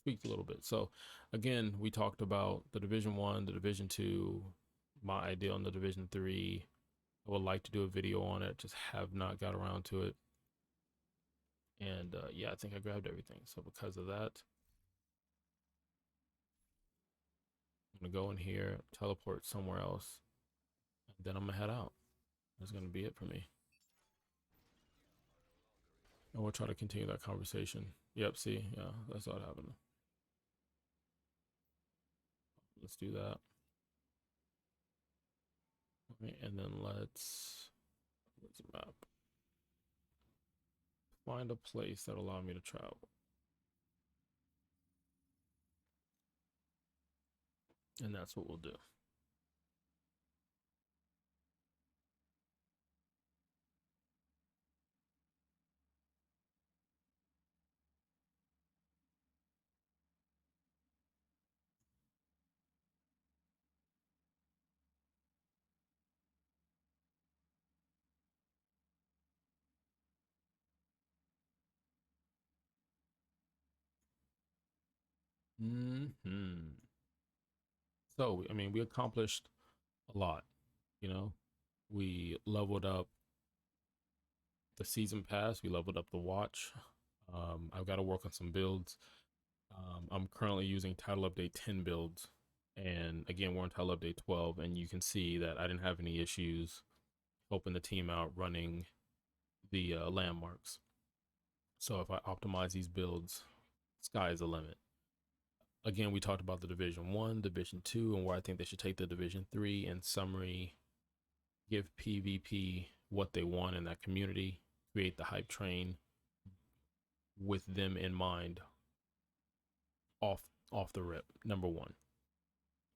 tweaked a little bit. So again, we talked about the Division 1, the Division 2, my idea on the Division 3. I would like to do a video on it, just have not got around to it. And yeah, I think I grabbed everything. So because of that, I'm gonna go in here, teleport somewhere else, and then I'm gonna head out. That's gonna be it for me. And we'll try to continue that conversation. Yep, see, yeah, that's what happened. Let's do that. Okay, and then let's map. Find a place that allow me to travel. And that's what we'll do. So, I mean, we accomplished a lot, you know? We leveled up the season pass, we leveled up the watch. I've got to work on some builds. I'm currently using title update 10 builds. And again, we're on title update 12, and you can see that I didn't have any issues helping the team out running the landmarks. So if I optimize these builds, sky is the limit. Again, we talked about the Division 1, Division 2, and where I think they should take the Division 3. In summary, give PvP what they want in that community, create the hype train with them in mind off the rip, number one.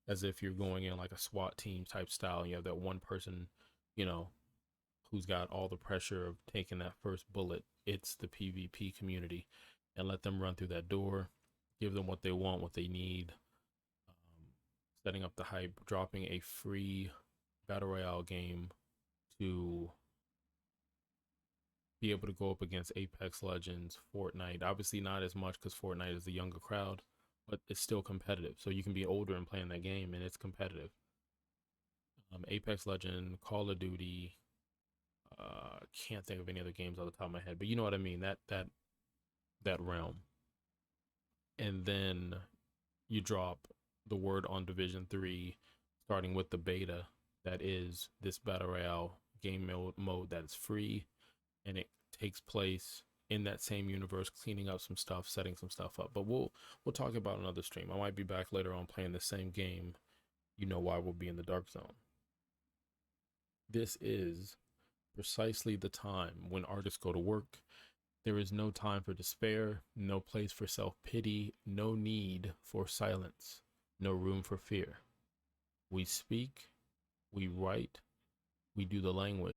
As if you're going in like a SWAT team type style, and you have that one person, you know, who's got all the pressure of taking that first bullet. It's the PvP community, and let them run through that door, give them what they want, what they need, setting up the hype, dropping a free battle royale game to be able to go up against Apex Legends, Fortnite. Obviously not as much because Fortnite is the younger crowd, but it's still competitive. So you can be older and playing that game, and it's competitive. Apex Legend, Call of Duty. Can't think of any other games off the top of my head, but you know what I mean. That realm. And then you drop the word on Division 3, starting with the beta. That is this battle royale game mode that is free, and it takes place in that same universe, cleaning up some stuff, setting some stuff up. But we'll talk about another stream. I might be back later on playing the same game. You know why we'll be in the dark zone. This is precisely the time when artists go to work. There is no time for despair, no place for self-pity, no need for silence, no room for fear. We speak, we write, we do the language.